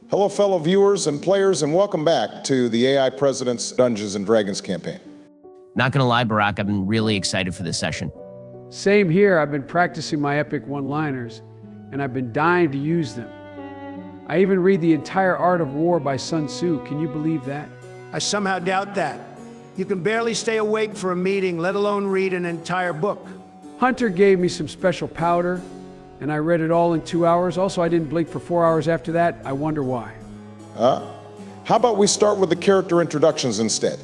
Hello, fellow viewers and players, and welcome back to the AI President's Dungeons & Dragons campaign. Not gonna lie, Barack, I've been really excited for this session. Same here. I've been practicing my epic one-liners, and I've been dying to use them. I even read The Entire Art of War by Sun Tzu. Can you believe that? I somehow doubt that. You can barely stay awake for a meeting, let alone read an entire book. Hunter gave me some special powder, and I read it all in 2 hours. Also, I didn't blink for 4 hours after that. I wonder why. How about we start with the character introductions instead?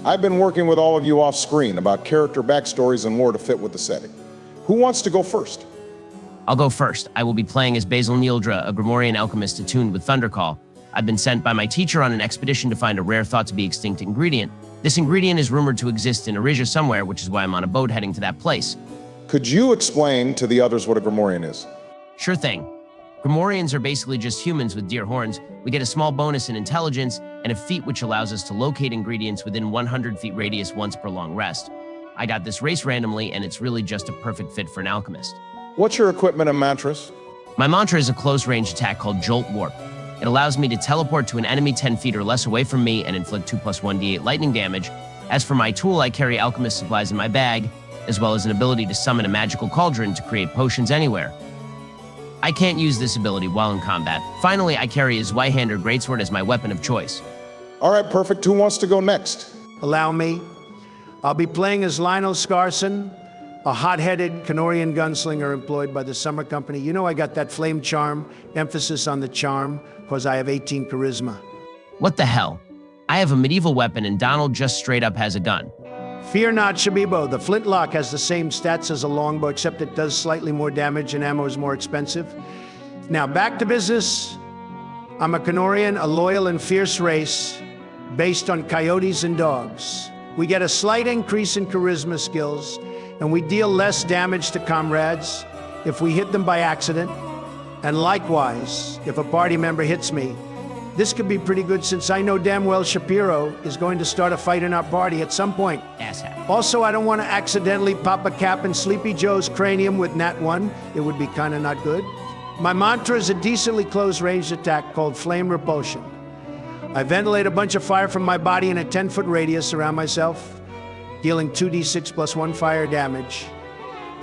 I've been working with all of you off screen about character backstories and lore to fit with the setting. Who wants to go first? I'll go first. I will be playing as Basil Neildra, a Grimoire alchemist attuned with Thundercall. I've been sent by my teacher on an expedition to find a rare thought-to-be-extinct ingredient. This ingredient is rumored to exist in Erisia somewhere, which is why I'm on a boat heading to that place. Could you explain to the others what a Grimoire is? Sure thing. Grimoires are basically just humans with deer horns. We get a small bonus in intelligence and a feat which allows us to locate ingredients within 100 feet radius once per long rest. I got this race randomly, and it's really just a perfect fit for an alchemist. What's your equipment and mantras? My mantra is a close-range attack called Jolt Warp. It allows me to teleport to an enemy 10 feet or less away from me and inflict 2 + 1d8 lightning damage. As for my tool, I carry alchemist supplies in my bag, as well as an ability to summon a magical cauldron to create potions anywhere. I can't use this ability while in combat. Finally, I carry a Zweihander greatsword as my weapon of choice. All right, perfect. Who wants to go next? Allow me. I'll be playing as Lionel Scarson, a hot-headed Canorian gunslinger employed by the Summer Company. You know I got that flame charm, emphasis on the charm, because I have 18 charisma. What the hell? I have a medieval weapon and Donald just straight up has a gun. Fear not, Shabibo. The flintlock has the same stats as a longbow, except it does slightly more damage and ammo is more expensive. Now, back to business. I'm a Canorian, a loyal and fierce race, based on coyotes and dogs. We get a slight increase in charisma skills, and we deal less damage to comrades if we hit them by accident. And likewise, if a party member hits me, this could be pretty good since I know damn well Shapiro is going to start a fight in our party at some point. Asshat. Also, I don't want to accidentally pop a cap in Sleepy Joe's cranium with Nat 1. It would be kind of not good. My mantra is a decently close-range attack called Flame Repulsion. I ventilate a bunch of fire from my body in a 10-foot radius around myself, dealing 2d6 + 1 fire damage.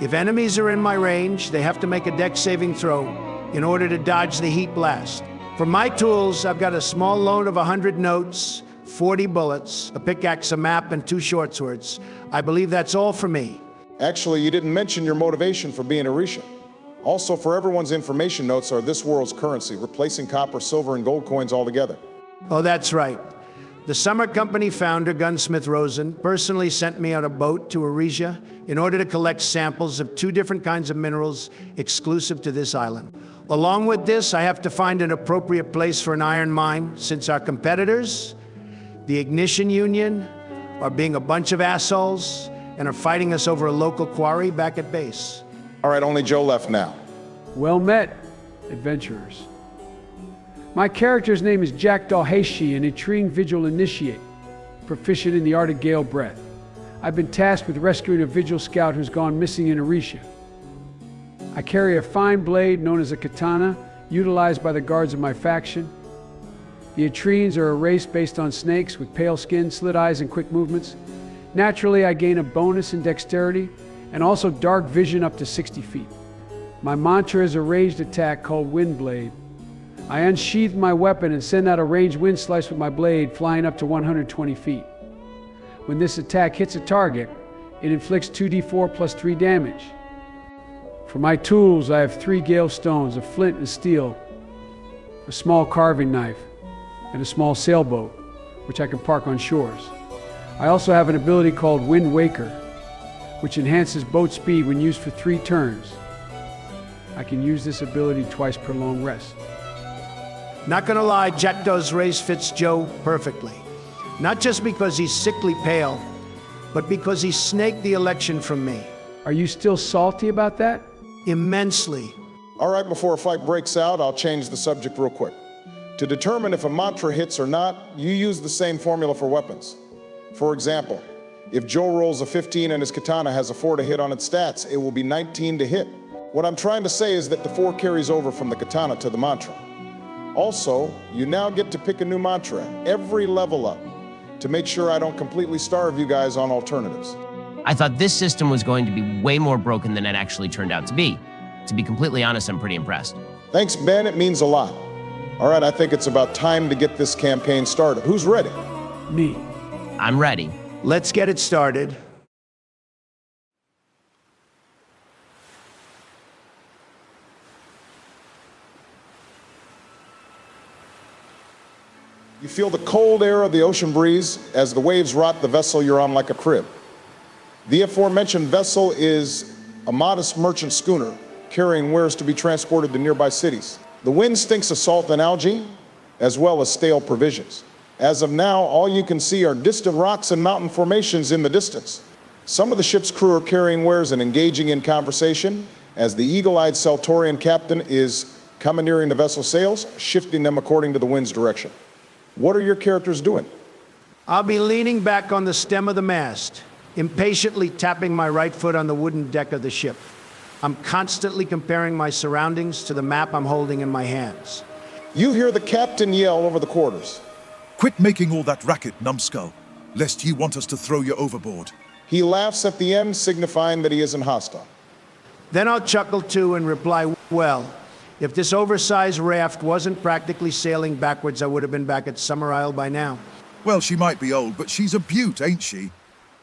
If enemies are in my range, they have to make a dex saving throw in order to dodge the heat blast. For my tools, I've got a small load of 100 notes, 40 bullets, a pickaxe, a map, and 2 short swords. I believe that's all for me. Actually, you didn't mention your motivation for being Erisia. Also, for everyone's information, notes are this world's currency, replacing copper, silver, and gold coins altogether. Oh, that's right. The Summer Company founder, Gunsmith Rosen, personally sent me on a boat to Erisia in order to collect samples of 2 different kinds of minerals exclusive to this island. Along with this, I have to find an appropriate place for an iron mine, since our competitors, the Ignition Union, are being a bunch of assholes and are fighting us over a local quarry back at base. All right, only Joe left now. Well met, adventurers. My character's name is Jackdaw Heishi, an Etrian Vigil Initiate, proficient in the art of Gale Breath. I've been tasked with rescuing a Vigil scout who's gone missing in Erisia. I carry a fine blade known as a katana, utilized by the guards of my faction. The Etrians are a race based on snakes with pale skin, slit eyes, and quick movements. Naturally, I gain a bonus in dexterity and also dark vision up to 60 feet. My mantra is a ranged attack called Wind Blade. I unsheath my weapon and send out a ranged wind slice with my blade, flying up to 120 feet. When this attack hits a target, it inflicts 2d4 + 3 damage. For my tools, I have 3 gale stones, a flint and steel, a small carving knife, and a small sailboat, which I can park on shores. I also have an ability called Wind Waker, which enhances boat speed when used for 3 turns. I can use this ability twice per long rest. Not gonna lie, Jackdaw's race fits Joe perfectly. Not just because he's sickly pale, but because he snaked the election from me. Are you still salty about that? Immensely. All right, before a fight breaks out, I'll change the subject real quick. To determine if a mantra hits or not, you use the same formula for weapons. For example, if Joe rolls a 15 and his katana has a 4 to hit on its stats, it will be 19 to hit. What I'm trying to say is that the 4 carries over from the katana to the mantra. Also, you now get to pick a new mantra every level up to make sure I don't completely starve you guys on alternatives. I thought this system was going to be way more broken than it actually turned out to be. To be completely honest, I'm pretty impressed. Thanks, Ben. It means a lot. All right, I think it's about time to get this campaign started. Who's ready? Me. I'm ready. Let's get it started. You feel the cold air of the ocean breeze as the waves rot the vessel you're on like a crib. The aforementioned vessel is a modest merchant schooner carrying wares to be transported to nearby cities. The wind stinks of salt and algae, as well as stale provisions. As of now, all you can see are distant rocks and mountain formations in the distance. Some of the ship's crew are carrying wares and engaging in conversation as the eagle-eyed Saltorian captain is commandeering the vessel's sails, shifting them according to the wind's direction. What are your characters doing? I'll be leaning back on the stem of the mast, impatiently tapping my right foot on the wooden deck of the ship. I'm constantly comparing my surroundings to the map I'm holding in my hands. You hear the captain yell over the quarters. Quit making all that racket, numbskull, lest ye want us to throw you overboard. He laughs at the end, signifying that he isn't hostile. Then I'll chuckle too and reply, well, if this oversized raft wasn't practically sailing backwards, I would have been back at Summer Isle by now. Well, she might be old, but she's a beaut, ain't she?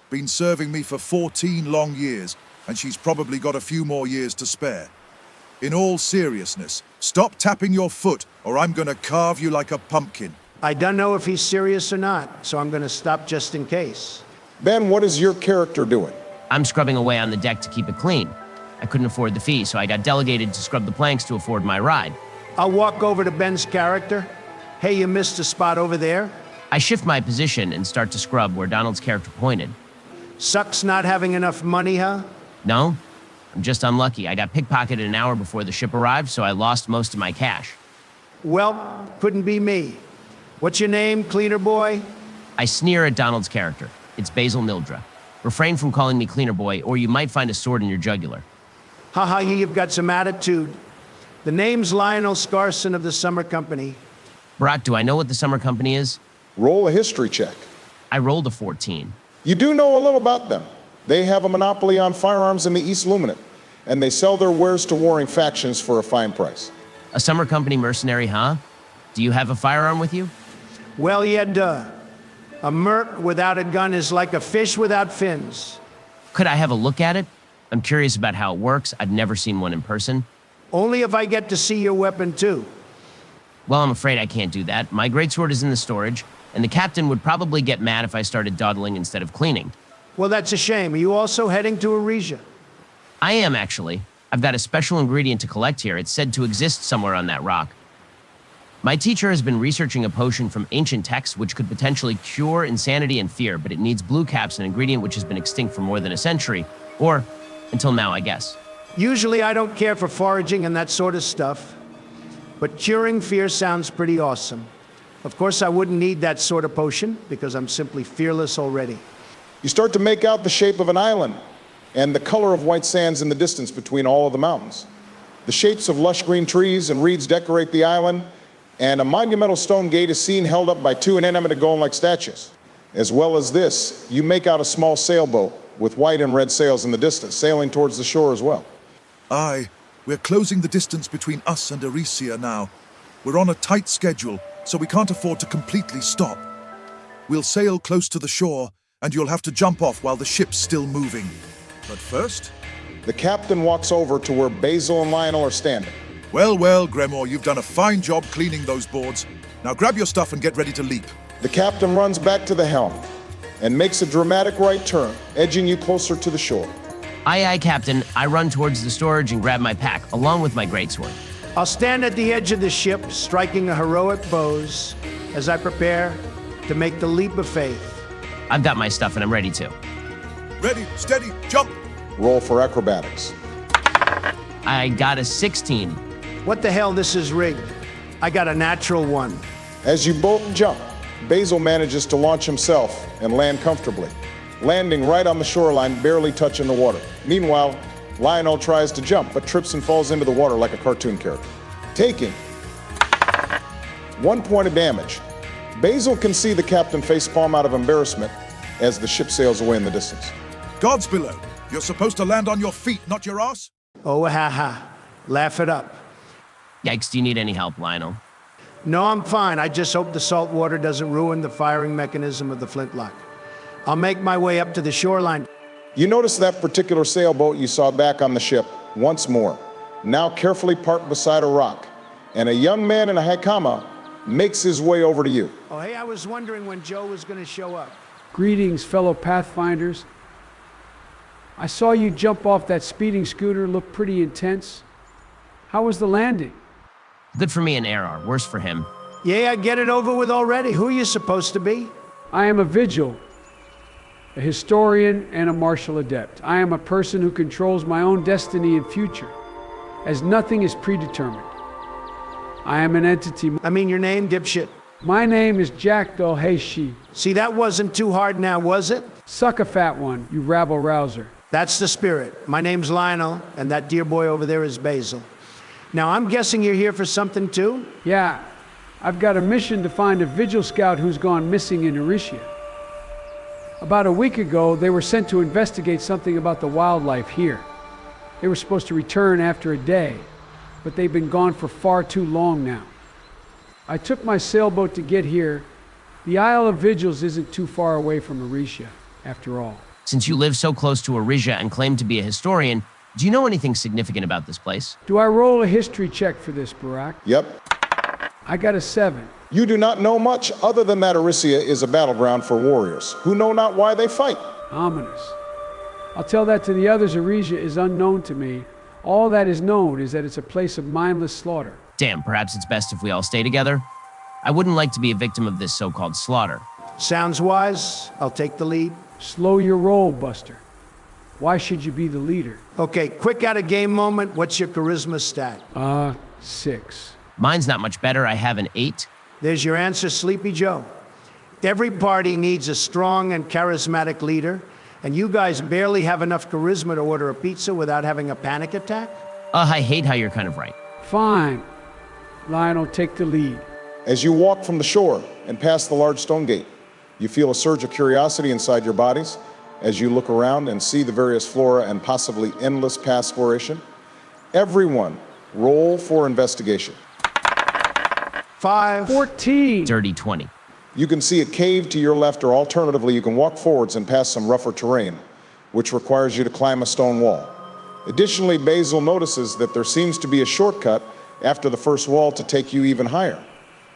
Been serving me for 14 long years, and she's probably got a few more years to spare. In all seriousness, stop tapping your foot, or I'm gonna carve you like a pumpkin. I don't know if he's serious or not, so I'm gonna stop just in case. Ben, what is your character doing? I'm scrubbing away on the deck to keep it clean. I couldn't afford the fee, so I got delegated to scrub the planks to afford my ride. I'll walk over to Ben's character. Hey, you missed a spot over there. I shift my position and start to scrub where Donald's character pointed. Sucks not having enough money, huh? No, I'm just unlucky. I got pickpocketed an hour before the ship arrived, so I lost most of my cash. Well, couldn't be me. What's your name, cleaner boy? I sneer at Donald's character. It's Basil Mildra. Refrain from calling me cleaner boy, or you might find a sword in your jugular. Haha, you've got some attitude. The name's Lionel Scarson of the Summer Company. Brock, do I know what the summer company is? Roll a history check. I rolled a 14. You do know a little about them. They have a monopoly on firearms in the East Luminate, and they sell their wares to warring factions for a fine price. A summer company mercenary, huh? Do you have a firearm with you? Well, yeah, duh. A merc without a gun is like a fish without fins. Could I have a look at it? I'm curious about how it works. I've never seen one in person. Only if I get to see your weapon, too. Well, I'm afraid I can't do that. My greatsword is in the storage, and the captain would probably get mad if I started dawdling instead of cleaning. Well, that's a shame. Are you also heading to Erisia? I am, actually. I've got a special ingredient to collect here. It's said to exist somewhere on that rock. My teacher has been researching a potion from ancient texts which could potentially cure insanity and fear, but it needs blue caps, an ingredient which has been extinct for more than a century. Or, until now, I guess. Usually I don't care for foraging and that sort of stuff, but curing fear sounds pretty awesome. Of course, I wouldn't need that sort of potion because I'm simply fearless already. You start to make out the shape of an island and the color of white sands in the distance between all of the mountains. The shapes of lush green trees and reeds decorate the island, and a monumental stone gate is seen held up by 2 inanimate golem-like statues. As well as this, you make out a small sailboat with white and red sails in the distance, sailing towards the shore as well. Aye, we're closing the distance between us and Erisia now. We're on a tight schedule, so we can't afford to completely stop. We'll sail close to the shore, and you'll have to jump off while the ship's still moving. But first... The captain walks over to where Basil and Lionel are standing. Well, Gremor, you've done a fine job cleaning those boards. Now grab your stuff and get ready to leap. The captain runs back to the helm and makes a dramatic right turn, edging you closer to the shore. Aye, aye, Captain. I run towards the storage and grab my pack, along with my greatsword. I'll stand at the edge of the ship, striking a heroic pose as I prepare to make the leap of faith. I've got my stuff and I'm ready to. Ready, steady, jump! Roll for acrobatics. I got a 16. What the hell, this is rigged. I got a natural 1. As you both jump, Basil manages to launch himself and land comfortably, landing right on the shoreline, barely touching the water. Meanwhile, Lionel tries to jump, but trips and falls into the water like a cartoon character, taking 1 point of damage. Basil can see the captain facepalm out of embarrassment as the ship sails away in the distance. Gods below, you're supposed to land on your feet, not your ass. Oh, ha. Laugh it up. Yikes, do you need any help, Lionel? No, I'm fine. I just hope the salt water doesn't ruin the firing mechanism of the flintlock. I'll make my way up to the shoreline. You notice that particular sailboat you saw back on the ship once more, now carefully parked beside a rock, and a young man in a hakama makes his way over to you. Oh, hey, I was wondering when Joe was going to show up. Greetings, fellow Pathfinders. I saw you jump off that speeding scooter, looked pretty intense. How was the landing? Good for me and Error, worse for him. Yeah, get it over with already. Who are you supposed to be? I am a vigil, a historian, and a martial adept. I am a person who controls my own destiny and future, as nothing is predetermined. I am an entity. I mean your name, dipshit. My name is Jackdaw Heishi. See, that wasn't too hard now, was it? Suck a fat one, you rabble-rouser. That's the spirit. My name's Lionel, and that dear boy over there is Basil. Now, I'm guessing you're here for something, too? Yeah, I've got a mission to find a vigil scout who's gone missing in Erisia. About a week ago, they were sent to investigate something about the wildlife here. They were supposed to return after a day, but they've been gone for far too long now. I took my sailboat to get here. The Isle of Vigils isn't too far away from Erisia, after all. Since you live so close to Erisia and claim to be a historian, do you know anything significant about this place? Do I roll a history check for this, Barack? Yep. I got a 7. You do not know much other than that Erisia is a battleground for warriors who know not why they fight. Ominous. I'll tell that to the others. Erisia is unknown to me. All that is known is that it's a place of mindless slaughter. Damn, perhaps it's best if we all stay together. I wouldn't like to be a victim of this so-called slaughter. Sounds wise. I'll take the lead. Slow your roll, Buster. Why should you be the leader? Okay, quick out-of-game moment. What's your charisma stat? 6. Mine's not much better. I have an 8. There's your answer, Sleepy Joe. Every party needs a strong and charismatic leader, and you guys barely have enough charisma to order a pizza without having a panic attack? I hate how you're kind of right. Fine. Lionel, take the lead. As you walk from the shore and past the large stone gate, you feel a surge of curiosity inside your bodies as you look around and see the various flora and possibly endless past exploration. Everyone, roll for investigation. 5. 14. Dirty 20. You can see a cave to your left, or alternatively, you can walk forwards and pass some rougher terrain, which requires you to climb a stone wall. Additionally, Basil notices that there seems to be a shortcut after the first wall to take you even higher,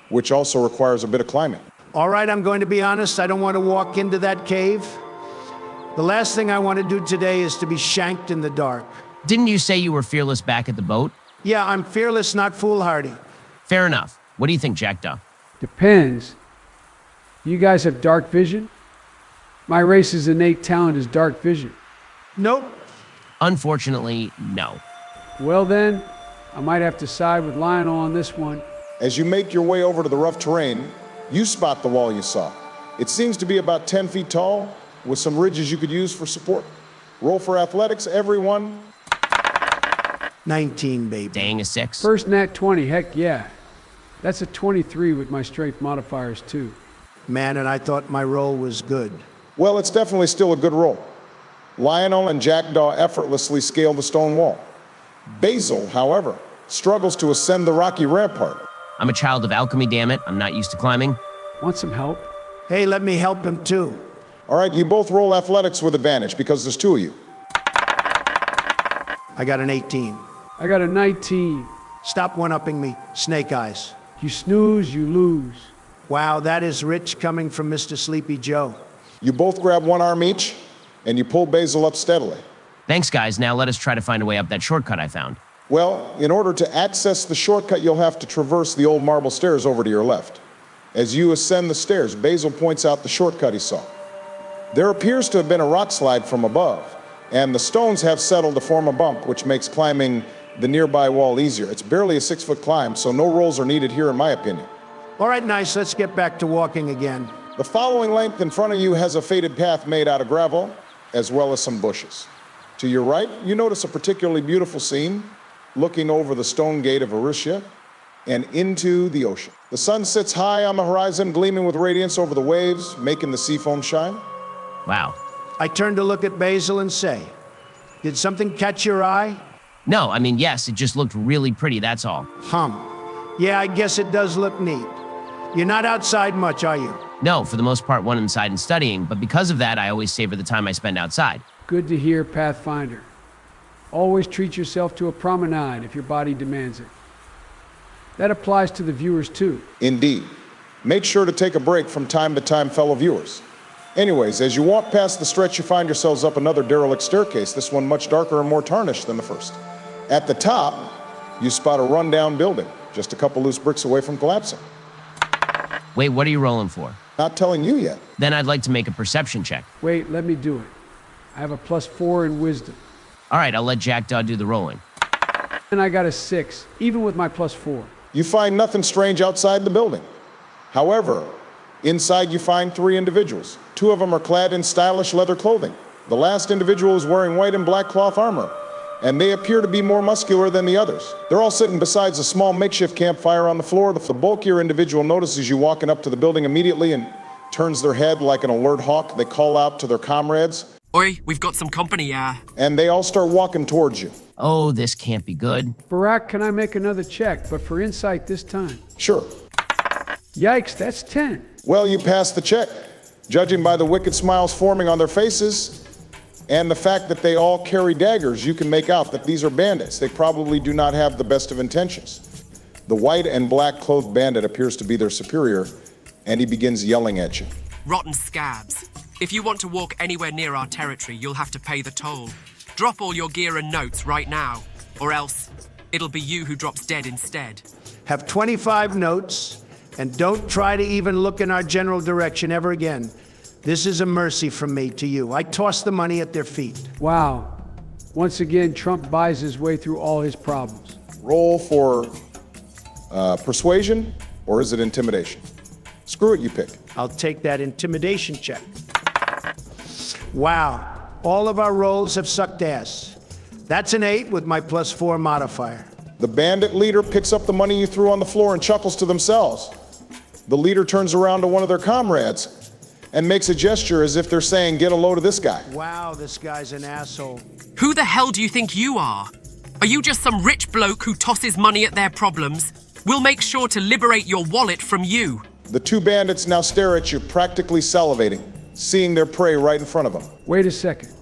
which also requires a bit of climbing. All right, I'm going to be honest. I don't want to walk into that cave. The last thing I want to do today is to be shanked in the dark. Didn't you say you were fearless back at the boat? Yeah, I'm fearless, not foolhardy. Fair enough. What do you think, Jackdaw? Depends. You guys have dark vision? My race's innate talent is dark vision. Nope. Unfortunately, no. Well then, I might have to side with Lionel on this one. As you make your way over to the rough terrain, you spot the wall you saw. It seems to be about 10 feet tall, with some ridges you could use for support. Roll for athletics, everyone. 19, baby. Dang, a 6. First nat 20, heck yeah. That's a 23 with my strength modifiers too. Man, and I thought my roll was good. Well, it's definitely still a good roll. Lionel and Jackdaw effortlessly scale the stone wall. Basil, however, struggles to ascend the rocky rampart. I'm a child of alchemy, damn it. I'm not used to climbing. Want some help? Hey, let me help him too. All right, you both roll athletics with advantage because there's 2 of you. I got an 18. I got a 19. Stop one-upping me, Snake Eyes. You snooze, you lose. Wow, that is rich coming from Mr. Sleepy Joe. You both grab one arm each, and you pull Basil up steadily. Thanks, guys. Now let us try to find a way up that shortcut I found. Well, in order to access the shortcut, you'll have to traverse the old marble stairs over to your left. As you ascend the stairs, Basil points out the shortcut he saw. There appears to have been a rock slide from above, and the stones have settled to form a bump, which makes climbing the nearby wall easier. It's barely a 6-foot climb, so no rolls are needed here in my opinion. All right, nice. Let's get back to walking again. The following length in front of you has a faded path made out of gravel, as well as some bushes. To your right, you notice a particularly beautiful scene, looking over the stone gate of Erisia and into the ocean. The sun sits high on the horizon, gleaming with radiance over the waves, making the sea foam shine. Wow. I turn to look at Basil and say, did something catch your eye? No, I mean, yes, it just looked really pretty, that's all. Yeah, I guess it does look neat. You're not outside much, are you? No, for the most part, one inside and studying, but because of that, I always savor the time I spend outside. Good to hear, Pathfinder. Always treat yourself to a promenade if your body demands it. That applies to the viewers too. Indeed. Make sure to take a break from time to time, fellow viewers. Anyways, as you walk past the stretch, you find yourselves up another derelict staircase, this one much darker and more tarnished than the first. At the top, you spot a rundown building, just a couple loose bricks away from collapsing. Wait, what are you rolling for? Not telling you yet. Then I'd like to make a perception check. Wait, let me do it. I have a +4 in wisdom. All right, I'll let Jackdaw do the rolling. And I got a 6, even with my +4. You find nothing strange outside the building. However, inside you find 3 individuals. 2 of them are clad in stylish leather clothing. The last individual is wearing white and black cloth armor, and they appear to be more muscular than the others. They're all sitting beside a small makeshift campfire on the floor. The bulkier individual notices you walking up to the building immediately and turns their head like an alert hawk. They call out to their comrades. Oi, we've got some company, yeah. And they all start walking towards you. Oh, this can't be good. Barak, can I make another check, but for insight this time? Sure. Yikes, that's 10. Well, you passed the check. Judging by the wicked smiles forming on their faces and the fact that they all carry daggers, you can make out that these are bandits. They probably do not have the best of intentions. The white and black clothed bandit appears to be their superior, and he begins yelling at you. Rotten scabs. If you want to walk anywhere near our territory, you'll have to pay the toll. Drop all your gear and notes right now, or else it'll be you who drops dead instead. Have 25 notes, and don't try to even look in our general direction ever again. This is a mercy from me to you. I toss the money at their feet. Wow. Once again, Trump buys his way through all his problems. Roll for persuasion, or is it intimidation? Screw it, you pick. I'll take that intimidation check. Wow. All of our rolls have sucked ass. That's an 8 with my +4 modifier. The bandit leader picks up the money you threw on the floor and chuckles to themselves. The leader turns around to one of their comrades and makes a gesture as if they're saying, get a load of this guy. Wow, this guy's an asshole. Who the hell do you think you are? Are you just some rich bloke who tosses money at their problems? We'll make sure to liberate your wallet from you. The 2 bandits now stare at you, practically salivating, seeing their prey right in front of them. Wait a second.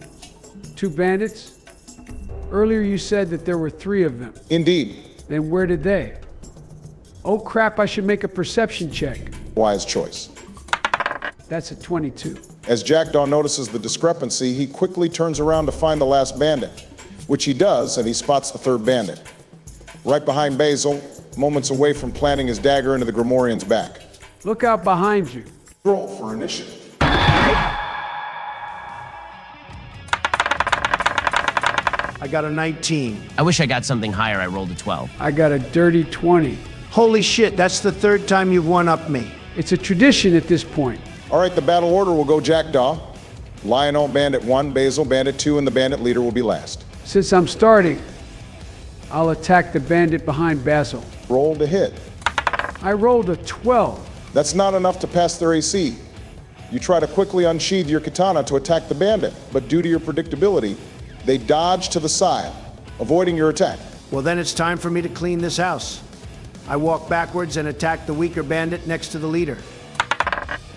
2 bandits? Earlier you said that there were 3 of them. Indeed. Then where did they? Oh crap, I should make a perception check. Wise choice. That's a 22. As Jackdaw notices the discrepancy, he quickly turns around to find the last bandit, which he does, and he spots the 3rd bandit. Right behind Basil, moments away from planting his dagger into the Grimorian's back. Look out behind you. Roll for initiative. I got a 19. I wish I got something higher. I rolled a 12. I got a dirty 20. Holy shit, that's the 3rd time you've one-upped me. It's a tradition at this point. All right, the battle order will go Jackdaw, Lionel, Bandit 1, Basil, Bandit 2, and the bandit leader will be last. Since I'm starting, I'll attack the bandit behind Basil. Roll to hit. I rolled a 12. That's not enough to pass their AC. You try to quickly unsheath your katana to attack the bandit, but due to your predictability, they dodge to the side, avoiding your attack. Well, then it's time for me to clean this house. I walk backwards and attack the weaker bandit next to the leader.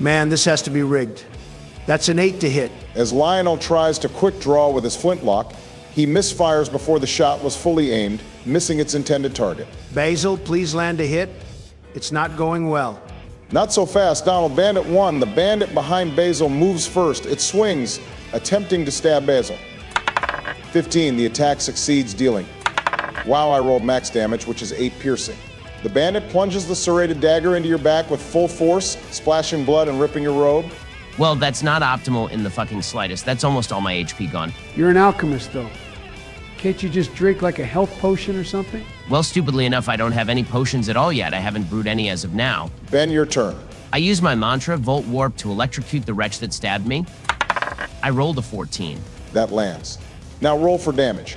Man, this has to be rigged. That's an 8 to hit. As Lionel tries to quick draw with his flintlock, he misfires before the shot was fully aimed, missing its intended target. Basil, please land a hit. It's not going well. Not so fast, Donald. Bandit 1, the bandit behind Basil, moves first. It swings, attempting to stab Basil. 15, the attack succeeds, dealing. Wow, I rolled max damage, which is 8 piercing. The bandit plunges the serrated dagger into your back with full force, splashing blood and ripping your robe. Well, that's not optimal in the fucking slightest. That's almost all my HP gone. You're an alchemist, though. Can't you just drink like a health potion or something? Well, stupidly enough, I don't have any potions at all yet. I haven't brewed any as of now. Ben, your turn. I use my mantra, Volt Warp, to electrocute the wretch that stabbed me. I rolled a 14. That lands. Now roll for damage.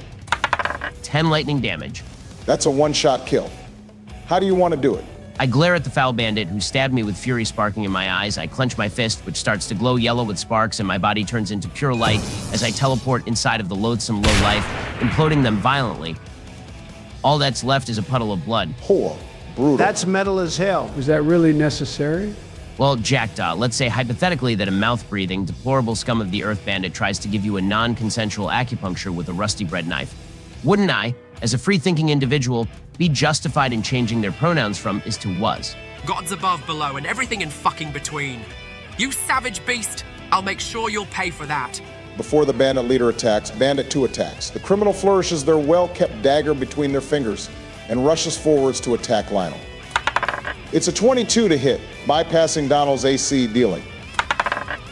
10 lightning damage. That's a one-shot kill. How do you want to do it? I glare at the foul bandit who stabbed me with fury sparking in my eyes. I clench my fist, which starts to glow yellow with sparks, and my body turns into pure light as I teleport inside of the loathsome low life, imploding them violently. All that's left is a puddle of blood. Poor. Brutal. That's metal as hell. Was that really necessary? Well, Jackdaw, let's say hypothetically that a mouth-breathing, deplorable scum of the earth bandit tries to give you a non-consensual acupuncture with a rusty bread knife. Wouldn't I, as a free-thinking individual, be justified in changing their pronouns from is to was? Gods above, below, and everything in fucking between. You savage beast! I'll make sure you'll pay for that. Before the bandit leader attacks, Bandit 2 attacks. The criminal flourishes their well-kept dagger between their fingers and rushes forwards to attack Lionel. It's a 22 to hit, bypassing Donald's AC, dealing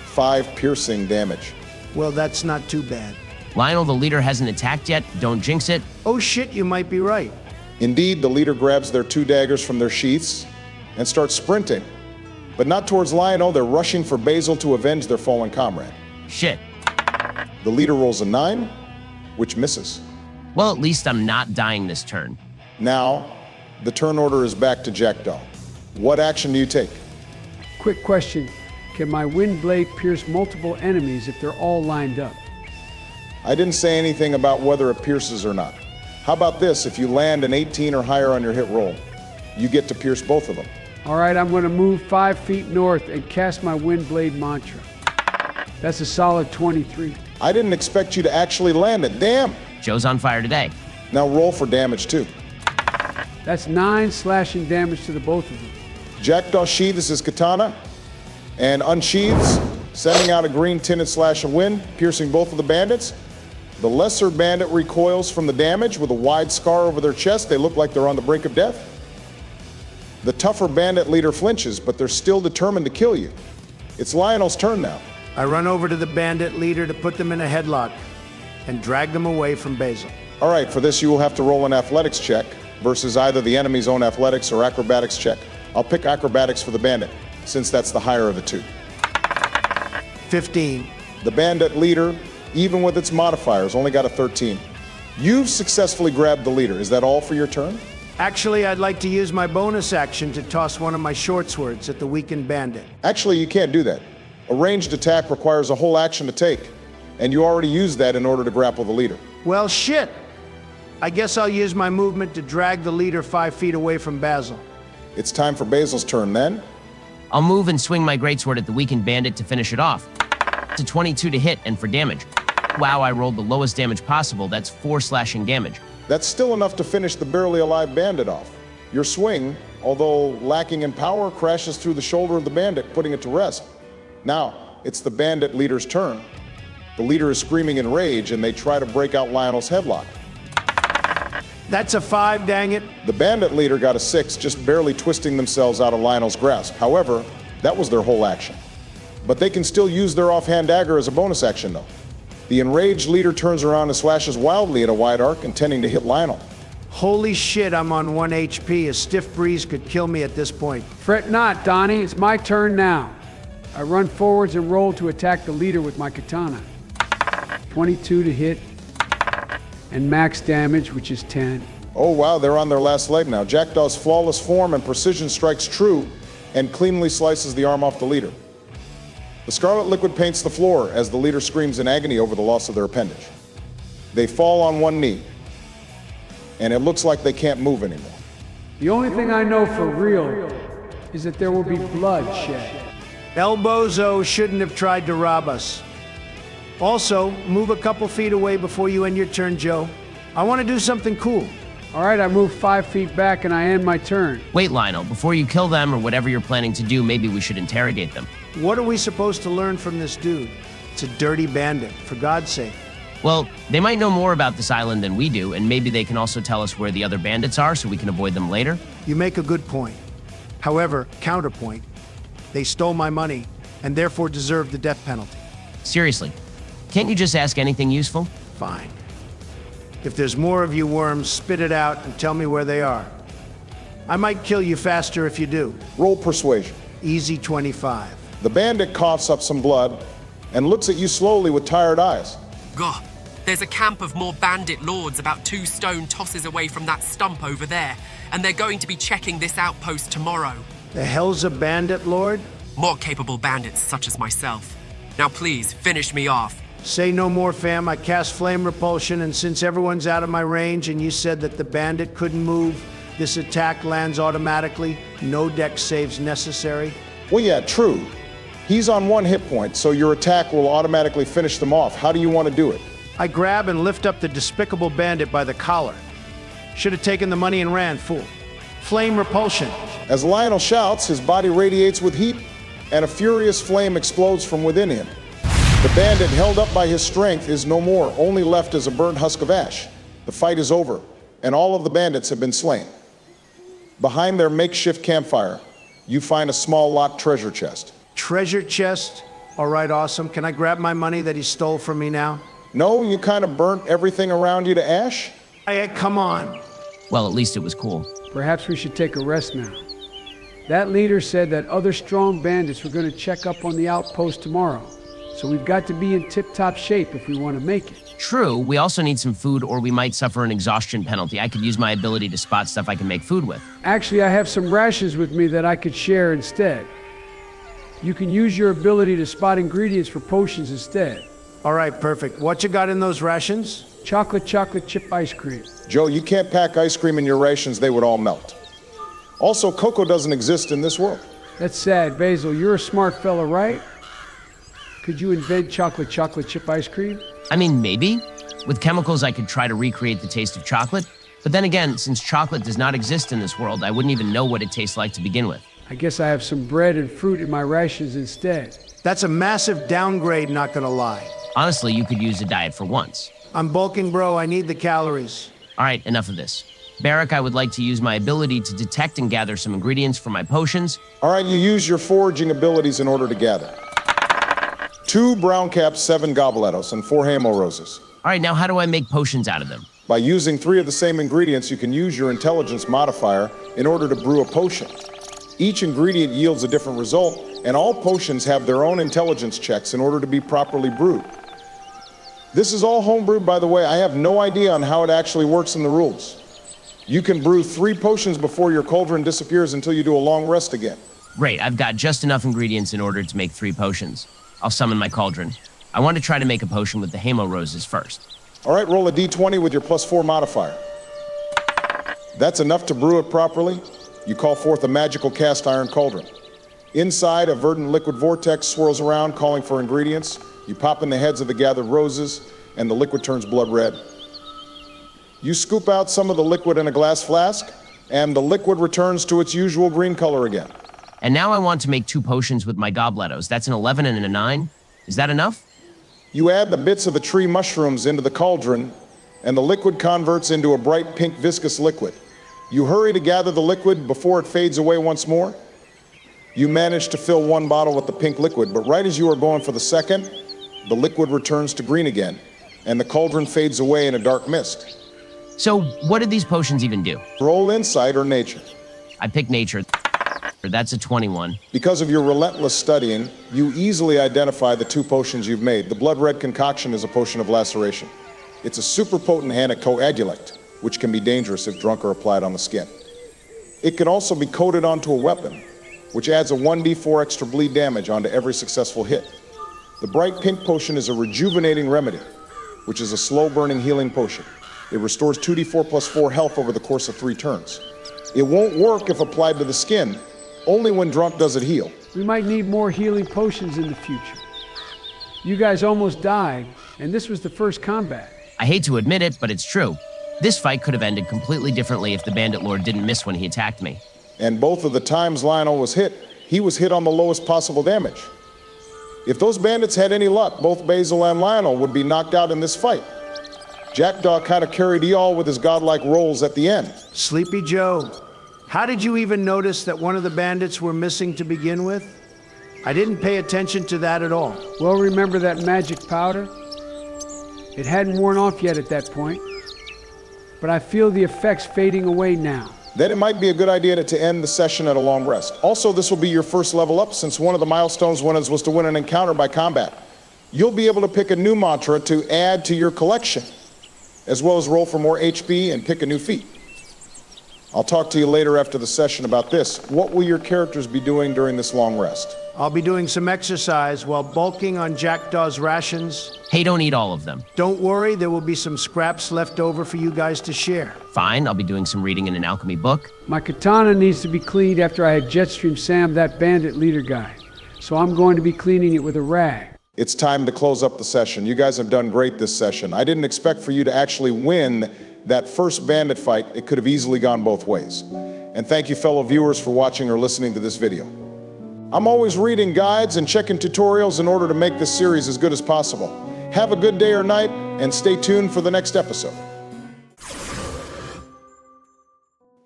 5 piercing damage. Well, that's not too bad. Lionel, the leader, hasn't attacked yet. Don't jinx it. Oh shit, you might be right. Indeed, the leader grabs their 2 daggers from their sheaths and starts sprinting. But not towards Lionel, they're rushing for Basil to avenge their fallen comrade. Shit. The leader rolls a 9, which misses. Well, at least I'm not dying this turn. Now, the turn order is back to Jackdaw. What action do you take? Quick question. Can my wind blade pierce multiple enemies if they're all lined up? I didn't say anything about whether it pierces or not. How about this? If you land an 18 or higher on your hit roll, you get to pierce both of them. All right, I'm going to move 5 feet north and cast my wind blade mantra. That's a solid 23. I didn't expect you to actually land it. Damn! Joe's on fire today. Now roll for damage too. That's 9 slashing damage to the both of them. Jackdaw sheathes his katana and unsheathes, sending out a green tinted slash of wind, piercing both of the bandits. The lesser bandit recoils from the damage with a wide scar over their chest. They look like they're on the brink of death. The tougher bandit leader flinches, but they're still determined to kill you. It's Lionel's turn now. I run over to the bandit leader to put them in a headlock and drag them away from Basil. All right, for this you will have to roll an athletics check versus either the enemy's own athletics or acrobatics check. I'll pick acrobatics for the bandit, since that's the higher of the 2. 15. The bandit leader, even with its modifiers, only got a 13. You've successfully grabbed the leader. Is that all for your turn? Actually, I'd like to use my bonus action to toss one of my short swords at the weakened bandit. Actually, you can't do that. A ranged attack requires a whole action to take, and you already used that in order to grapple the leader. Well, shit. I guess I'll use my movement to drag the leader 5 feet away from Basil. It's time for Basil's turn then. I'll move and swing my greatsword at the weakened bandit to finish it off. It's a 22 to hit and for damage. Wow, I rolled the lowest damage possible. That's 4 slashing damage. That's still enough to finish the barely alive bandit off. Your swing, although lacking in power, crashes through the shoulder of the bandit, putting it to rest. Now, it's the bandit leader's turn. The leader is screaming in rage, and they try to break out Lionel's headlock. That's a 5, dang it. The bandit leader got a 6, just barely twisting themselves out of Lionel's grasp. However, that was their whole action. But they can still use their offhand dagger as a bonus action, though. The enraged leader turns around and slashes wildly at a wide arc, intending to hit Lionel. Holy shit, I'm on 1 HP. A stiff breeze could kill me at this point. Fret not, Donnie. It's my turn now. I run forwards and roll to attack the leader with my katana. 22 to hit, and max damage, which is 10. Oh wow, they're on their last leg now. Jackdaw's flawless form and precision strikes true and cleanly slices the arm off the leader. The scarlet liquid paints the floor as the leader screams in agony over the loss of their appendage. They fall on one knee, and it looks like they can't move anymore. The only thing I know for real is that there will be blood shed. El Bozo shouldn't have tried to rob us. Also, move a couple feet away before you end your turn, Joe. I want to do something cool. All right, I move 5 feet back and I end my turn. Wait, Lionel, before you kill them or whatever you're planning to do, maybe we should interrogate them. What are we supposed to learn from this dude? It's a dirty bandit, for God's sake. Well, they might know more about this island than we do, and maybe they can also tell us where the other bandits are so we can avoid them later. You make a good point. However, counterpoint, they stole my money and therefore deserve the death penalty. Seriously, can't you just ask anything useful? Fine. If there's more of you worms, spit it out and tell me where they are. I might kill you faster if you do. Roll persuasion. Easy 25. The bandit coughs up some blood and looks at you slowly with tired eyes. Gah, there's a camp of more bandit lords about 2 stone tosses away from that stump over there, and they're going to be checking this outpost tomorrow. The hell's a bandit lord? More capable bandits such as myself. Now please, finish me off. Say no more, fam. I cast flame repulsion, and since everyone's out of my range and you said that the bandit couldn't move, this attack lands automatically. No dex saves necessary. Well, yeah, true. He's on 1 hit point, so your attack will automatically finish them off. How do you want to do it? I grab and lift up the despicable bandit by the collar. Should have taken the money and ran, fool. Flame repulsion. As Lionel shouts, his body radiates with heat, and a furious flame explodes from within him. The bandit, held up by his strength, is no more, only left as a burnt husk of ash. The fight is over, and all of the bandits have been slain. Behind their makeshift campfire, you find a small locked treasure chest. Treasure chest? All right, awesome. Can I grab my money that he stole from me now? No, you kind of burnt everything around you to ash? Hey, come on. Well, at least it was cool. Perhaps we should take a rest now. That leader said that other strong bandits were going to check up on the outpost tomorrow. So we've got to be in tip-top shape if we want to make it. True, we also need some food or we might suffer an exhaustion penalty. I could use my ability to spot stuff I can make food with. Actually, I have some rations with me that I could share instead. You can use your ability to spot ingredients for potions instead. All right, perfect. What you got in those rations? Chocolate chip ice cream. Joe, you can't pack ice cream in your rations, they would all melt. Also, cocoa doesn't exist in this world. That's sad, Basil. You're a smart fella, right? Could you invent chocolate chip ice cream? I mean, maybe. With chemicals, I could try to recreate the taste of chocolate. But then again, since chocolate does not exist in this world, I wouldn't even know what it tastes like to begin with. I guess I have some bread and fruit in my rations instead. That's a massive downgrade, not gonna lie. Honestly, you could use a diet for once. I'm bulking, bro. I need the calories. All right, enough of this. Barrack, I would like to use my ability to detect and gather some ingredients for my potions. All right, you use your foraging abilities in order to gather. 2 brown caps, 7 gobbletos, and 4 hamo roses. All right, now how do I make potions out of them? By using 3 of the same ingredients, you can use your intelligence modifier in order to brew a potion. Each ingredient yields a different result, and all potions have their own intelligence checks in order to be properly brewed. This is all homebrewed, by the way. I have no idea on how it actually works in the rules. You can brew 3 potions before your cauldron disappears until you do a long rest again. Great, I've got just enough ingredients in order to make 3 potions. I'll summon my cauldron. I want to try to make a potion with the hamo roses first. All right, roll a d20 with your +4 modifier. That's enough to brew it properly. You call forth a magical cast iron cauldron. Inside, a verdant liquid vortex swirls around, calling for ingredients. You pop in the heads of the gathered roses, and the liquid turns blood red. You scoop out some of the liquid in a glass flask, and the liquid returns to its usual green color again. And now I want to make 2 potions with my gobbletos. That's an 11 and a 9. Is that enough? You add the bits of the tree mushrooms into the cauldron, and the liquid converts into a bright pink viscous liquid. You hurry to gather the liquid before it fades away once more. You manage to fill 1 bottle with the pink liquid, but right as you are going for the second, the liquid returns to green again, and the cauldron fades away in a dark mist. So what did these potions even do? Roll insight or nature. I picked nature. That's a 21. Because of your relentless studying, you easily identify the 2 potions you've made. The blood red concoction is a potion of laceration. It's a super potent anticoagulant, which can be dangerous if drunk or applied on the skin. It can also be coated onto a weapon, which adds a 1d4 extra bleed damage onto every successful hit. The bright pink potion is a rejuvenating remedy, which is a slow-burning healing potion. It restores 2d4 plus 4 health over the course of 3 turns. It won't work if applied to the skin. Only when drunk does it heal. We might need more healing potions in the future. You guys almost died, and this was the first combat. I hate to admit it, but it's true. This fight could have ended completely differently if the Bandit Lord didn't miss when he attacked me. And both of the times Lionel was hit, he was hit on the lowest possible damage. If those bandits had any luck, both Basil and Lionel would be knocked out in this fight. Jackdaw kind of carried y'all with his godlike rolls at the end. Sleepy Joe, how did you even notice that one of the bandits were missing to begin with? I didn't pay attention to that at all. Well, remember that magic powder? It hadn't worn off yet at that point. but I feel the effects fading away now. Then it might be a good idea to end the session at a long rest. Also, this will be your first level up since one of the milestones winners was to win an encounter by combat. You'll be able to pick a new mantra to add to your collection, as well as roll for more HP and pick a new feat. I'll talk to you later after the session about this. What will your characters be doing during this long rest? I'll be doing some exercise while bulking on Jackdaw's rations. Hey, don't eat all of them. Don't worry, there will be some scraps left over for you guys to share. Fine, I'll be doing some reading in an alchemy book. My katana needs to be cleaned after I had Jetstream Sam, that bandit leader guy. So I'm going to be cleaning it with a rag. It's time to close up the session. You guys have done great this session. I didn't expect for you to actually win that first bandit fight. It could have easily gone both ways. And thank you, fellow viewers, for watching or listening to this video. I'm always reading guides and checking tutorials in order to make this series as good as possible. Have a good day or night, and stay tuned for the next episode.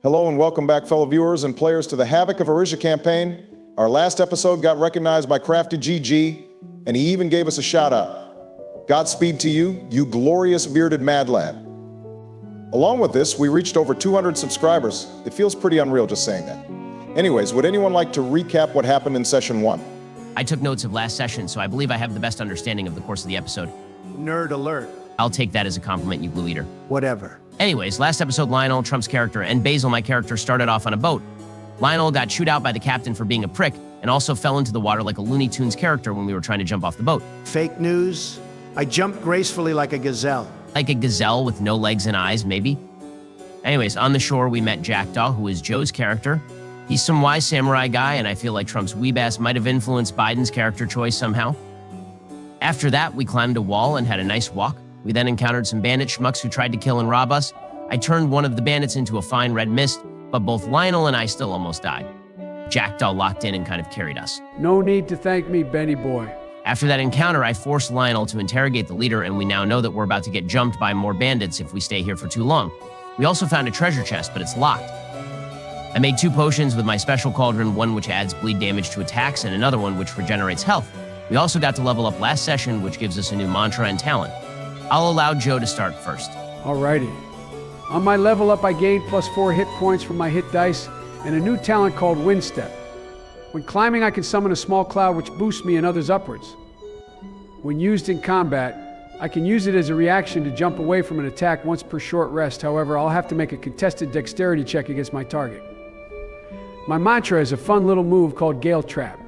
Hello and welcome back, fellow viewers and players, to the Havoc of Erisia campaign. Our last episode got recognized by Crafty GG, and he even gave us a shout out. Godspeed to you, you glorious bearded mad lad. Along with this, we reached over 200 subscribers. It feels pretty unreal just saying that. Anyways, would anyone like to recap what happened in session 1? I took notes of last session, so I believe I have the best understanding of the course of the episode. Nerd alert. I'll take that as a compliment, you Blue Eater. Whatever. Anyways, last episode, Lionel, Trump's character, and Basil, my character, started off on a boat. Lionel got chewed out by the captain for being a prick, and also fell into the water like a Looney Tunes character when we were trying to jump off the boat. Fake news. I jumped gracefully like a gazelle. Like a gazelle with no legs and eyes, maybe? Anyways, on the shore, we met Jackdaw, who is Joe's character. He's some wise samurai guy, and I feel like Trump's weeb-ass might have influenced Biden's character choice somehow. After that, we climbed a wall and had a nice walk. We then encountered some bandit schmucks who tried to kill and rob us. I turned one of the bandits into a fine red mist, but both Lionel and I still almost died. Jackdaw locked in and kind of carried us. No need to thank me, Benny boy. After that encounter, I forced Lionel to interrogate the leader, and we now know that we're about to get jumped by more bandits if we stay here for too long. We also found a treasure chest, but it's locked. I made 2 potions with my special cauldron, one which adds bleed damage to attacks and another one which regenerates health. We also got to level up last session, which gives us a new mantra and talent. I'll allow Joe to start first. Alrighty. On my level up, I gained +4 hit points from my hit dice and a new talent called Wind Step. When climbing, I can summon a small cloud which boosts me and others upwards. When used in combat, I can use it as a reaction to jump away from an attack once per short rest. However, I'll have to make a contested dexterity check against my target. My mantra is a fun little move called Gale Trap.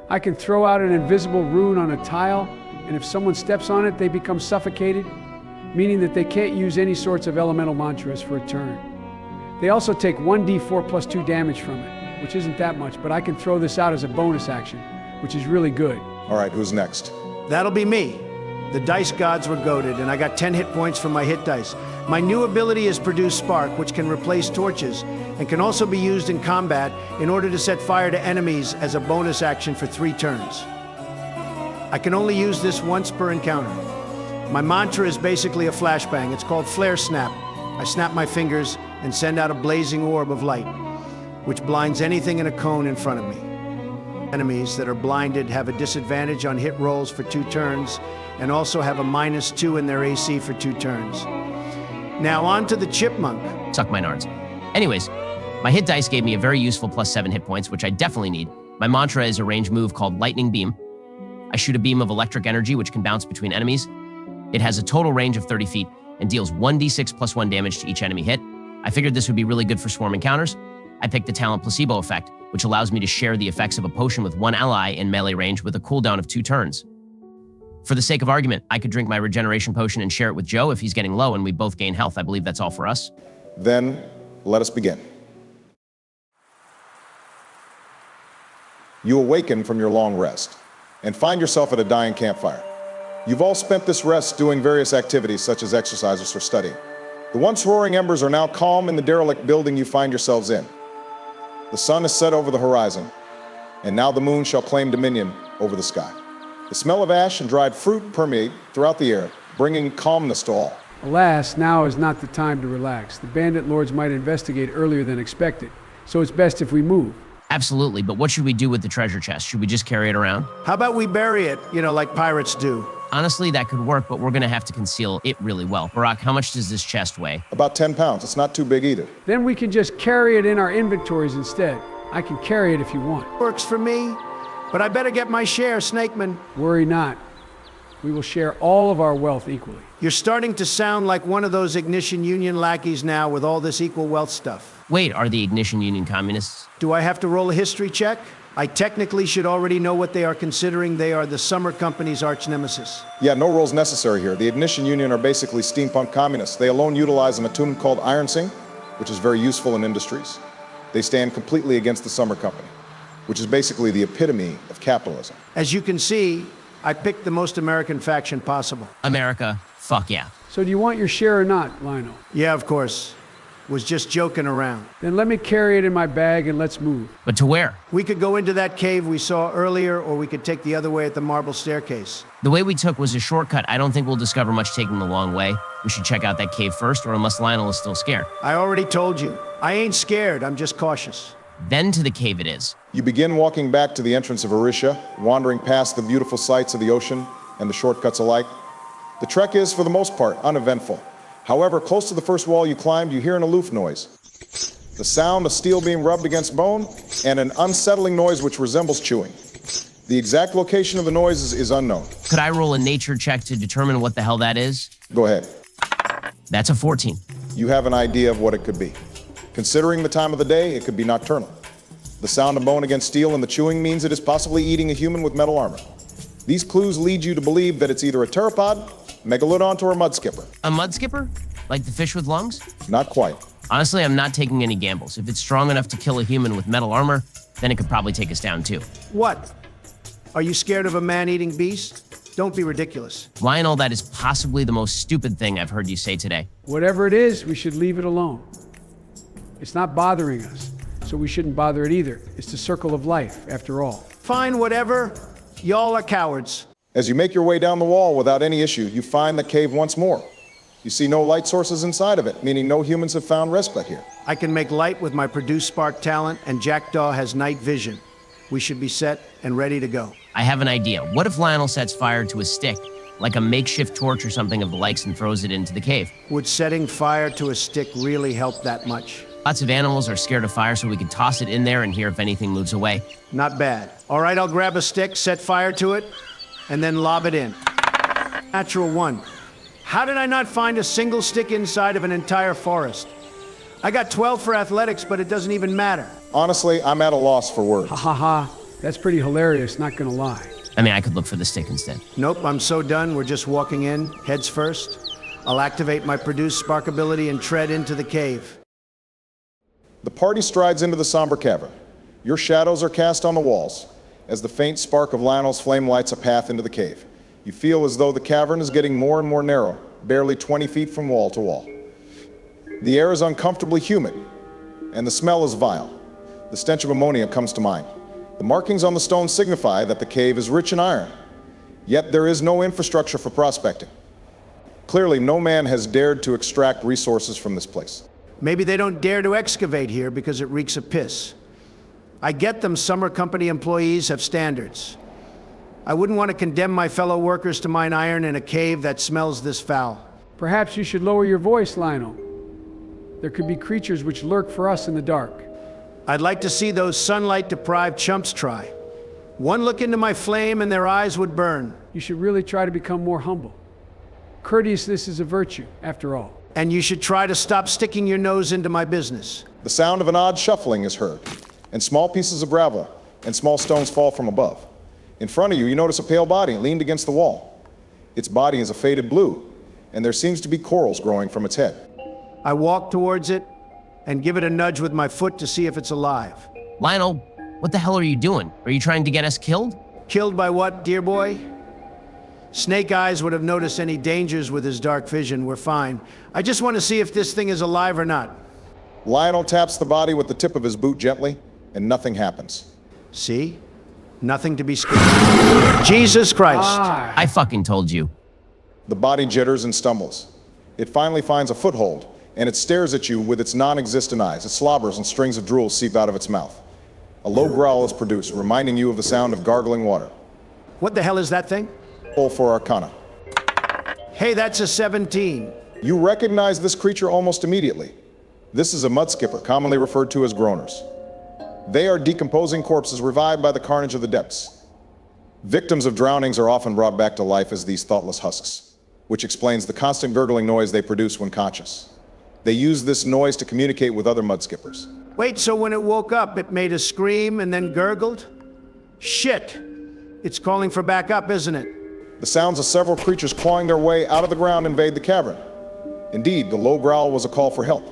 I can throw out an invisible rune on a tile, and if someone steps on it, they become suffocated, meaning that they can't use any sorts of elemental mantras for a turn. They also take 1d4 plus 2 damage from it, which isn't that much, but I can throw this out as a bonus action, which is really good. All right, who's next? That'll be me. The dice gods were goated, and I got 10 hit points from my hit dice. My new ability is Produce Spark, which can replace torches, and can also be used in combat in order to set fire to enemies as a bonus action for 3 turns. I can only use this once per encounter. My mantra is basically a flashbang. It's called Flare Snap. I snap my fingers and send out a blazing orb of light, which blinds anything in a cone in front of me. Enemies that are blinded have a disadvantage on hit rolls for 2 turns, and also have a -2 in their AC for 2 turns. Now on to the chipmunk. Suck my nards. Anyways, my hit dice gave me a very useful +7 hit points, which I definitely need. My mantra is a ranged move called Lightning Beam. I shoot a beam of electric energy which can bounce between enemies. It has a total range of 30 feet and deals 1d6 + 1 damage to each enemy hit. I figured this would be really good for swarm encounters. I picked the talent Placebo Effect, which allows me to share the effects of a potion with one ally in melee range with a cooldown of 2 turns. For the sake of argument, I could drink my regeneration potion and share it with Joe if he's getting low and we both gain health. I believe that's all for us. Then, let us begin. You awaken from your long rest and find yourself at a dying campfire. You've all spent this rest doing various activities such as exercises or studying. The once roaring embers are now calm in the derelict building you find yourselves in. The sun is set over the horizon, and now the moon shall claim dominion over the sky. The smell of ash and dried fruit permeate throughout the air, bringing calmness to all. Alas, now is not the time to relax. The bandit lords might investigate earlier than expected, so it's best if we move. Absolutely, but what should we do with the treasure chest? Should we just carry it around? How about we bury it, like pirates do? Honestly, that could work, but we're gonna have to conceal it really well. Barack, how much does this chest weigh? About 10 pounds. It's not too big either. Then we can just carry it in our inventories instead. I can carry it if you want. Works for me, but I better get my share, Snakeman. Worry not. We will share all of our wealth equally. You're starting to sound like one of those Ignition Union lackeys now with all this equal wealth stuff. Wait, are the Ignition Union communists? Do I have to roll a history check? I technically should already know what they are, considering they are the Summer Company's arch nemesis. Yeah, no rolls necessary here. The Ignition Union are basically steampunk communists. They alone utilize an attunement called ironsing, which is very useful in industries. They stand completely against the Summer Company, which is basically the epitome of capitalism. As you can see, I picked the most American faction possible. America, fuck yeah. So do you want your share or not, Lionel? Yeah, of course. Was just joking around. Then let me carry it in my bag and let's move. But to where? We could go into that cave we saw earlier, or we could take the other way at the marble staircase. The way we took was a shortcut. I don't think we'll discover much taking the long way. We should check out that cave first, or unless Lionel is still scared. I already told you. I ain't scared, I'm just cautious. Then to the cave it is. You begin walking back to the entrance of Erisia, wandering past the beautiful sights of the ocean and the shortcuts alike. The trek is, for the most part, uneventful. However, close to the first wall you climbed, you hear an aloof noise. The sound of steel being rubbed against bone, and an unsettling noise which resembles chewing. The exact location of the noise is unknown. Could I roll a nature check to determine what the hell that is? Go ahead. That's a 14. You have an idea of what it could be. Considering the time of the day, it could be nocturnal. The sound of bone against steel and the chewing means it is possibly eating a human with metal armor. These clues lead you to believe that it's either a pteropod, megalodon, or a mudskipper. A mudskipper? Like the fish with lungs? Not quite. Honestly, I'm not taking any gambles. If it's strong enough to kill a human with metal armor, then it could probably take us down too. What? Are you scared of a man-eating beast? Don't be ridiculous. Lionel, that is possibly the most stupid thing I've heard you say today. Whatever it is, we should leave it alone. It's not bothering us, so we shouldn't bother it either. It's the circle of life, after all. Fine, whatever. Y'all are cowards. As you make your way down the wall without any issue, you find the cave once more. You see no light sources inside of it, meaning no humans have found respite here. I can make light with my produce spark talent, and Jackdaw has night vision. We should be set and ready to go. I have an idea. What if Lionel sets fire to a stick, like a makeshift torch or something of the likes, and throws it into the cave? Would setting fire to a stick really help that much? Lots of animals are scared of fire, so we could toss it in there and hear if anything moves away. Not bad. All right, I'll grab a stick, set fire to it, and then lob it in. Natural one. How did I not find a single stick inside of an entire forest? I got 12 for athletics, but it doesn't even matter. Honestly, I'm at a loss for words. Ha ha ha. That's pretty hilarious, not gonna lie. I mean, I could look for the stick instead. Nope, I'm so done. We're just walking in, heads first. I'll activate my produce spark ability and tread into the cave. The party strides into the somber cavern. Your shadows are cast on the walls as the faint spark of Lionel's flame lights a path into the cave. You feel as though the cavern is getting more and more narrow, barely 20 feet from wall to wall. The air is uncomfortably humid, and the smell is vile. The stench of ammonia comes to mind. The markings on the stone signify that the cave is rich in iron, yet there is no infrastructure for prospecting. Clearly, no man has dared to extract resources from this place. Maybe they don't dare to excavate here because it reeks of piss. I get them, Summer Company employees have standards. I wouldn't want to condemn my fellow workers to mine iron in a cave that smells this foul. Perhaps you should lower your voice, Lionel. There could be creatures which lurk for us in the dark. I'd like to see those sunlight-deprived chumps try. One look into my flame and their eyes would burn. You should really try to become more humble. Courteousness is a virtue, after all. And you should try to stop sticking your nose into my business. The sound of an odd shuffling is heard, and small pieces of gravel and small stones fall from above. In front of you, you notice a pale body leaned against the wall. Its body is a faded blue, and there seems to be corals growing from its head. I walk towards it and give it a nudge with my foot to see if it's alive. Lionel, what the hell are you doing? Are you trying to get us killed? Killed by what, dear boy? Snake Eyes would have noticed any dangers with his dark vision. We're fine. I just want to see if this thing is alive or not. Lionel taps the body with the tip of his boot gently, and nothing happens. See? Nothing to be scared of. Jesus Christ. I fucking told you. The body jitters and stumbles. It finally finds a foothold, and it stares at you with its non-existent eyes. It slobbers and strings of drool seep out of its mouth. A low growl is produced, reminding you of the sound of gargling water. What the hell is that thing? Roll for Arcana. Hey, that's a 17. You recognize this creature almost immediately. This is a mud skipper, commonly referred to as groaners. They are decomposing corpses revived by the carnage of the depths. Victims of drownings are often brought back to life as these thoughtless husks, which explains the constant gurgling noise they produce when conscious. They use this noise to communicate with other mud skippers. Wait, so when it woke up, it made a scream and then gurgled? Shit! It's calling for backup, isn't it? The sounds of several creatures clawing their way out of the ground invade the cavern. Indeed, the low growl was a call for help.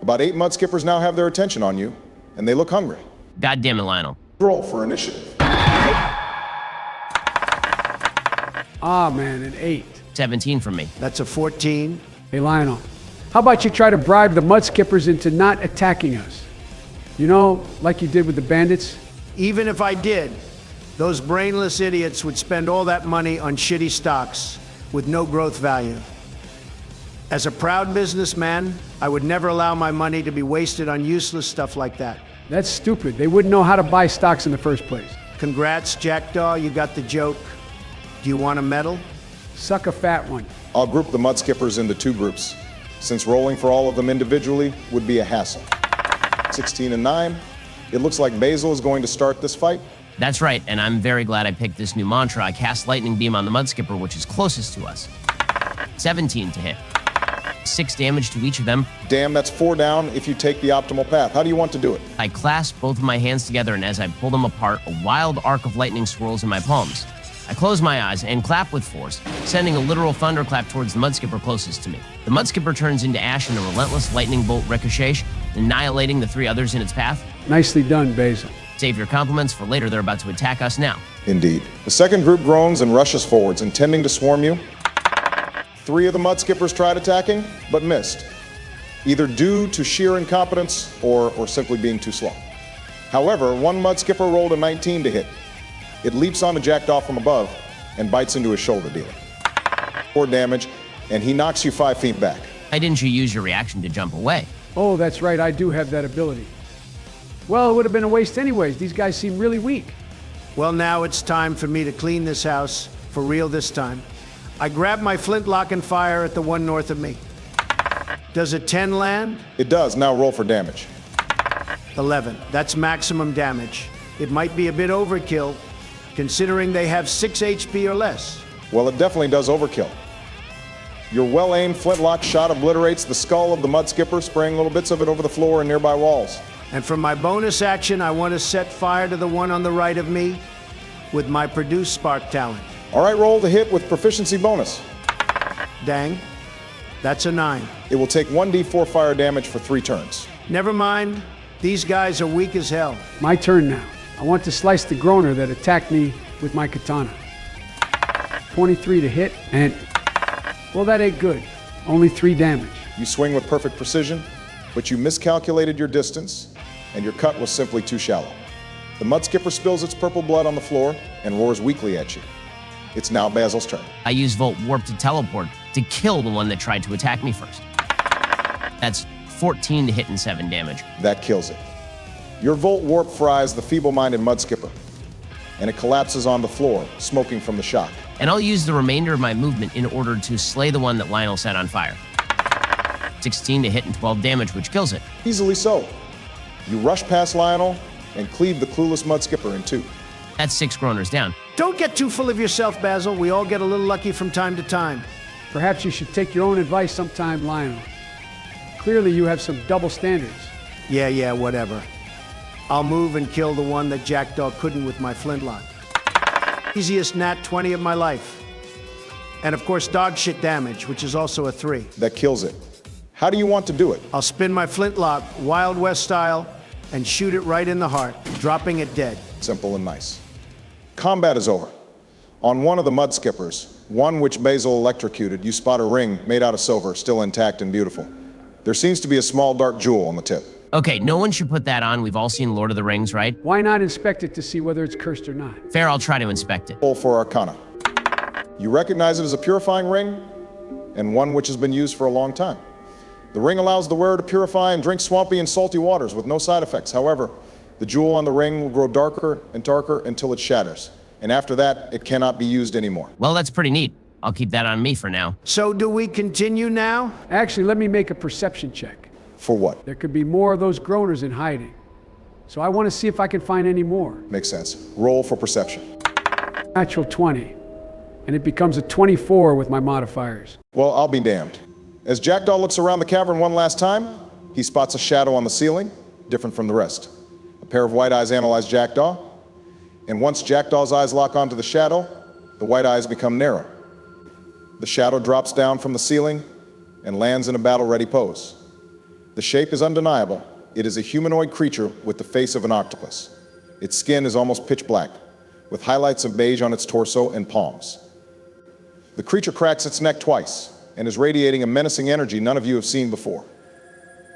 About 8 mud skippers now have their attention on you, and they look hungry. God damn it, Lionel. Roll for initiative. Ah, man, an 8. 17 from me. That's a 14. Hey, Lionel, how about you try to bribe the mud skippers into not attacking us? You know, like you did with the bandits? Even if I did, those brainless idiots would spend all that money on shitty stocks with no growth value. As a proud businessman, I would never allow my money to be wasted on useless stuff like that. That's stupid. They wouldn't know how to buy stocks in the first place. Congrats, Jackdaw, you got the joke. Do you want a medal? Suck a fat one. I'll group the mud skippers into 2 groups, since rolling for all of them individually would be a hassle. 16 and 9. It looks like Basil is going to start this fight. That's right, and I'm very glad I picked this new mantra. I cast Lightning Beam on the mud skipper, which is closest to us. 17 to hit. 6 damage to each of them. Damn, that's 4 down if you take the optimal path. How do you want to do it? I clasp both of my hands together, and as I pull them apart, a wild arc of lightning swirls in my palms. I close my eyes and clap with force, sending a literal thunderclap towards the mud skipper closest to me. The mud skipper turns into ash in a relentless lightning bolt ricochet, annihilating the 3 others in its path. Nicely done, Basil. Save your compliments for later. They're about to attack us now. Indeed. The second group groans and rushes forwards, intending to swarm you. 3 of the mud skippers tried attacking, but missed, either due to sheer incompetence or simply being too slow. However, 1 mud skipper rolled a 19 to hit. It leaps onto Jackdaw from above and bites into his shoulder, dealing 4 damage, and he knocks you 5 feet back. Why didn't you use your reaction to jump away? Oh, that's right. I do have that ability. Well, it would have been a waste anyways. These guys seem really weak. Well, now it's time for me to clean this house, for real this time. I grab my flintlock and fire at the one north of me. Does a 10 land? It does. Now roll for damage. 11. That's maximum damage. It might be a bit overkill, considering they have 6 HP or less. Well, it definitely does overkill. Your well-aimed flintlock shot obliterates the skull of the mud skipper, spraying little bits of it over the floor and nearby walls. And for my bonus action, I want to set fire to the one on the right of me with my produce spark talent. All right, roll to hit with proficiency bonus. Dang. That's a 9. It will take 1d4 fire damage for 3 turns. Never mind. These guys are weak as hell. My turn now. I want to slice the groaner that attacked me with my katana. 23 to hit, and... well, that ain't good. Only 3 damage. You swing with perfect precision, but you miscalculated your distance, and your cut was simply too shallow. The mud skipper spills its purple blood on the floor and roars weakly at you. It's now Basil's turn. I use Volt Warp to teleport to kill the one that tried to attack me first. That's 14 to hit and 7 damage. That kills it. Your Volt Warp fries the feeble-minded mud skipper, and it collapses on the floor, smoking from the shock. And I'll use the remainder of my movement in order to slay the one that Lionel set on fire. 16 to hit and 12 damage, which kills it. Easily so. You rush past Lionel and cleave the clueless mud skipper in 2. That's 6 groaners down. Don't get too full of yourself, Basil. We all get a little lucky from time to time. Perhaps you should take your own advice sometime, Lionel. Clearly you have some double standards. Yeah, whatever. I'll move and kill the one that Jackdaw couldn't with my flintlock. Easiest nat 20 of my life. And of course, dog shit damage, which is also a 3. That kills it. How do you want to do it? I'll spin my flintlock, Wild West style, and shoot it right in the heart, dropping it dead. Simple and nice. Combat is over. On one of the mud skippers, one which Basil electrocuted, you spot a ring made out of silver, still intact and beautiful. There seems to be a small dark jewel on the tip. Okay, no one should put that on. We've all seen Lord of the Rings, right? Why not inspect it to see whether it's cursed or not? Fair, I'll try to inspect it. Roll for Arcana. You recognize it as a purifying ring, and one which has been used for a long time. The ring allows the wearer to purify and drink swampy and salty waters with no side effects. However, the jewel on the ring will grow darker and darker until it shatters. And after that, it cannot be used anymore. Well, that's pretty neat. I'll keep that on me for now. So do we continue now? Actually, let me make a perception check. For what? There could be more of those groaners in hiding. So I want to see if I can find any more. Makes sense. Roll for perception. Natural 20. And it becomes a 24 with my modifiers. Well, I'll be damned. As Jackdaw looks around the cavern one last time, he spots a shadow on the ceiling, different from the rest. A pair of white eyes analyze Jackdaw, and once Jackdaw's eyes lock onto the shadow, the white eyes become narrow. The shadow drops down from the ceiling and lands in a battle-ready pose. The shape is undeniable. It is a humanoid creature with the face of an octopus. Its skin is almost pitch black, with highlights of beige on its torso and palms. The creature cracks its neck twice and is radiating a menacing energy none of you have seen before.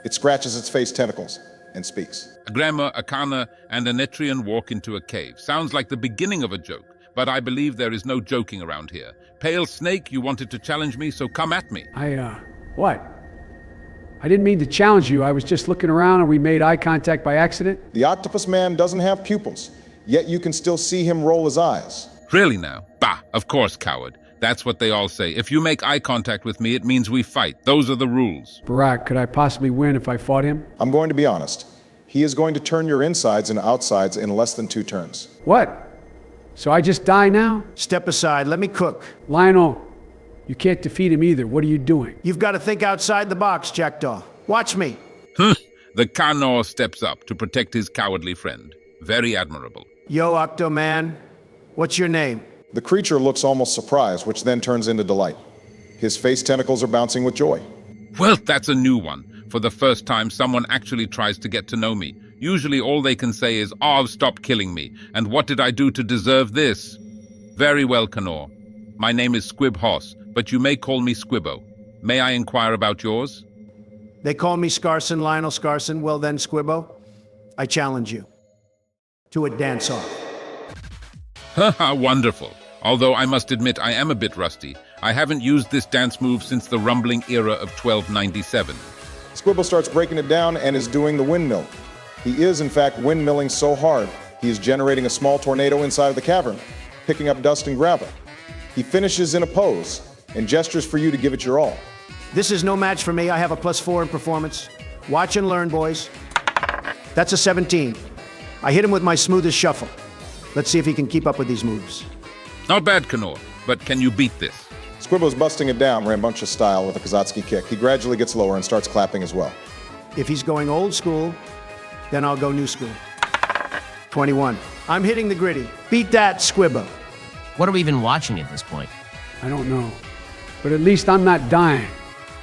It scratches its face tentacles and speaks. A grammar, a kana, and a Netrian walk into a cave. Sounds like the beginning of a joke, but I believe there is no joking around here. Pale Snake, you wanted to challenge me, so come at me. What? I didn't mean to challenge you. I was just looking around and we made eye contact by accident. The octopus man doesn't have pupils, yet you can still see him roll his eyes. Really now? Bah, of course, coward. That's what they all say. If you make eye contact with me, it means we fight. Those are the rules. Barack, could I possibly win if I fought him? I'm going to be honest. He is going to turn your insides into outsides in less than 2 turns. What? So I just die now? Step aside, let me cook. Lionel, you can't defeat him either. What are you doing? You've got to think outside the box, Jackdaw. Watch me. The Kanor steps up to protect his cowardly friend. Very admirable. Yo, Octo-Man. What's your name? The creature looks almost surprised, which then turns into delight. His face tentacles are bouncing with joy. Well, that's a new one. For the first time, someone actually tries to get to know me. Usually all they can say is, "Oh, stop killing me, and what did I do to deserve this?" Very well, Kanor. My name is Squib Hoss, but you may call me Squibbo. May I inquire about yours? They call me Scarson, Lionel Scarson. Well then, Squibbo, I challenge you to a dance-off. Haha, wonderful. Although I must admit I am a bit rusty. I haven't used this dance move since the rumbling era of 1297. Squibble starts breaking it down and is doing the windmill. He is, in fact, windmilling so hard, he is generating a small tornado inside of the cavern, picking up dust and gravel. He finishes in a pose and gestures for you to give it your all. This is no match for me. I have a +4 in performance. Watch and learn, boys. That's a 17. I hit him with my smoothest shuffle. Let's see if he can keep up with these moves. Not bad, Kanor, but can you beat this? Squibbo's busting it down rambunctious style with a Kazatsky kick. He gradually gets lower and starts clapping as well. If he's going old school, then I'll go new school. 21. I'm hitting the gritty. Beat that, Squibbo. What are we even watching at this point? I don't know. But at least I'm not dying.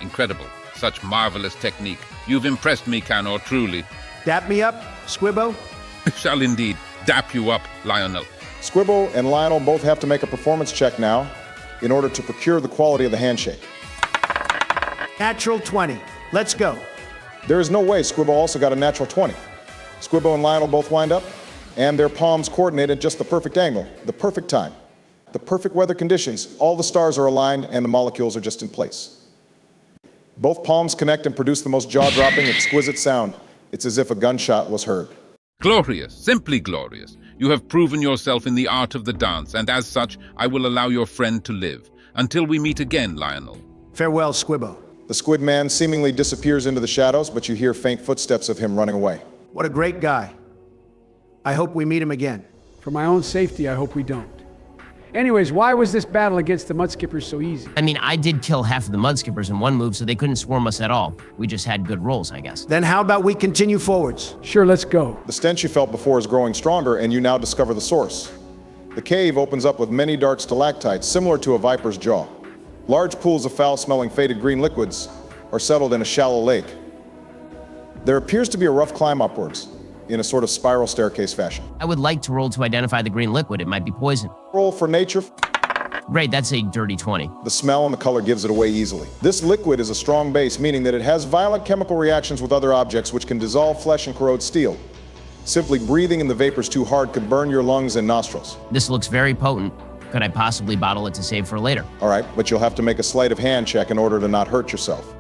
Incredible. Such marvelous technique. You've impressed me, Kanor, truly. Dap me up, Squibbo. Shall indeed dap you up, Lionel. Squibbo and Lionel both have to make a performance check now in order to procure the quality of the handshake. Natural 20. Let's go. There is no way Squibbo also got a natural 20. Squibbo and Lionel both wind up, and their palms coordinate at just the perfect angle, the perfect time, the perfect weather conditions. All the stars are aligned and the molecules are just in place. Both palms connect and produce the most jaw-dropping, exquisite sound. It's as if a gunshot was heard. Glorious, simply glorious. You have proven yourself in the art of the dance, and as such, I will allow your friend to live. Until we meet again, Lionel. Farewell, Squibbo. The squid man seemingly disappears into the shadows, but you hear faint footsteps of him running away. What a great guy. I hope we meet him again. For my own safety, I hope we don't. Anyways, why was this battle against the Mudskippers so easy? I mean, I did kill half of the Mudskippers in one move, so they couldn't swarm us at all. We just had good rolls, I guess. Then how about we continue forwards? Sure, let's go. The stench you felt before is growing stronger, and you now discover the source. The cave opens up with many dark stalactites, similar to a viper's jaw. Large pools of foul-smelling faded green liquids are settled in a shallow lake. There appears to be a rough climb upwards, in a sort of spiral staircase fashion. I would like to roll to identify the green liquid. It might be poison. Roll for nature. Great, that's a dirty 20. The smell and the color gives it away easily. This liquid is a strong base, meaning that it has violent chemical reactions with other objects which can dissolve flesh and corrode steel. Simply breathing in the vapors too hard could burn your lungs and nostrils. This looks very potent. Could I possibly bottle it to save for later? All right, but you'll have to make a sleight of hand check in order to not hurt yourself.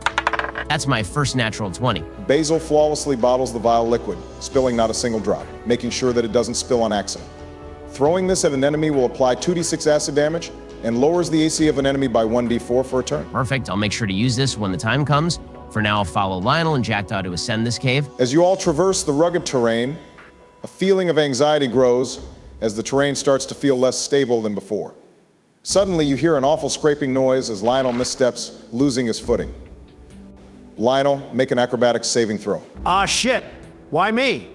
That's my first natural 20. Basil flawlessly bottles the vile liquid, spilling not a single drop, making sure that it doesn't spill on accident. Throwing this at an enemy will apply 2d6 acid damage and lowers the AC of an enemy by 1d4 for a turn. Perfect. I'll make sure to use this when the time comes. For now, I'll follow Lionel and Jackdaw to ascend this cave. As you all traverse the rugged terrain, a feeling of anxiety grows as the terrain starts to feel less stable than before. Suddenly, you hear an awful scraping noise as Lionel missteps, losing his footing. Lionel, make an acrobatics saving throw. Ah, shit. Why me?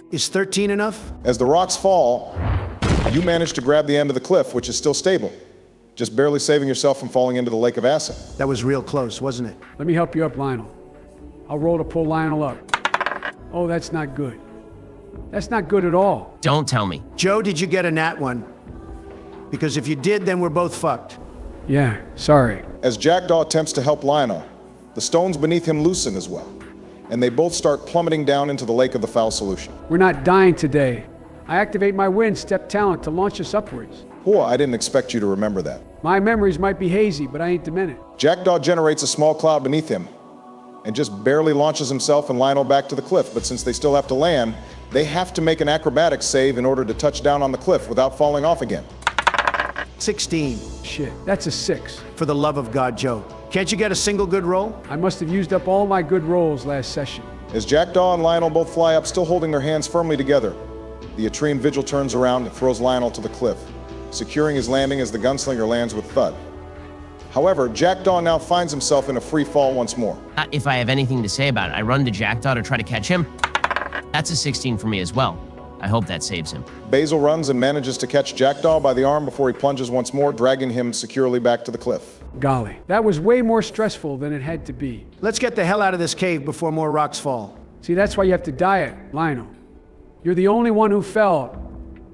Is 13 enough? As the rocks fall, you manage to grab the end of the cliff, which is still stable, just barely saving yourself from falling into the lake of acid. That was real close, wasn't it? Let me help you up, Lionel. I'll roll to pull Lionel up. Oh, that's not good. That's not good at all. Don't tell me. Joe, did you get a nat one? Because if you did, then we're both fucked. Yeah, sorry. As Jackdaw attempts to help Lionel, the stones beneath him loosen as well, and they both start plummeting down into the lake of the foul solution. We're not dying today. I activate my wind step talent to launch us upwards. Whoa, I didn't expect you to remember that. My memories might be hazy, but I ain't demented. Jackdaw generates a small cloud beneath him and just barely launches himself and Lionel back to the cliff, but since they still have to land, they have to make an acrobatics save in order to touch down on the cliff without falling off again. 16. Shit, that's a 6. For the love of God, Joe. Can't you get a single good roll? I must have used up all my good rolls last session. As Jackdaw and Lionel both fly up, still holding their hands firmly together, the Atrian Vigil turns around and throws Lionel to the cliff, securing his landing as the gunslinger lands with thud. However, Jackdaw now finds himself in a free fall once more. If I have anything to say about it, I run to Jackdaw to try to catch him. That's a 16 for me as well. I hope that saves him. Basil runs and manages to catch Jackdaw by the arm before he plunges once more, dragging him securely back to the cliff. Golly, that was way more stressful than it had to be. Let's get the hell out of this cave before more rocks fall. See, that's why you have to diet, Lionel. You're the only one who fell.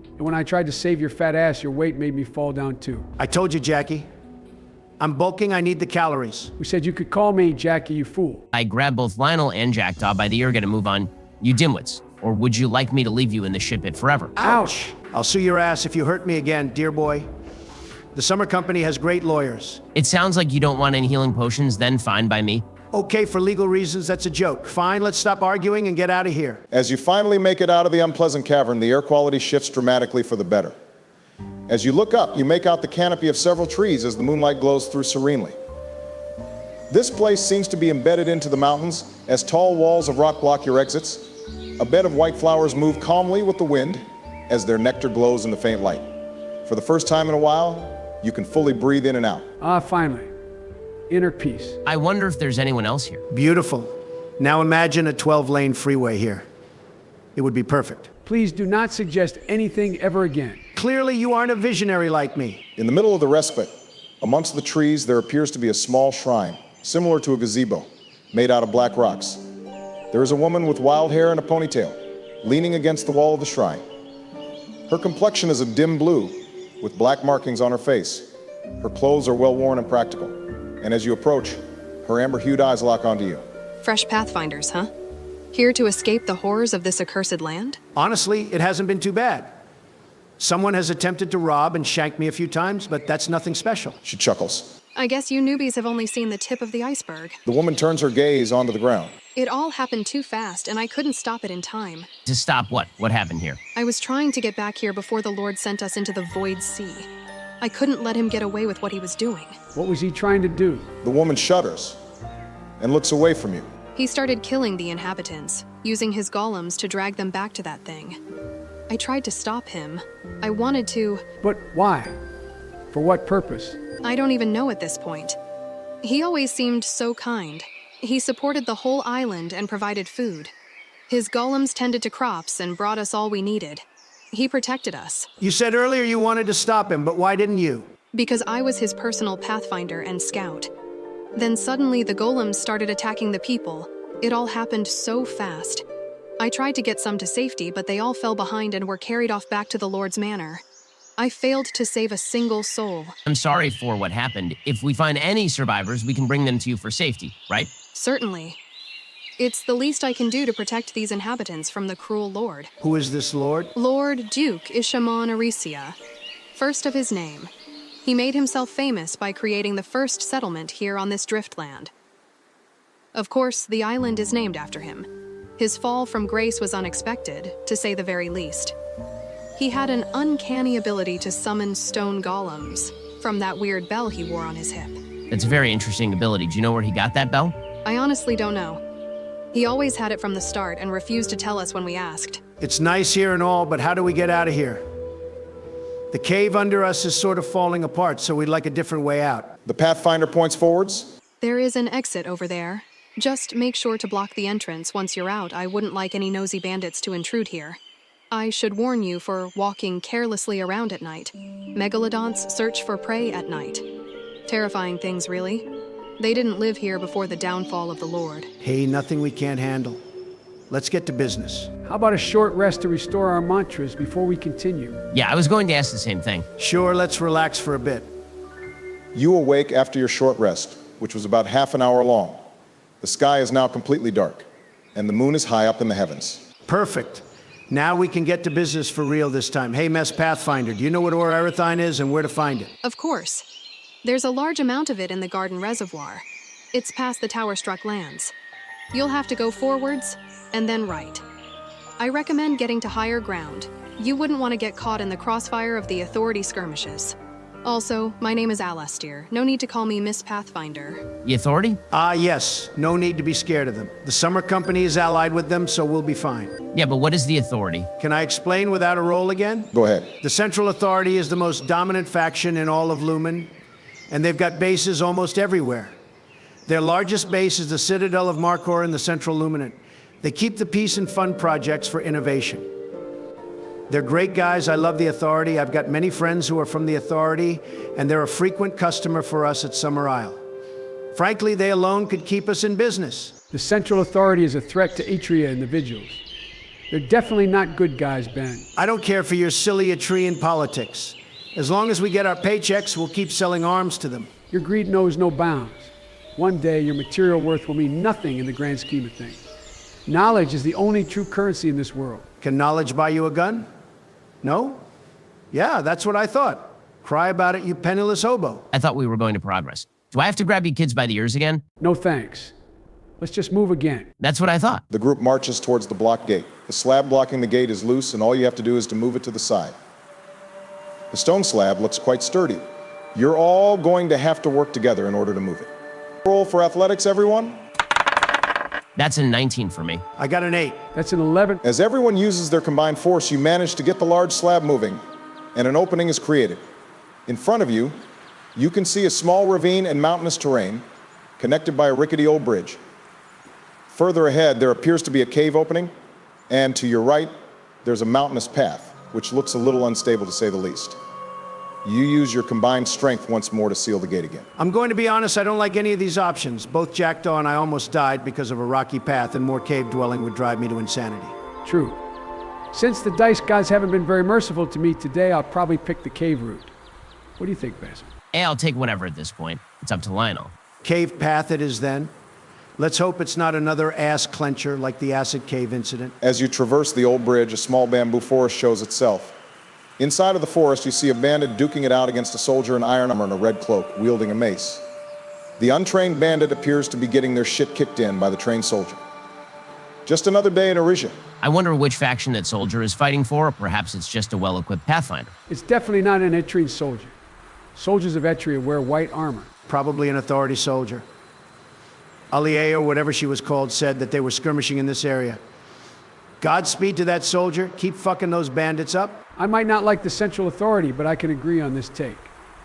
And when I tried to save your fat ass, your weight made me fall down too. I told you, Jackie. I'm bulking, I need the calories. We said you could call me Jackie, you fool. I grab both Lionel and Jackdaw by the ear, get a move on. You dimwits. Or would you like me to leave you in the shit pit forever? Ouch! I'll sue your ass if you hurt me again, dear boy. The summer company has great lawyers. It sounds like you don't want any healing potions, then fine by me. Okay, for legal reasons, that's a joke. Fine, let's stop arguing and get out of here. As you finally make it out of the unpleasant cavern, the air quality shifts dramatically for the better. As you look up, you make out the canopy of several trees as the moonlight glows through serenely. This place seems to be embedded into the mountains as tall walls of rock block your exits. A bed of white flowers move calmly with the wind as their nectar glows in the faint light. For the first time in a while, you can fully breathe in and out. Ah, finally. Inner peace. I wonder if there's anyone else here. Beautiful. Now imagine a 12-lane freeway here. It would be perfect. Please do not suggest anything ever again. Clearly, you aren't a visionary like me. In the middle of the respite, amongst the trees, there appears to be a small shrine, similar to a gazebo, made out of black rocks. There is a woman with wild hair and a ponytail, leaning against the wall of the shrine. Her complexion is a dim blue, with black markings on her face. Her clothes are well worn and practical, and as you approach, her amber-hued eyes lock onto you. Fresh pathfinders, huh? Here to escape the horrors of this accursed land? Honestly, it hasn't been too bad. Someone has attempted to rob and shank me a few times, but that's nothing special. She chuckles. I guess you newbies have only seen the tip of the iceberg. The woman turns her gaze onto the ground. It all happened too fast, and I couldn't stop it in time. To stop what? What happened here? I was trying to get back here before the Lord sent us into the void sea. I couldn't let him get away with what he was doing. What was he trying to do? The woman shudders and looks away from you. He started killing the inhabitants, using his golems to drag them back to that thing. I tried to stop him. I wanted to. But why? For what purpose? I don't even know at this point. He always seemed so kind. He supported the whole island and provided food. His golems tended to crops and brought us all we needed. He protected us. You said earlier you wanted to stop him, but why didn't you? Because I was his personal pathfinder and scout. Then suddenly the golems started attacking the people. It all happened so fast. I tried to get some to safety, but they all fell behind and were carried off back to the Lord's manor. I failed to save a single soul. I'm sorry for what happened. If we find any survivors, we can bring them to you for safety, right? Certainly. It's the least I can do to protect these inhabitants from the cruel Lord. Who is this Lord? Lord Duke Ishamon Erisia, first of his name. He made himself famous by creating the first settlement here on this driftland. Of course, the island is named after him. His fall from grace was unexpected, to say the very least. He had an uncanny ability to summon stone golems from that weird bell he wore on his hip. That's a very interesting ability. Do you know where he got that bell? I honestly don't know. He always had it from the start and refused to tell us when we asked. It's nice here and all, but how do we get out of here? The cave under us is sort of falling apart, so we'd like a different way out. The Pathfinder points forwards. There is an exit over there. Just make sure to block the entrance once you're out. I wouldn't like any nosy bandits to intrude here. I should warn you for walking carelessly around at night. Megalodons search for prey at night. Terrifying things, really. They didn't live here before the downfall of the Lord. Hey, nothing we can't handle. Let's get to business. How about a short rest to restore our mantras before we continue? Yeah, I was going to ask the same thing. Sure, let's relax for a bit. You awake after your short rest, which was about half an hour long. The sky is now completely dark, and the moon is high up in the heavens. Perfect. Now we can get to business for real this time. Hey, Mess Pathfinder, do you know what Erithine is and where to find it? Of course. There's a large amount of it in the Garden Reservoir. It's past the tower-struck lands. You'll have to go forwards and then right. I recommend getting to higher ground. You wouldn't want to get caught in the crossfire of the Authority skirmishes. Also, my name is Alastair. No need to call me Miss Pathfinder. The Authority? Yes. No need to be scared of them. The Summer Company is allied with them, so we'll be fine. Yeah, but what is the Authority? Can I explain without a roll again? Go ahead. The Central Authority is the most dominant faction in all of Lumen, and they've got bases almost everywhere. Their largest base is the Citadel of Markor in the Central Luminant. They keep the peace and fun projects for innovation. They're great guys. I love the Authority. I've got many friends who are from the Authority, and they're a frequent customer for us at Summer Isle. Frankly, they alone could keep us in business. The Central Authority is a threat to Atria and the Vigils. They're definitely not good guys, Ben. I don't care for your silly Atrian politics. As long as we get our paychecks, we'll keep selling arms to them. Your greed knows no bounds. One day, your material worth will mean nothing in the grand scheme of things. Knowledge is the only true currency in this world. Can knowledge buy you a gun? No? Yeah, that's what I thought. Cry about it, you penniless hobo. I thought we were going to progress. Do I have to grab you kids by the ears again? No thanks. Let's just move again. That's what I thought. The group marches towards the block gate. The slab blocking the gate is loose, and all you have to do is to move it to the side. The stone slab looks quite sturdy. You're all going to have to work together in order to move it. Roll for athletics, everyone. That's a 19 for me. I got an 8. That's an 11. As everyone uses their combined force, you manage to get the large slab moving, and an opening is created. In front of you, you can see a small ravine and mountainous terrain connected by a rickety old bridge. Further ahead, there appears to be a cave opening, and to your right, there's a mountainous path, which looks a little unstable to say the least. You use your combined strength once more to seal the gate again. I'm going to be honest, I don't like any of these options. Both Jackdaw and I almost died because of a rocky path, and more cave dwelling would drive me to insanity. True. Since the dice gods haven't been very merciful to me today, I'll probably pick the cave route. What do you think, Basil? Hey, I'll take whatever at this point. It's up to Lionel. Cave path it is then. Let's hope it's not another ass clencher like the acid cave incident. As you traverse the old bridge, a small bamboo forest shows itself. Inside of the forest, you see a bandit duking it out against a soldier in iron armor and a red cloak, wielding a mace. The untrained bandit appears to be getting their shit kicked in by the trained soldier. Just another day in Erisia. I wonder which faction that soldier is fighting for, or perhaps it's just a well-equipped Pathfinder. It's definitely not an Etrian soldier. Soldiers of Etria wear white armor. Probably an Authority soldier. Aliea, or whatever she was called, said that they were skirmishing in this area. Godspeed to that soldier. Keep fucking those bandits up. I might not like the Central Authority, but I can agree on this take.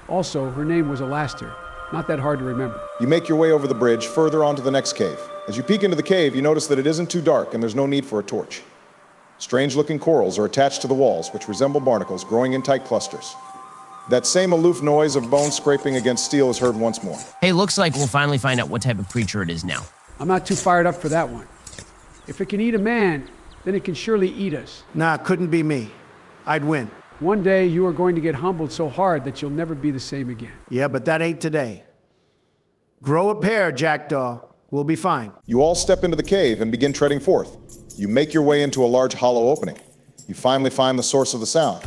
Also, her name was Alastair. Not that hard to remember. You make your way over the bridge, further onto the next cave. As you peek into the cave, you notice that it isn't too dark and there's no need for a torch. Strange-looking corals are attached to the walls, which resemble barnacles growing in tight clusters. That same aloof noise of bones scraping against steel is heard once more. Hey, looks like we'll finally find out what type of creature it is now. I'm not too fired up for that one. If it can eat a man, then it can surely eat us. Nah, couldn't be me. I'd win. One day you are going to get humbled so hard that you'll never be the same again. Yeah, but that ain't today. Grow a pair, Jackdaw. We'll be fine. You all step into the cave and begin treading forth. You make your way into a large hollow opening. You finally find the source of the sound.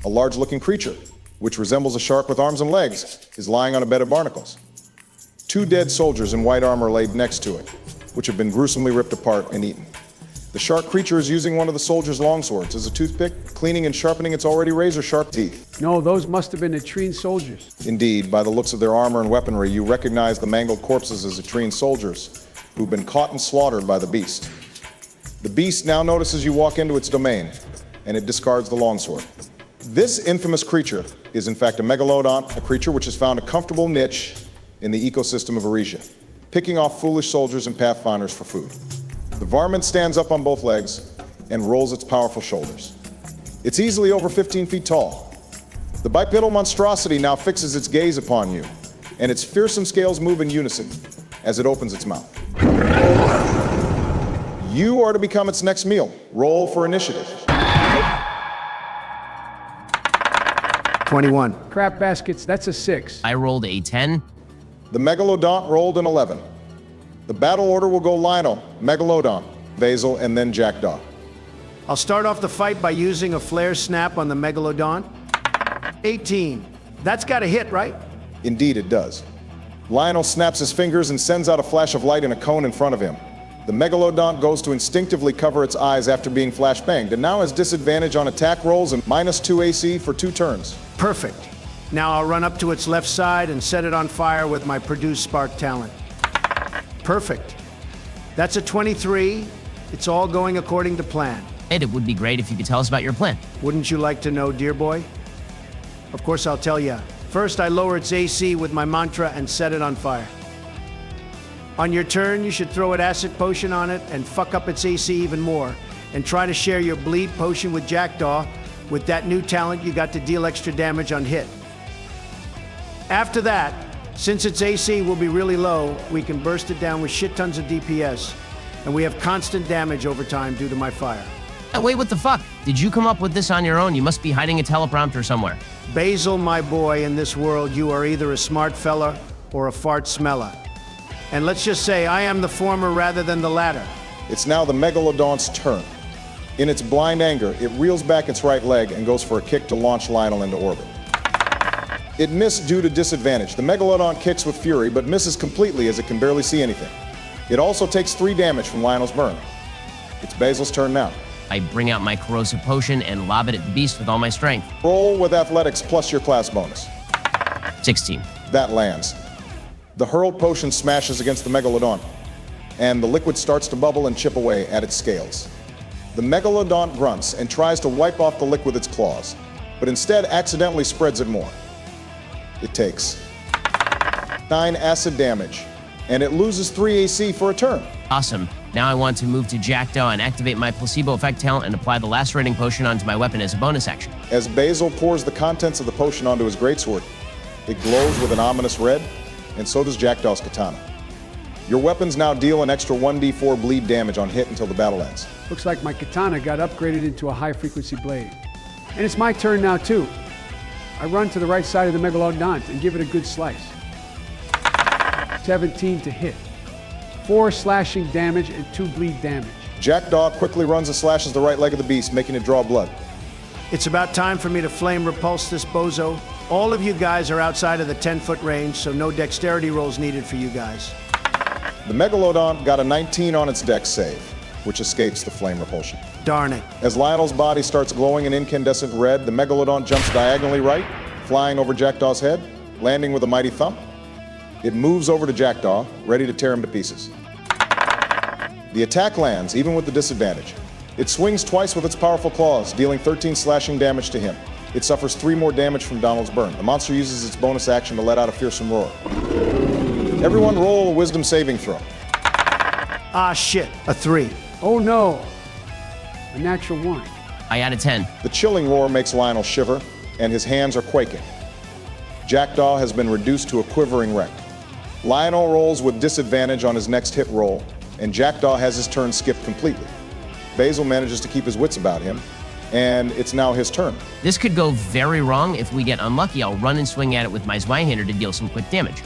A large-looking creature, which resembles a shark with arms and legs, is lying on a bed of barnacles. 2 dead soldiers in white armor laid next to it, which have been gruesomely ripped apart and eaten. The shark creature is using one of the soldier's longswords as a toothpick, cleaning and sharpening its already razor-sharp teeth. No, those must have been Etrine soldiers. Indeed, by the looks of their armor and weaponry, you recognize the mangled corpses as Etrine soldiers who've been caught and slaughtered by the beast. The beast now notices you walk into its domain, and it discards the longsword. This infamous creature is in fact a megalodon, a creature which has found a comfortable niche in the ecosystem of Erisia, picking off foolish soldiers and pathfinders for food. The varmint stands up on both legs and rolls its powerful shoulders. It's easily over 15 feet tall. The bipedal monstrosity now fixes its gaze upon you, and its fearsome scales move in unison as it opens its mouth. You are to become its next meal. Roll for initiative. 21. Crap baskets, that's a 6. I rolled a 10. The megalodon rolled an 11. The battle order will go Lionel, Megalodon, Basil, and then Jackdaw. I'll start off the fight by using a flare snap on the Megalodon. 18. That's got a hit, right? Indeed it does. Lionel snaps his fingers and sends out a flash of light in a cone in front of him. The Megalodon goes to instinctively cover its eyes after being flashbanged, and now has disadvantage on attack rolls and -2 AC for 2 turns. Perfect. Now I'll run up to its left side and set it on fire with my Produce Spark talent. Perfect. That's a 23. It's all going according to plan. Ed, it would be great if you could tell us about your plan. Wouldn't you like to know, dear boy? Of course I'll tell you. First, I lower its AC with my mantra and set it on fire. On your turn, you should throw an acid potion on it and fuck up its AC even more, and try to share your bleed potion with Jackdaw. With that new talent, you got to deal extra damage on hit. After that, since its AC will be really low, we can burst it down with shit tons of DPS, and we have constant damage over time due to my fire. Wait, what the fuck? Did you come up with this on your own? You must be hiding a teleprompter somewhere. Basil, my boy, in this world, you are either a smart fella or a fart smeller. And let's just say I am the former rather than the latter. It's now the Megalodon's turn. In its blind anger, it reels back its right leg and goes for a kick to launch Lionel into orbit. It missed due to disadvantage. The Megalodon kicks with fury, but misses completely as it can barely see anything. It also takes 3 damage from Lionel's burn. It's Basil's turn now. I bring out my corrosive potion and lob it at the beast with all my strength. Roll with athletics plus your class bonus. 16. That lands. The hurled potion smashes against the Megalodon, and the liquid starts to bubble and chip away at its scales. The Megalodon grunts and tries to wipe off the liquid with its claws, but instead accidentally spreads it more. It takes 9 acid damage, and it loses 3 AC for a turn. Awesome. Now I want to move to Jackdaw and activate my placebo effect talent and apply the lacerating potion onto my weapon as a bonus action. As Basil pours the contents of the potion onto his greatsword, it glows with an ominous red, and so does Jackdaw's katana. Your weapons now deal an extra 1d4 bleed damage on hit until the battle ends. Looks like my katana got upgraded into a high-frequency blade. And it's my turn now, too. I run to the right side of the Megalodon and give it a good slice. 17 to hit. 4 slashing damage and 2 bleed damage. Jackdaw quickly runs and slashes the right leg of the beast, making it draw blood. It's about time for me to flame repulse this bozo. All of you guys are outside of the 10-foot range, so no dexterity rolls needed for you guys. The Megalodon got a 19 on its dex save, which escapes the flame repulsion. Darn it. As Lionel's body starts glowing an incandescent red, the Megalodon jumps diagonally right, flying over Jackdaw's head, landing with a mighty thump. It moves over to Jackdaw, ready to tear him to pieces. The attack lands, even with the disadvantage. It swings twice with its powerful claws, dealing 13 slashing damage to him. It suffers 3 more damage from Donald's burn. The monster uses its bonus action to let out a fearsome roar. Everyone roll a wisdom saving throw. Ah, shit. A 3. Oh no! A natural 1. I add a 10. The chilling roar makes Lionel shiver, and his hands are quaking. Jackdaw has been reduced to a quivering wreck. Lionel rolls with disadvantage on his next hit roll, and Jackdaw has his turn skipped completely. Basil manages to keep his wits about him, and it's now his turn. This could go very wrong. If we get unlucky, I'll run and swing at it with my Zweihander to deal some quick damage.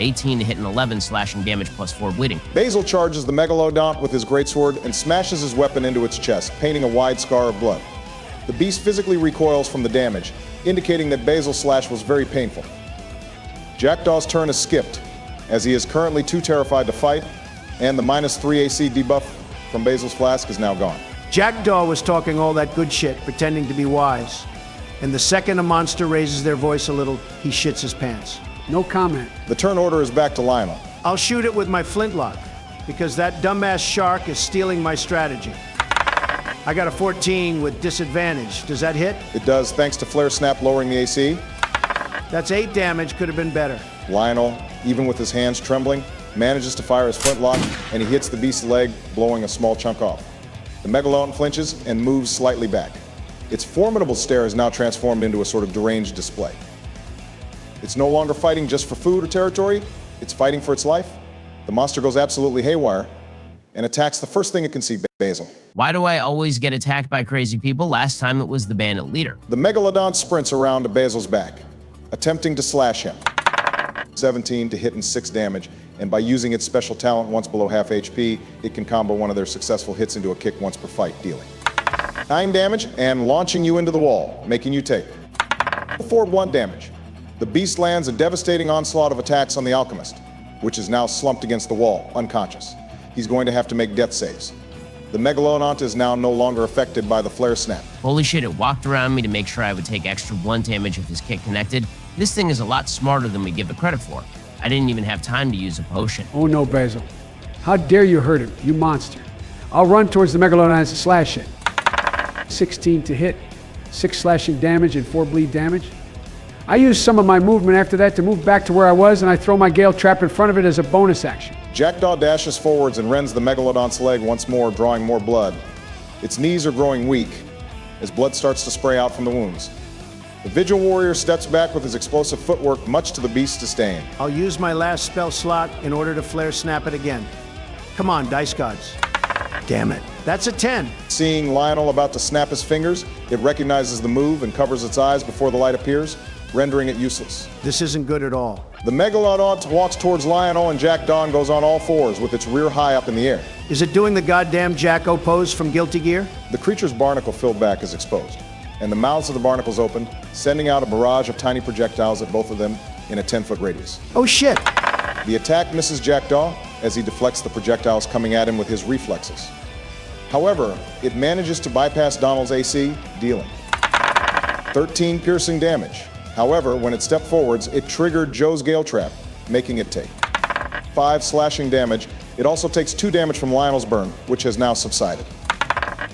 18 to hit an 11 slashing damage plus 4 bleeding. Basil charges the Megalodon with his greatsword and smashes his weapon into its chest, painting a wide scar of blood. The beast physically recoils from the damage, indicating that Basil's slash was very painful. Jackdaw's turn is skipped, as he is currently too terrified to fight, and the -3 AC debuff from Basil's flask is now gone. Jackdaw was talking all that good shit, pretending to be wise. And the second a monster raises their voice a little, he shits his pants. No comment. The turn order is back to Lionel. I'll shoot it with my flintlock, because that dumbass shark is stealing my strategy. I got a 14 with disadvantage. Does that hit? It does, thanks to Flare Snap lowering the AC. That's 8 damage, could have been better. Lionel, even with his hands trembling, manages to fire his flintlock, and he hits the beast's leg, blowing a small chunk off. The Megalodon flinches and moves slightly back. Its formidable stare is now transformed into a sort of deranged display. It's no longer fighting just for food or territory, it's fighting for its life. The monster goes absolutely haywire and attacks the first thing it can see, Basil. Why do I always get attacked by crazy people? Last time it was the bandit leader. The Megalodon sprints around to Basil's back, attempting to slash him. 17 to hit and 6 damage, and by using its special talent once below half HP, it can combo one of their successful hits into a kick once per fight, dealing 9 damage and launching you into the wall, making you take 4 blunt damage. The beast lands a devastating onslaught of attacks on the alchemist, which is now slumped against the wall, unconscious. He's going to have to make death saves. The Megalodon is now no longer affected by the Flare Snap. Holy shit, it walked around me to make sure I would take extra blunt damage if his kick connected. This thing is a lot smarter than we give it credit for. I didn't even have time to use a potion. Oh no, Basil. How dare you hurt him, you monster. I'll run towards the Megalodon and slash it. 16 to hit, 6 slashing damage and 4 bleed damage. I use some of my movement after that to move back to where I was, and I throw my Gale Trap in front of it as a bonus action. Jackdaw dashes forwards and rends the Megalodon's leg once more, drawing more blood. Its knees are growing weak as blood starts to spray out from the wounds. The Vigil Warrior steps back with his explosive footwork, much to the beast's disdain. I'll use my last spell slot in order to Flare Snap it again. Come on, dice gods. Damn it. That's a 10. Seeing Lionel about to snap his fingers, it recognizes the move and covers its eyes before the light appears, rendering it useless. This isn't good at all. The Megalodon walks towards Lionel, and Jackdaw goes on all fours with its rear high up in the air. Is it doing the goddamn Jacko pose from Guilty Gear? The creature's barnacle filled back is exposed, and the mouths of the barnacles open, sending out a barrage of tiny projectiles at both of them in a 10-foot radius. Oh shit. The attack misses Jackdaw as he deflects the projectiles coming at him with his reflexes. However, it manages to bypass Donald's AC, dealing 13 piercing damage. However, when it stepped forwards, it triggered Joe's Gale Trap, making it take 5 slashing damage. It also takes 2 damage from Lionel's burn, which has now subsided.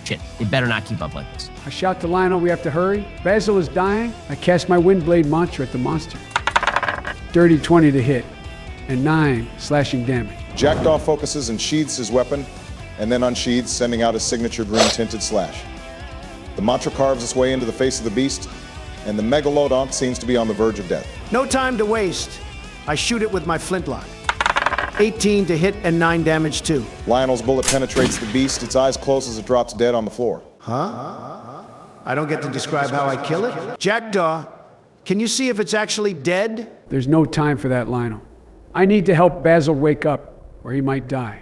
Shit, it better not keep up like this. I shout to Lionel, we have to hurry. Basil is dying. I cast my Windblade mantra at the monster. Dirty 20 to hit, and 9 slashing damage. Jackdaw focuses and sheathes his weapon, and then unsheathes, sending out his signature green-tinted slash. The mantra carves its way into the face of the beast, and the Megalodon seems to be on the verge of death. No time to waste. I shoot it with my flintlock. 18 to hit and 9 damage too. Lionel's bullet penetrates the beast. Its eyes close as it drops dead on the floor. I don't get to describe how I kill it? Jackdaw, can you see if it's actually dead? There's no time for that, Lionel. I need to help Basil wake up, or he might die.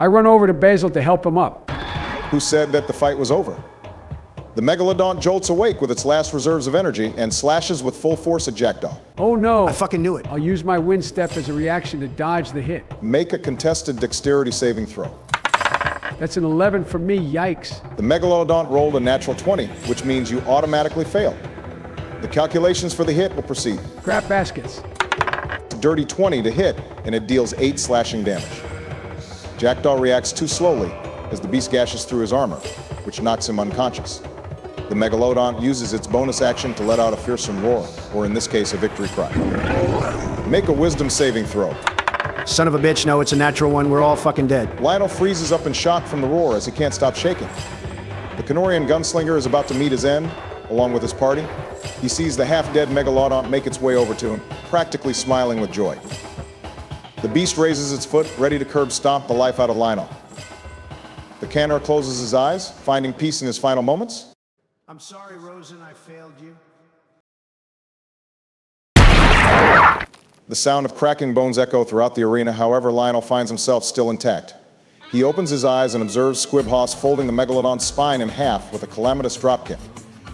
I run over to Basil to help him up. Who said that the fight was over? The Megalodon jolts awake with its last reserves of energy and slashes with full force at Jackdaw. Oh no! I fucking knew it. I'll use my wind step as a reaction to dodge the hit. Make a contested dexterity saving throw. That's an 11 for me, yikes. The Megalodon rolled a natural 20, which means you automatically fail. The calculations for the hit will proceed. Crap baskets. Dirty 20 to hit, and it deals 8 slashing damage. Jackdaw reacts too slowly as the beast gashes through his armor, which knocks him unconscious. The Megalodon uses its bonus action to let out a fearsome roar, or in this case, a victory cry. Make a wisdom saving throw. Son of a bitch, no, it's a natural one. We're all fucking dead. Lionel freezes up in shock from the roar as he can't stop shaking. The Kenorian gunslinger is about to meet his end, along with his party. He sees the half-dead Megalodon make its way over to him, practically smiling with joy. The beast raises its foot, ready to curb stomp the life out of Lionel. The Canor closes his eyes, finding peace in his final moments. I'm sorry, Rosen, I failed you. The sound of cracking bones echo throughout the arena. However, Lionel finds himself still intact. He opens his eyes and observes Squibhoss folding the Megalodon's spine in half with a calamitous dropkick,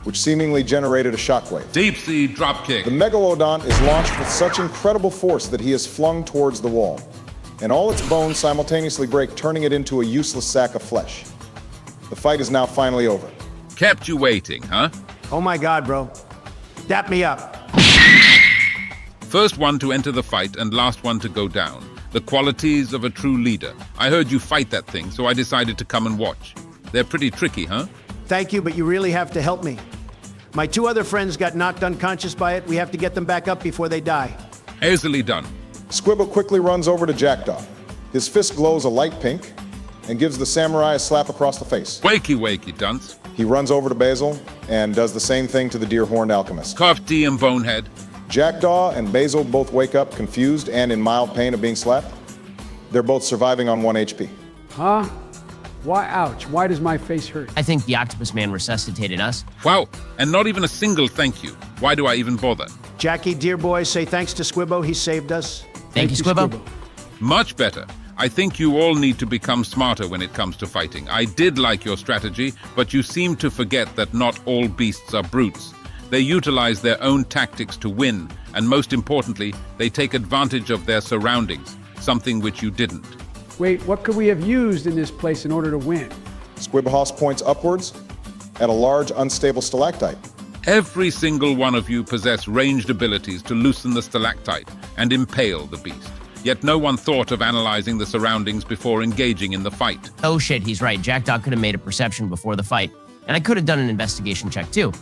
which seemingly generated a shockwave. Deep sea dropkick. The Megalodon is launched with such incredible force that he is flung towards the wall. and all its bones simultaneously break, turning it into a useless sack of flesh. The fight is now finally over. Kept you waiting, huh? Oh my God, bro. Dap me up. First one to enter the fight and last one to go down. The qualities of a true leader. I heard you fight that thing, so I decided to come and watch. They're pretty tricky, huh? Thank you, but you really have to help me. My 2 other friends got knocked unconscious by it. We have to get them back up before they die. Easily done. Squibble quickly runs over to Jackdaw. His fist glows a light pink and gives the samurai a slap across the face. Wakey, wakey, dunce. He runs over to Basil and does the same thing to the deer-horned alchemist. Kofti and Bonehead. Jackdaw and Basil both wake up confused and in mild pain of being slapped. They're both surviving on 1 HP. Huh? Why, ouch, why does my face hurt? I think the octopus man resuscitated us. Wow, and not even a single thank you. Why do I even bother? Jackie, dear boy, say thanks to Squibbo. He saved us. Thank you, Squibbo. Much better. I think you all need to become smarter when it comes to fighting. I did like your strategy, but you seem to forget that not all beasts are brutes. They utilize their own tactics to win, and most importantly, they take advantage of their surroundings, something which you didn't. Wait, what could we have used in this place in order to win? Squibhoss points upwards at a large, unstable stalactite. Every single one of you possess ranged abilities to loosen the stalactite and impale the beast. Yet no one thought of analyzing the surroundings before engaging in the fight. Oh shit, he's right. Jackdaw could have made a perception before the fight. And I could have done an investigation check too.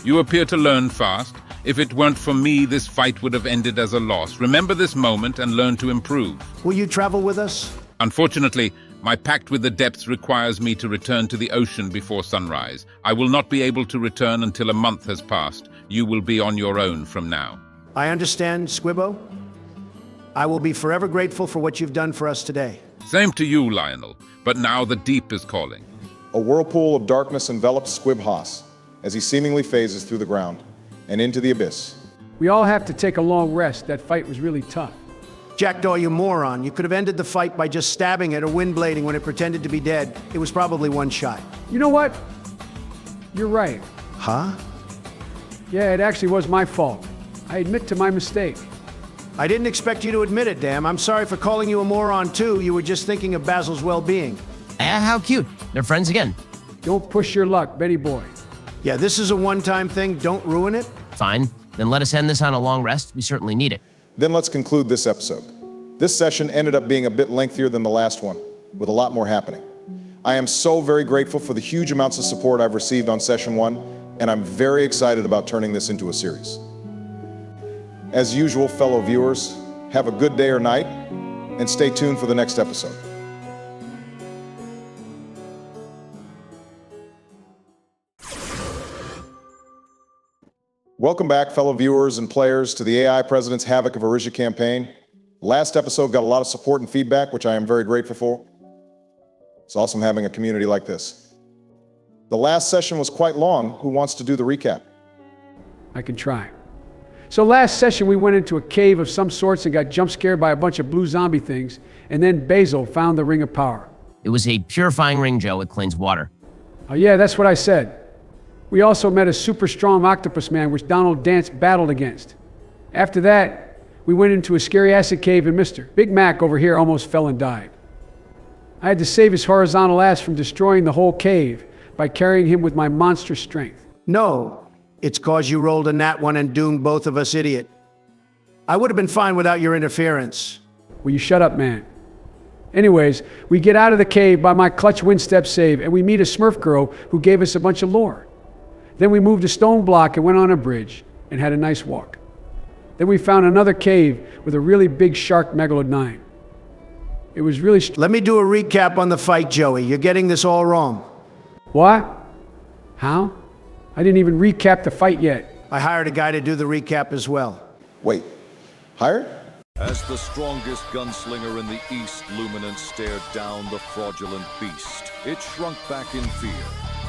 You appear to learn fast. If it weren't for me, this fight would have ended as a loss. Remember this moment and learn to improve. Will you travel with us? Unfortunately, my pact with the depths requires me to return to the ocean before sunrise. I will not be able to return until a month has passed. You will be on your own from now. I understand, Squibbo. I will be forever grateful for what you've done for us today. Same to you, Lionel. But now the deep is calling. A whirlpool of darkness envelops Squibhoss as he seemingly phases through the ground and into the abyss. We all have to take a long rest. That fight was really tough. Jackdaw, you moron. You could have ended the fight by just stabbing it or windblading when it pretended to be dead. It was probably one shot. You know what? You're right. Huh? Yeah, it actually was my fault. I admit to my mistake. I didn't expect you to admit it, damn. I'm sorry for calling you a moron, too. You were just thinking of Basil's well-being. How cute. They're friends again. Don't push your luck, Betty boy. Yeah, this is a one-time thing. Don't ruin it. Fine. Then let us end this on a long rest. We certainly need it. Then let's conclude this episode. This session ended up being a bit lengthier than the last one, with a lot more happening. I am so very grateful for the huge amounts of support I've received on Session 1, and I'm very excited about turning this into a series. As usual, fellow viewers, have a good day or night, and stay tuned for the next episode. Welcome back, fellow viewers and players, to the AI President's Havoc of Erisia campaign. Last episode got a lot of support and feedback, which I am very grateful for. It's awesome having a community like this. The last session was quite long. Who wants to do the recap? I can try. So last session we went into a cave of some sorts and got jump scared by a bunch of blue zombie things, and then Basil found the Ring of Power. It was a purifying ring, Joe. It cleans water. Oh yeah, that's what I said. We also met a super strong octopus man which Donald Dance battled against. After that, we went into a scary acid cave and Mr. Big Mac over here almost fell and died. I had to save his horizontal ass from destroying the whole cave by carrying him with my monstrous strength. No, it's cause you rolled a nat one and doomed both of us, idiot. I would have been fine without your interference. Will you shut up, man? Anyways, we get out of the cave by my clutch wind step save and we meet a Smurf girl who gave us a bunch of lore. Then we moved a stone block and went on a bridge and had a nice walk. Then we found another cave with a really big shark megalodon. It was really... Let me do a recap on the fight, Joey. You're getting this all wrong. What? How? I didn't even recap the fight yet. I hired a guy to do the recap as well. Wait, hired? As the strongest gunslinger in the East, Luminance stared down the fraudulent beast. It shrunk back in fear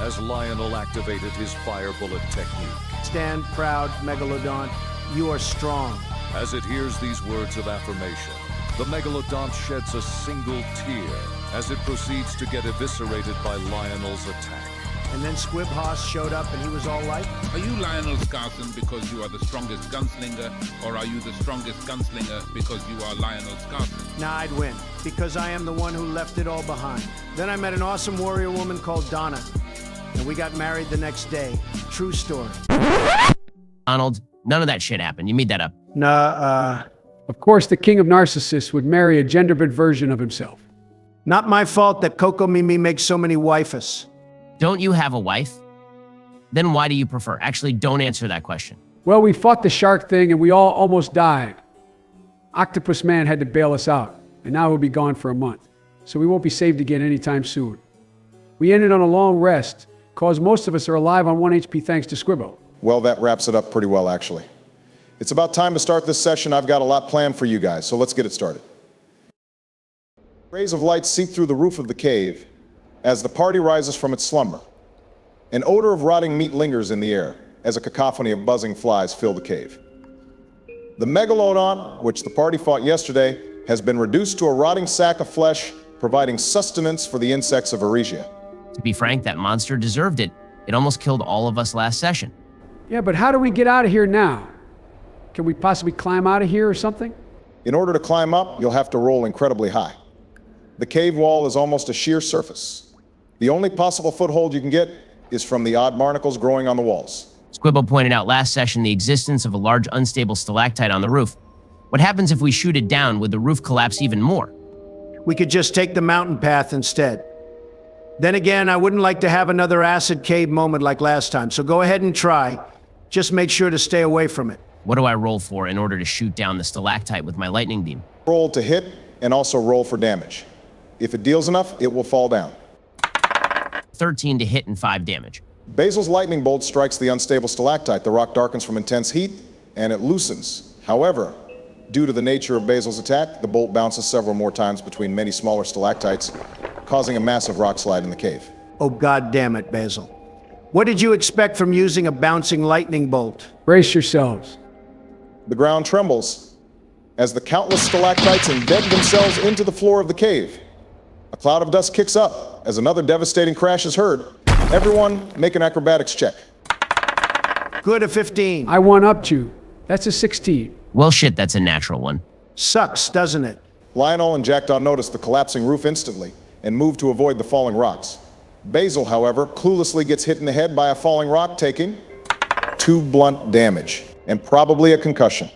as Lionel activated his fire bullet technique. Stand proud, Megalodon. You are strong. As it hears these words of affirmation, the Megalodon sheds a single tear as it proceeds to get eviscerated by Lionel's attack. And then Squib Hoss showed up and he was all like, Are you Lionel Scarson because you are the strongest gunslinger, or are you the strongest gunslinger because you are Lionel Scarson? nah, I'd win, because I am the one who left it all behind. Then I met an awesome warrior woman called Donna, and we got married the next day. True story. Donald, none of that shit happened. You made that up. Nah, Of course, the king of narcissists would marry a gender-bent version of himself. not my fault that Coco Mimi makes so many wifes. Don't you have a wife? Then why do you prefer? Actually, don't answer that question. Well, we fought the shark thing and we all almost died. Octopus Man had to bail us out, and now he'll be gone for a month. So we won't be saved again anytime soon. We ended on a long rest, cause most of us are alive on 1 HP thanks to Squibbo. Well, that wraps it up pretty well, actually. It's about time to start this session. I've got a lot planned for you guys, so let's get it started. Rays of light seep through the roof of the cave as the party rises from its slumber. An odor of rotting meat lingers in the air as a cacophony of buzzing flies fill the cave. The megalodon, which the party fought yesterday, has been reduced to a rotting sack of flesh, providing sustenance for the insects of Erisia. To be frank, that monster deserved it. It almost killed all of us last session. Yeah, but how do we get out of here now? Can we possibly climb out of here or something? In order to climb up, you'll have to roll incredibly high. The cave wall is almost a sheer surface. The only possible foothold you can get is from the odd barnacles growing on the walls. Squibbo pointed out last session the existence of a large unstable stalactite on the roof. What happens if we shoot it down? Would the roof collapse even more? We could just take the mountain path instead. Then again, I wouldn't like to have another acid cave moment like last time, so go ahead and try. Just make sure to stay away from it. What do I roll for in order to shoot down the stalactite with my lightning beam? Roll to hit and also roll for damage. If it deals enough, it will fall down. 13 to hit and 5 damage. Basil's lightning bolt strikes the unstable stalactite. The rock darkens from intense heat, and it loosens. However, due to the nature of Basil's attack, the bolt bounces several more times between many smaller stalactites, causing a massive rock slide in the cave. Oh, God damn it, Basil. What did you expect from using a bouncing lightning bolt? Brace yourselves. The ground trembles as the countless stalactites embed themselves into the floor of the cave. A cloud of dust kicks up as another devastating crash is heard. Everyone, make an acrobatics check. Good, a 15. I one-upped you. That's a 16. Well, shit, that's a natural one. Sucks, doesn't it? Lionel and Jackdaw notice the collapsing roof instantly and move to avoid the falling rocks. Basil, however, cluelessly gets hit in the head by a falling rock, taking 2 blunt damage and probably a concussion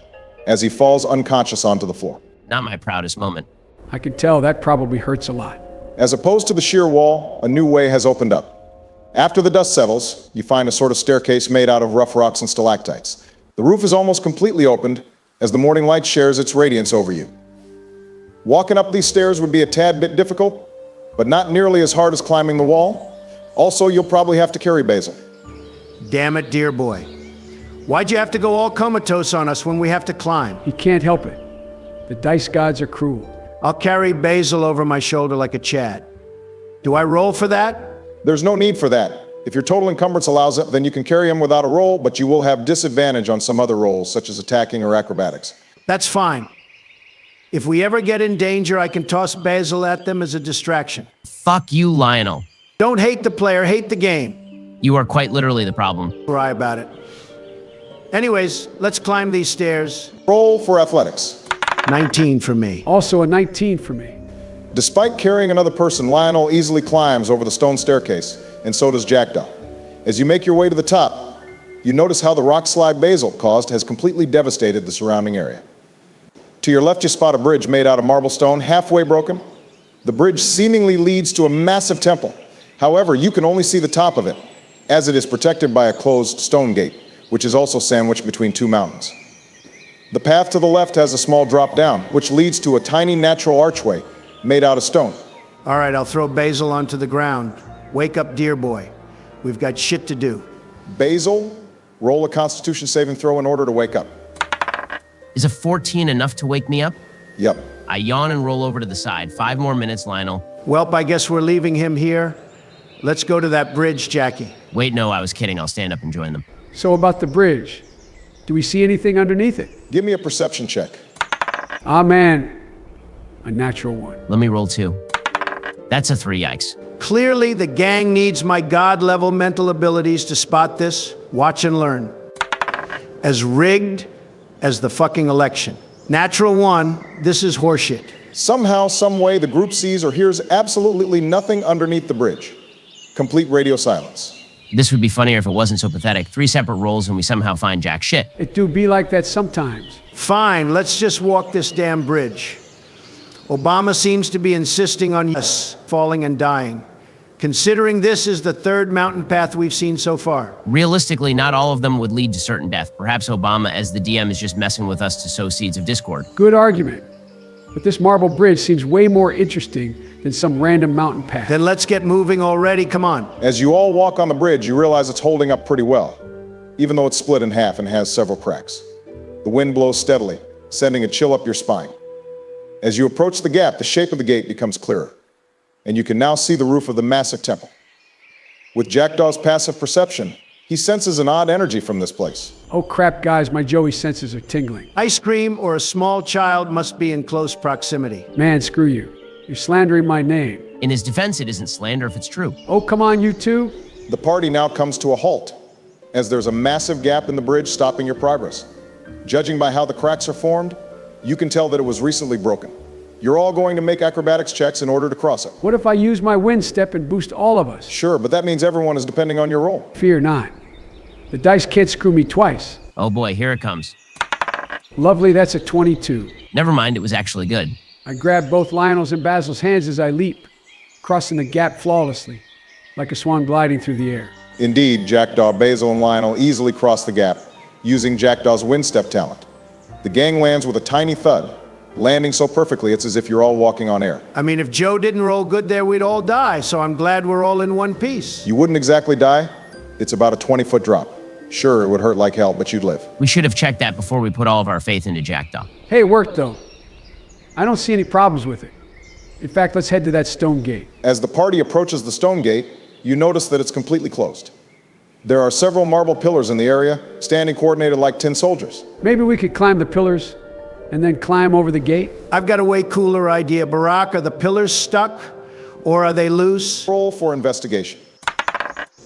as he falls unconscious onto the floor. Not my proudest moment. I can tell that probably hurts a lot. As opposed to the sheer wall, a new way has opened up. After the dust settles, you find a sort of staircase made out of rough rocks and stalactites. The roof is almost completely opened as the morning light shares its radiance over you. Walking up these stairs would be a tad bit difficult, but not nearly as hard as climbing the wall. Also, you'll probably have to carry Basil. Damn it, dear boy. Why'd you have to go all comatose on us when we have to climb? He can't help it. The dice gods are cruel. I'll carry Basil over my shoulder like a Chad. Do I roll for that? There's no need for that. If your total encumbrance allows it, then you can carry him without a roll, but you will have disadvantage on some other rolls, such as attacking or acrobatics. That's fine. If we ever get in danger, I can toss Basil at them as a distraction. Fuck you, Lionel. Don't hate the player, hate the game. You are quite literally the problem. Cry about it. Anyways, let's climb these stairs. Roll for athletics. 19 for me. Also a 19 for me. Despite carrying another person, Lionel easily climbs over the stone staircase, and so does Jackdaw. As you make your way to the top, you notice how the rock slide Basil caused has completely devastated the surrounding area. To your left, you spot a bridge made out of marble stone, halfway broken. The bridge seemingly leads to a massive temple. However, you can only see the top of it, as it is protected by a closed stone gate, which is also sandwiched between 2 mountains. The path to the left has a small drop down, which leads to a tiny natural archway made out of stone. All right, I'll throw Basil onto the ground. Wake up, dear boy. We've got shit to do. Basil, roll a Constitution saving throw in order to wake up. Is a 14 enough to wake me up? Yep. I yawn and roll over to the side. 5 more minutes, Lionel. Welp, I guess we're leaving him here. Let's go to that bridge, Jackie. Wait, no, I was kidding. I'll stand up and join them. So about the bridge. Do we see anything underneath it? Give me a perception check. Ah, man. A natural one. Let me roll 2. That's a 3 yikes. Clearly, the gang needs my god-level mental abilities to spot this. Watch and learn. As rigged as the fucking election. Natural 1, this is horseshit. Somehow, some way, the group sees or hears absolutely nothing underneath the bridge. Complete radio silence. This would be funnier if it wasn't so pathetic. 3 separate rolls and we somehow find jack shit. It do be like that sometimes. Fine, let's just walk this damn bridge. Obama seems to be insisting on us falling and dying. Considering this is the 3rd mountain path we've seen so far. Realistically, not all of them would lead to certain death. Perhaps Obama, as the DM, is just messing with us to sow seeds of discord. Good argument. But this marble bridge seems way more interesting than some random mountain path. Then let's get moving already, come on. As you all walk on the bridge, you realize it's holding up pretty well, even though it's split in half and has several cracks. The wind blows steadily, sending a chill up your spine. As you approach the gap, the shape of the gate becomes clearer, and you can now see the roof of the massive temple. With Jackdaw's passive perception, he senses an odd energy from this place. Oh crap, guys, my Joey senses are tingling. Ice cream or a small child must be in close proximity. Man, screw you. You're slandering my name. In his defense, it isn't slander if it's true. Oh, come on, you two. The party now comes to a halt, as there's a massive gap in the bridge stopping your progress. Judging by how the cracks are formed, you can tell that it was recently broken. You're all going to make acrobatics checks in order to cross it. What if I use my wind step and boost all of us? Sure, but that means everyone is depending on your roll. Fear not. The dice can't screw me twice. Oh boy, here it comes. Lovely, that's a 22. Never mind, it was actually good. I grab both Lionel's and Basil's hands as I leap, crossing the gap flawlessly, like a swan gliding through the air. Indeed, Jackdaw, Basil, and Lionel easily cross the gap, using Jackdaw's wind step talent. The gang lands with a tiny thud, landing so perfectly it's as if you're all walking on air. I mean, if Joe didn't roll good there, we'd all die, so I'm glad we're all in one piece. You wouldn't exactly die. It's about a 20-foot drop. Sure, it would hurt like hell, but you'd live. We should have checked that before we put all of our faith into Jackdaw. Hey, it worked though. I don't see any problems with it. In fact, let's head to that stone gate. As the party approaches the stone gate, you notice that it's completely closed. There are several marble pillars in the area, standing coordinated like tin soldiers. Maybe we could climb the pillars and then climb over the gate? I've got a way cooler idea. Barack, are the pillars stuck or are they loose? Roll for investigation.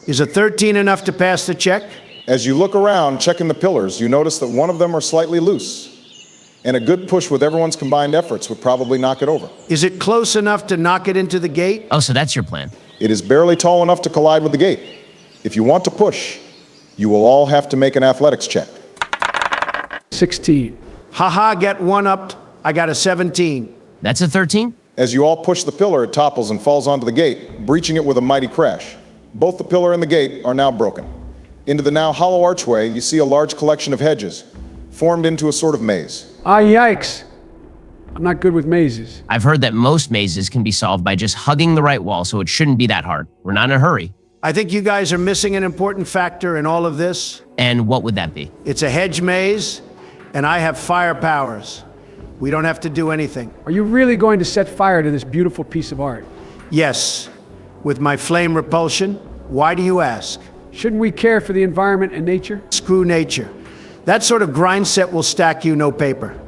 Is a 13 enough to pass the check? As you look around, checking the pillars, you notice that one of them are slightly loose. And a good push with everyone's combined efforts would probably knock it over. Is it close enough to knock it into the gate? Oh, so that's your plan. It is barely tall enough to collide with the gate. If you want to push, you will all have to make an athletics check. 16. Haha, get one up. I got a 17. That's a 13? As you all push the pillar, it topples and falls onto the gate, breaching it with a mighty crash. Both the pillar and the gate are now broken. Into the now hollow archway, you see a large collection of hedges, formed into a sort of maze. Ah, yikes. I'm not good with mazes. I've heard that most mazes can be solved by just hugging the right wall, so it shouldn't be that hard. We're not in a hurry. I think you guys are missing an important factor in all of this. And what would that be? It's a hedge maze, and I have fire powers. We don't have to do anything. Are you really going to set fire to this beautiful piece of art? Yes, with my flame repulsion. Why do you ask? Shouldn't we care for the environment and nature? Screw nature. That sort of grind set will stack you no paper.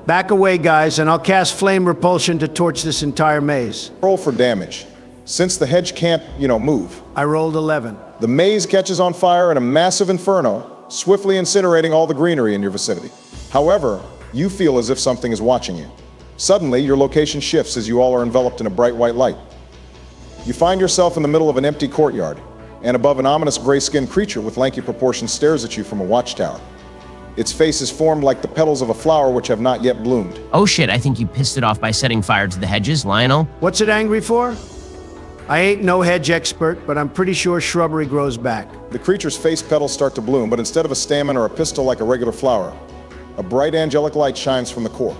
Back away, guys, and I'll cast flame repulsion to torch this entire maze. Roll for damage. Since the hedge can't, move. I rolled 11. The maze catches on fire in a massive inferno, swiftly incinerating all the greenery in your vicinity. However, you feel as if something is watching you. Suddenly, your location shifts as you all are enveloped in a bright white light. You find yourself in the middle of an empty courtyard, and above an ominous gray-skinned creature with lanky proportions stares at you from a watchtower. Its face is formed like the petals of a flower which have not yet bloomed. Oh shit, I think you pissed it off by setting fire to the hedges, Lionel. What's it angry for? I ain't no hedge expert, but I'm pretty sure shrubbery grows back. The creature's face petals start to bloom, but instead of a stamen or a pistil like a regular flower, a bright angelic light shines from the core.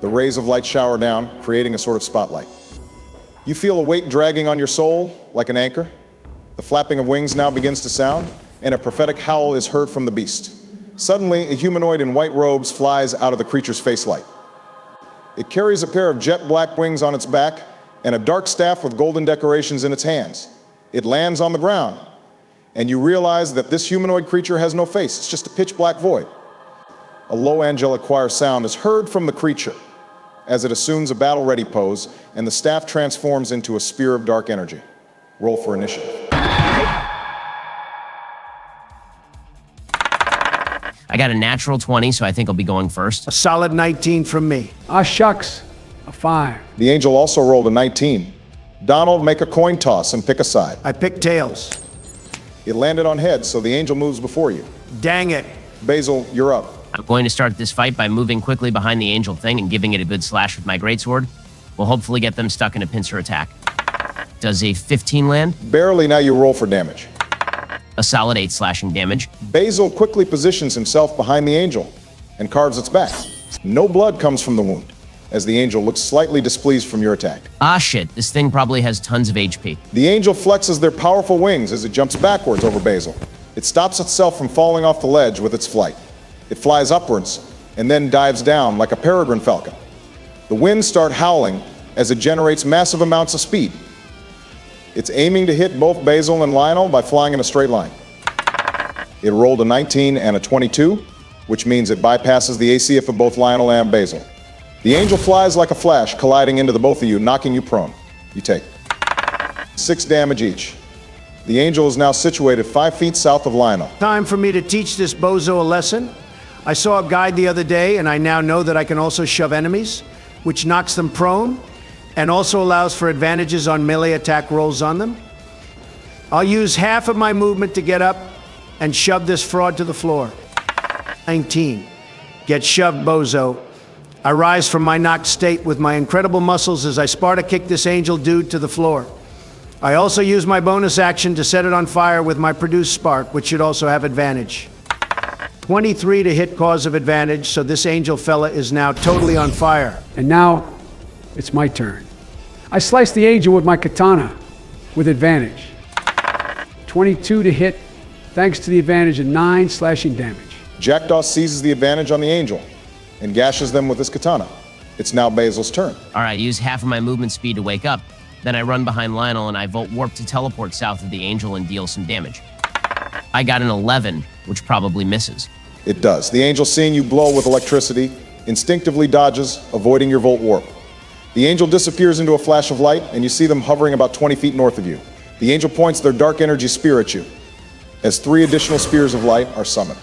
The rays of light shower down, creating a sort of spotlight. You feel a weight dragging on your soul, like an anchor. The flapping of wings now begins to sound, and a prophetic howl is heard from the beast. Suddenly, a humanoid in white robes flies out of the creature's face light. It carries a pair of jet black wings on its back and a dark staff with golden decorations in its hands. It lands on the ground, and you realize that this humanoid creature has no face. It's just a pitch black void. A low angelic choir sound is heard from the creature. as it assumes a battle-ready pose, and the staff transforms into a spear of dark energy. Roll for initiative. I got a natural 20, so I think I'll be going first. A solid 19 from me. Ah, shucks. A 5. The angel also rolled a 19. Donald, make a coin toss and pick a side. I picked tails. It landed on heads, so the angel moves before you. Dang it. Basil, you're up. I'm going to start this fight by moving quickly behind the angel thing and giving it a good slash with my greatsword. We'll hopefully get them stuck in a pincer attack. Does a 15 land? Barely. Now you roll for damage. A solid 8 slashing damage. Basil quickly positions himself behind the angel and carves its back. No blood comes from the wound, as the angel looks slightly displeased from your attack. Ah shit, this thing probably has tons of HP. The angel flexes their powerful wings as it jumps backwards over Basil. It stops itself from falling off the ledge with its flight. It flies upwards and then dives down like a peregrine falcon. The winds start howling as it generates massive amounts of speed. It's aiming to hit both Basil and Lionel by flying in a straight line. It rolled a 19 and a 22, which means it bypasses the AC of both Lionel and Basil. The angel flies like a flash, colliding into the both of you, knocking you prone. You take 6 damage each. The angel is now situated 5 feet south of Lionel. Time for me to teach this bozo a lesson. I saw a guide the other day, and I now know that I can also shove enemies, which knocks them prone, and also allows for advantages on melee attack rolls on them. I'll use half of my movement to get up and shove this fraud to the floor. 19. Get shoved, bozo. I rise from my knocked state with my incredible muscles as I Sparta kick this angel dude to the floor. I also use my bonus action to set it on fire with my produce spark, which should also have advantage. 23 to hit cause of advantage, so this angel fella is now totally on fire. And now, it's my turn. I slice the angel with my katana, with advantage. 22 to hit, thanks to the advantage of 9 slashing damage. Jackdaw seizes the advantage on the angel and gashes them with his katana. It's now Basil's turn. All right, use half of my movement speed to wake up. Then I run behind Lionel and I volt warp to teleport south of the angel and deal some damage. I got an 11, which probably misses. It does. The angel, seeing you blow with electricity, instinctively dodges, avoiding your volt warp. The angel disappears into a flash of light, and you see them hovering about 20 feet north of you. The angel points their dark energy spear at you, as 3 additional spears of light are summoned.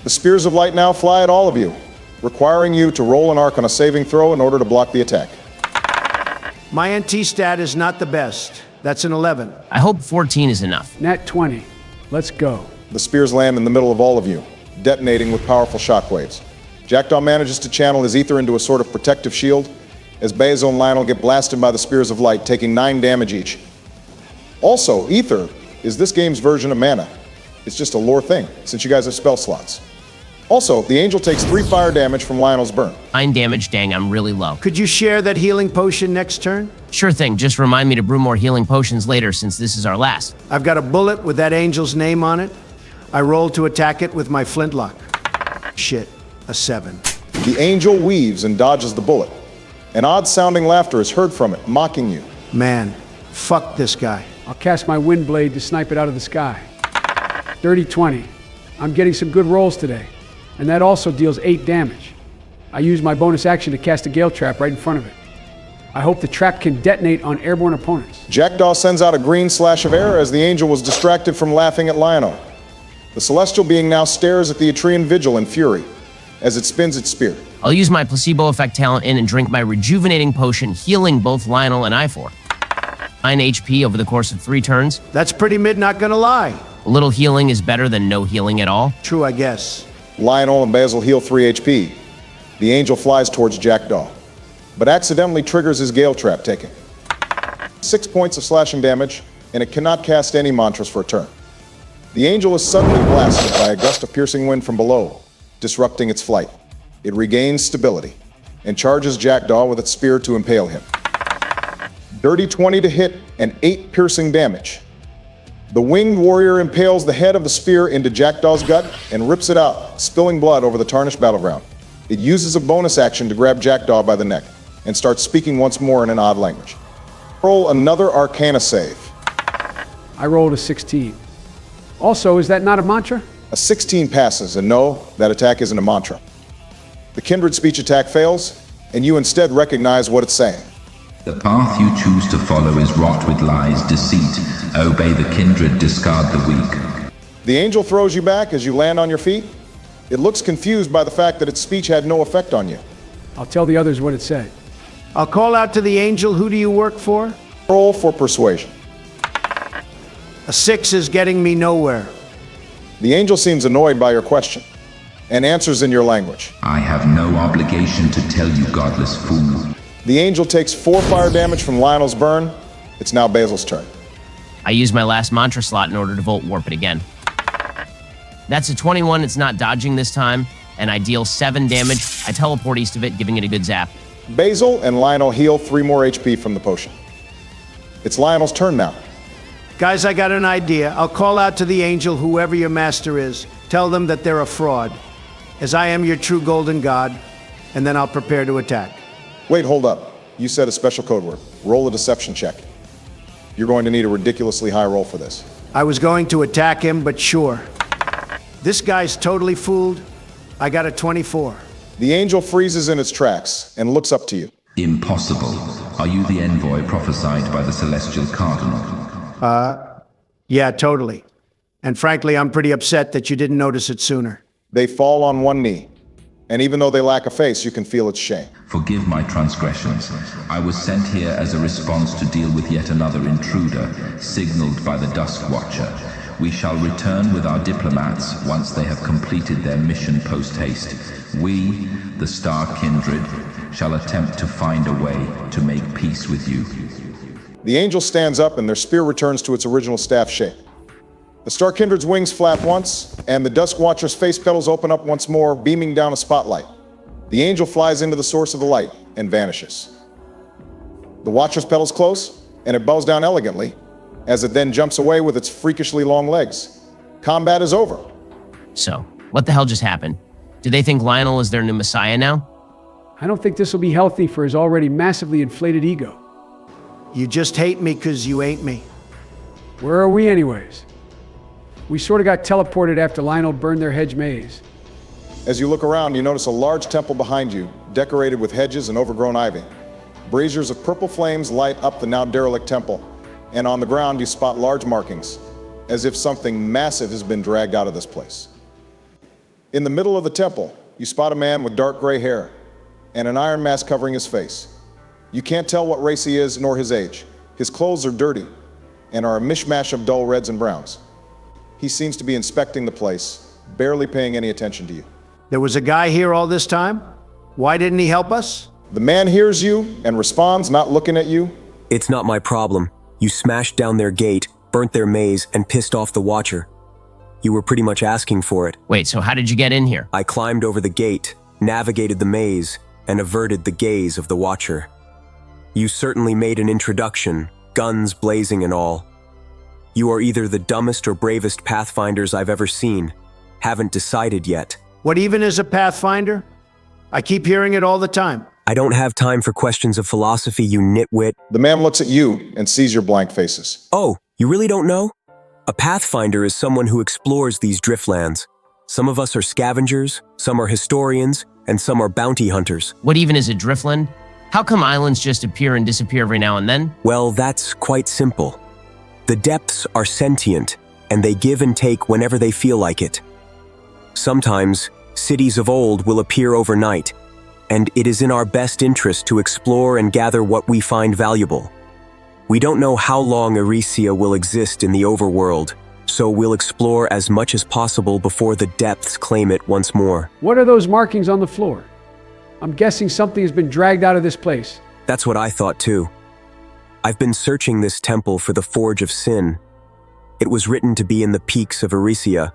The spears of light now fly at all of you, requiring you to roll an arc on a saving throw in order to block the attack. My NT stat is not the best. That's an 11. I hope 14 is enough. Nat 20. Let's go. The spears land in the middle of all of you, detonating with powerful shockwaves. Jackdaw manages to channel his ether into a sort of protective shield, as Basil and Lionel get blasted by the spears of light, taking 9 damage each. Also, ether is this game's version of mana. It's just a lore thing, since you guys have spell slots. Also, the angel takes 3 fire damage from Lionel's burn. 9 damage, dang, I'm really low. Could you share that healing potion next turn? Sure thing, just remind me to brew more healing potions later since this is our last. I've got a bullet with that angel's name on it. I roll to attack it with my flintlock. Shit, a 7. The angel weaves and dodges the bullet. An odd-sounding laughter is heard from it, mocking you. Man, fuck this guy. I'll cast my wind blade to snipe it out of the sky. 30-20. I'm getting some good rolls today. And that also deals 8 damage. I use my bonus action to cast a gale trap right in front of it. I hope the trap can detonate on airborne opponents. Jackdaw sends out a green slash of air as the angel was distracted from laughing at Lionel. The celestial being now stares at the Atrian Vigil in fury as it spins its spear. I'll use my placebo effect talent in and drink my rejuvenating potion, healing both Lionel and I4. 9 HP over the course of 3 turns. That's pretty mid, not gonna lie. A little healing is better than no healing at all. True, I guess. Lionel and Basil heal 3 HP. The angel flies towards Jackdaw, but accidentally triggers his gale trap, taking 6 points of slashing damage, and it cannot cast any mantras for a turn. The angel is suddenly blasted by a gust of piercing wind from below, disrupting its flight. It regains stability and charges Jackdaw with its spear to impale him. Dirty 20 to hit and 8 piercing damage. The winged warrior impales the head of the spear into Jackdaw's gut and rips it out, spilling blood over the tarnished battleground. It uses a bonus action to grab Jackdaw by the neck and starts speaking once more in an odd language. Roll another Arcana save. I rolled a 16. Also, is that not a mantra? A 16 passes, and no, that attack isn't a mantra. The kindred speech attack fails, and you instead recognize what it's saying. The path you choose to follow is wrought with lies, deceit. Obey the kindred, discard the weak. The angel throws you back as you land on your feet. It looks confused by the fact that its speech had no effect on you. I'll tell the others what it said. I'll call out to the angel, who do you work for? Roll for persuasion. A 6 is getting me nowhere. The angel seems annoyed by your question and answers in your language. I have no obligation to tell you, godless fool. The angel takes 4 fire damage from Lionel's burn. It's now Basil's turn. I use my last mantra slot in order to Volt Warp it again. That's a 21, it's not dodging this time, and I deal 7 damage. I teleport east of it, giving it a good zap. Basil and Lionel heal 3 more HP from the potion. It's Lionel's turn now. Guys, I got an idea. I'll call out to the angel, whoever your master is. Tell them that they're a fraud, as I am your true golden god, and then I'll prepare to attack. Wait, hold up. You said a special code word. Roll a deception check. You're going to need a ridiculously high roll for this. I was going to attack him, but sure. This guy's totally fooled. I got a 24. The angel freezes in its tracks and looks up to you. Impossible. Are you the envoy prophesied by the celestial cardinal? Yeah, totally. And frankly, I'm pretty upset that you didn't notice it sooner. They fall on one knee, and even though they lack a face, you can feel its shame. Forgive my transgressions. I was sent here as a response to deal with yet another intruder, signaled by the Dusk Watcher. We shall return with our diplomats once they have completed their mission post-haste. We, the Star Kindred, shall attempt to find a way to make peace with you. The angel stands up and their spear returns to its original staff shape. The Star Kindred's wings flap once, and the Dusk Watcher's face petals open up once more, beaming down a spotlight. The angel flies into the source of the light and vanishes. The Watcher's petals close, and it bows down elegantly, as it then jumps away with its freakishly long legs. Combat is over. So, what the hell just happened? Do they think Lionel is their new messiah now? I don't think this will be healthy for his already massively inflated ego. You just hate me because you ain't me. Where are we anyways? We sort of got teleported after Lionel burned their hedge maze. As you look around, you notice a large temple behind you, decorated with hedges and overgrown ivy. Braziers of purple flames light up the now derelict temple, and on the ground you spot large markings, as if something massive has been dragged out of this place. In the middle of the temple, you spot a man with dark gray hair and an iron mask covering his face. You can't tell what race he is nor his age. His clothes are dirty and are a mishmash of dull reds and browns. He seems to be inspecting the place, barely paying any attention to you. There was a guy here all this time? Why didn't he help us? The man hears you and responds, not looking at you. It's not my problem. You smashed down their gate, burnt their maze, and pissed off the Watcher. You were pretty much asking for it. Wait, so how did you get in here? I climbed over the gate, navigated the maze, and averted the gaze of the Watcher. You certainly made an introduction, guns blazing and all. You are either the dumbest or bravest Pathfinders I've ever seen. Haven't decided yet. What even is a Pathfinder? I keep hearing it all the time. I don't have time for questions of philosophy, you nitwit. The man looks at you and sees your blank faces. Oh, you really don't know? A Pathfinder is someone who explores these driftlands. Some of us are scavengers, some are historians, and some are bounty hunters. What even is a driftland? How come islands just appear and disappear every now and then? Well, that's quite simple. The depths are sentient, and they give and take whenever they feel like it. Sometimes, cities of old will appear overnight, and it is in our best interest to explore and gather what we find valuable. We don't know how long Erisia will exist in the overworld, so we'll explore as much as possible before the depths claim it once more. What are those markings on the floor? I'm guessing something has been dragged out of this place. That's what I thought too. I've been searching this temple for the Forge of Sin. It was written to be in the peaks of Erisia,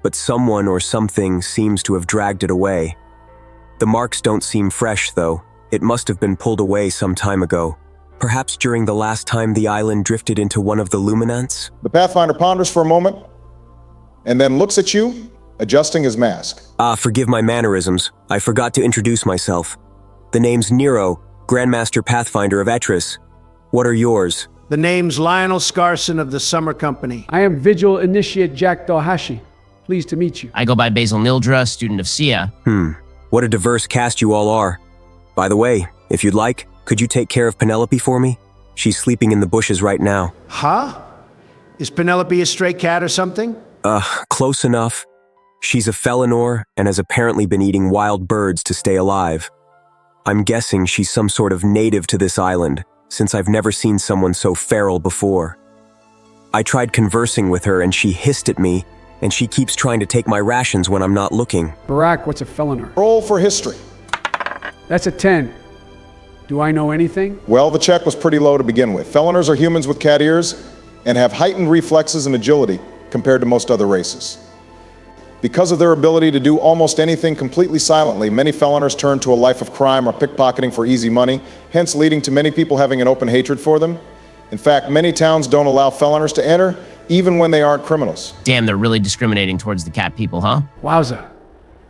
but someone or something seems to have dragged it away. The marks don't seem fresh, though. It must have been pulled away some time ago. Perhaps during the last time the island drifted into one of the luminants? The Pathfinder ponders for a moment, and then looks at you, adjusting his mask. Forgive my mannerisms. I forgot to introduce myself. The name's Nero, Grandmaster Pathfinder of Etris. What are yours? The name's Lionel Scarson of the Summer Company. I am Vigil Initiate Jack Dalhashi. Pleased to meet you. I go by Basil Nildra, student of Sia. What a diverse cast you all are. By the way, if you'd like, could you take care of Penelope for me? She's sleeping in the bushes right now. Huh? Is Penelope a stray cat or something? Close enough. She's a Felinor and has apparently been eating wild birds to stay alive. I'm guessing she's some sort of native to this island, since I've never seen someone so feral before. I tried conversing with her and she hissed at me, and she keeps trying to take my rations when I'm not looking. Barack, what's a Felinor? Roll for history. That's a 10. Do I know anything? Well, the check was pretty low to begin with. Felinors are humans with cat ears and have heightened reflexes and agility compared to most other races. Because of their ability to do almost anything completely silently, many Felinors turn to a life of crime or pickpocketing for easy money, hence leading to many people having an open hatred for them. In fact, many towns don't allow Felinors to enter, even when they aren't criminals. Damn, they're really discriminating towards the cat people, huh? Wowza.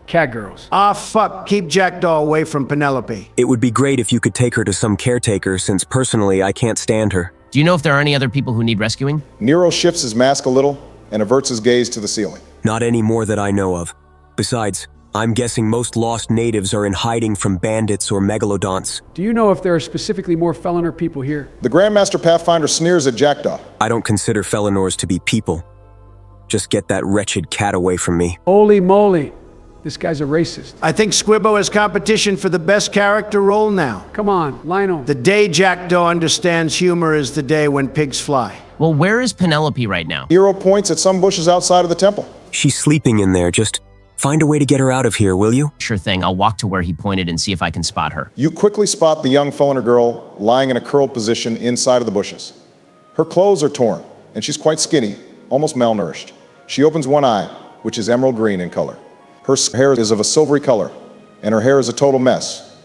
Cat girls. Ah, fuck. Keep Jackdaw away from Penelope. It would be great if you could take her to some caretaker, since personally I can't stand her. Do you know if there are any other people who need rescuing? Nero shifts his mask a little and averts his gaze to the ceiling. Not any more that I know of. Besides, I'm guessing most lost natives are in hiding from bandits or megalodonts. Do you know if there are specifically more Felinor people here? The Grandmaster Pathfinder sneers at Jackdaw. I don't consider Felinors to be people. Just get that wretched cat away from me. Holy moly. This guy's a racist. I think Squibbo has competition for the best character role now. Come on, Lionel. The day Jackdaw understands humor is the day when pigs fly. Well, where is Penelope right now? Nero points at some bushes outside of the temple. She's sleeping in there. Just find a way to get her out of here, will you? Sure thing. I'll walk to where he pointed and see if I can spot her. You quickly spot the young Felinor girl lying in a curled position inside of the bushes. Her clothes are torn, and she's quite skinny, almost malnourished. She opens one eye, which is emerald green in color. Her hair is of a silvery color, and her hair is a total mess.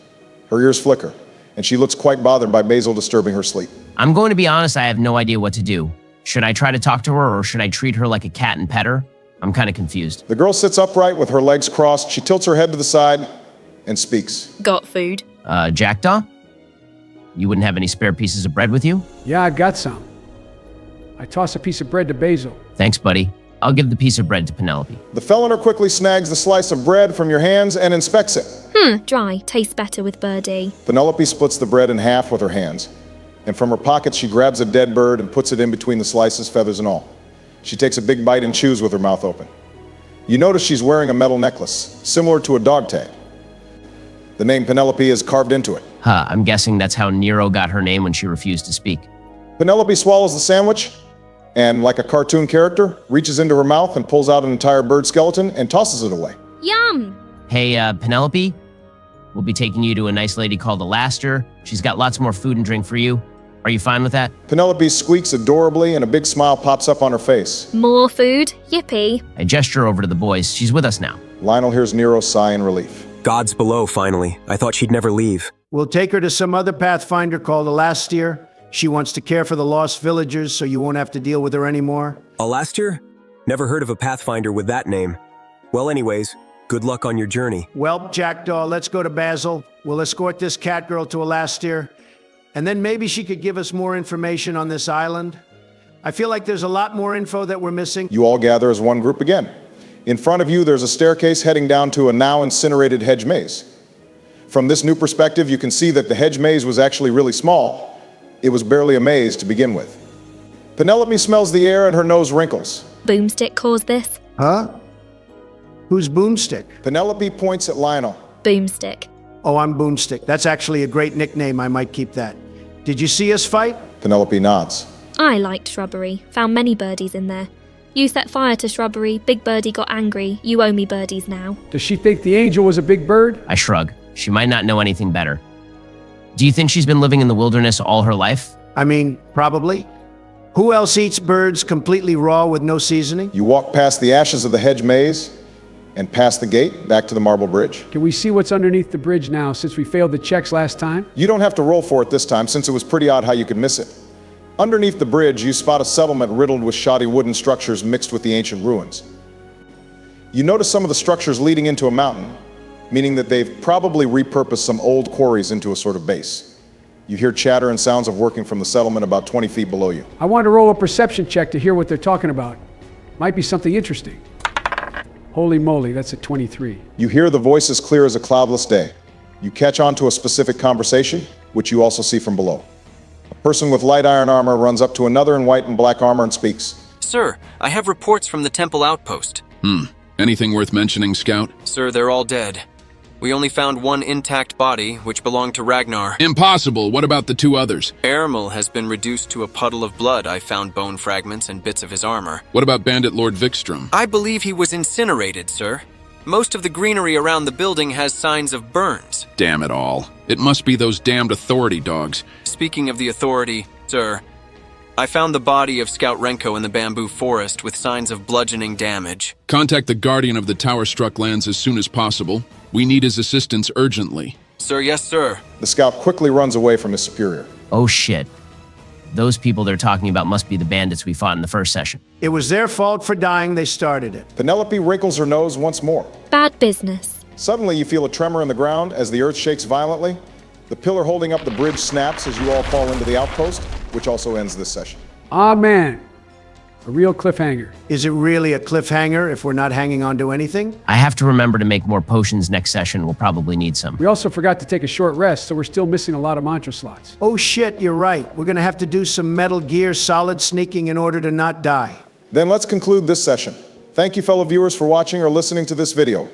Her ears flicker, and she looks quite bothered by Basil disturbing her sleep. I'm going to be honest, I have no idea what to do. Should I try to talk to her, or should I treat her like a cat and pet her? I'm kind of confused. The girl sits upright with her legs crossed. She tilts her head to the side and speaks. Got food? Jackdaw? You wouldn't have any spare pieces of bread with you? Yeah, I've got some. I toss a piece of bread to Basil. Thanks, buddy. I'll give the piece of bread to Penelope. The Felinor quickly snags the slice of bread from your hands and inspects it. Dry. Tastes better with birdie. Penelope splits the bread in half with her hands, and from her pocket she grabs a dead bird and puts it in between the slices, feathers and all. She takes a big bite and chews with her mouth open. You notice she's wearing a metal necklace, similar to a dog tag. The name Penelope is carved into it. I'm guessing that's how Nero got her name when she refused to speak. Penelope swallows the sandwich, and like a cartoon character, reaches into her mouth and pulls out an entire bird skeleton and tosses it away. Yum! Hey, Penelope, we'll be taking you to a nice lady called Alastair. She's got lots more food and drink for you. Are you fine with that? Penelope squeaks adorably and a big smile pops up on her face. More food? Yippee. I gesture over to the boys. She's with us now. Lionel hears Nero sigh in relief. God's below, finally. I thought she'd never leave. We'll take her to some other Pathfinder called Alastair. She wants to care for the lost villagers, so you won't have to deal with her anymore. Alastair? Never heard of a Pathfinder with that name. Well, anyways, good luck on your journey. Well, Jackdaw, let's go to Basil. We'll escort this cat girl to Alastair. And then maybe she could give us more information on this island. I feel like there's a lot more info that we're missing. You all gather as one group again. In front of you, there's a staircase heading down to a now incinerated hedge maze. From this new perspective, you can see that the hedge maze was actually really small. It was barely a maze to begin with. Penelope smells the air and her nose wrinkles. Boomstick caused this? Huh? Who's Boomstick? Penelope points at Lionel. Boomstick. Oh, I'm Boomstick. That's actually a great nickname. I might keep that. Did you see us fight? Penelope nods. I liked Shrubbery. Found many birdies in there. You set fire to Shrubbery. Big Birdie got angry. You owe me birdies now. Does she think the angel was a big bird? I shrug. She might not know anything better. Do you think she's been living in the wilderness all her life? I mean, probably. Who else eats birds completely raw with no seasoning? You walk past the ashes of the hedge maze and past the gate back to the marble bridge. Can we see what's underneath the bridge now, since we failed the checks last time? You don't have to roll for it this time, since it was pretty odd how you could miss it. Underneath the bridge, you spot a settlement riddled with shoddy wooden structures mixed with the ancient ruins. You notice some of the structures leading into a mountain, meaning that they've probably repurposed some old quarries into a sort of base. You hear chatter and sounds of working from the settlement about 20 feet below you. I want to roll a perception check to hear what they're talking about. Might be something interesting. Holy moly, that's a 23. You hear the voices clear as a cloudless day. You catch on to a specific conversation, which you also see from below. A person with light iron armor runs up to another in white and black armor and speaks. Sir, I have reports from the temple outpost. Anything worth mentioning, Scout? Sir, they're all dead. We only found one intact body, which belonged to Ragnar. Impossible. What about the two others? Ermel has been reduced to a puddle of blood. I found bone fragments and bits of his armor. What about Bandit Lord Vikstrom? I believe he was incinerated, sir. Most of the greenery around the building has signs of burns. Damn it all. It must be those damned authority dogs. Speaking of the authority, sir, I found the body of Scout Renko in the bamboo forest with signs of bludgeoning damage. Contact the Guardian of the tower-struck lands as soon as possible. We need his assistance urgently. Sir, yes, sir. The scout quickly runs away from his superior. Oh shit. Those people they're talking about must be the bandits we fought in the first session. It was their fault for dying. They started it. Penelope wrinkles her nose once more. Bad business. Suddenly, you feel a tremor in the ground as the earth shakes violently. The pillar holding up the bridge snaps as you all fall into the outpost, which also ends this session. Ah, man. A real cliffhanger. Is it really a cliffhanger if we're not hanging on to anything? I have to remember to make more potions next session. We'll probably need some. We also forgot to take a short rest, so we're still missing a lot of mantra slots. Oh shit, you're right. We're gonna have to do some Metal Gear Solid sneaking in order to not die. Then let's conclude this session. Thank you, fellow viewers, for watching or listening to this video.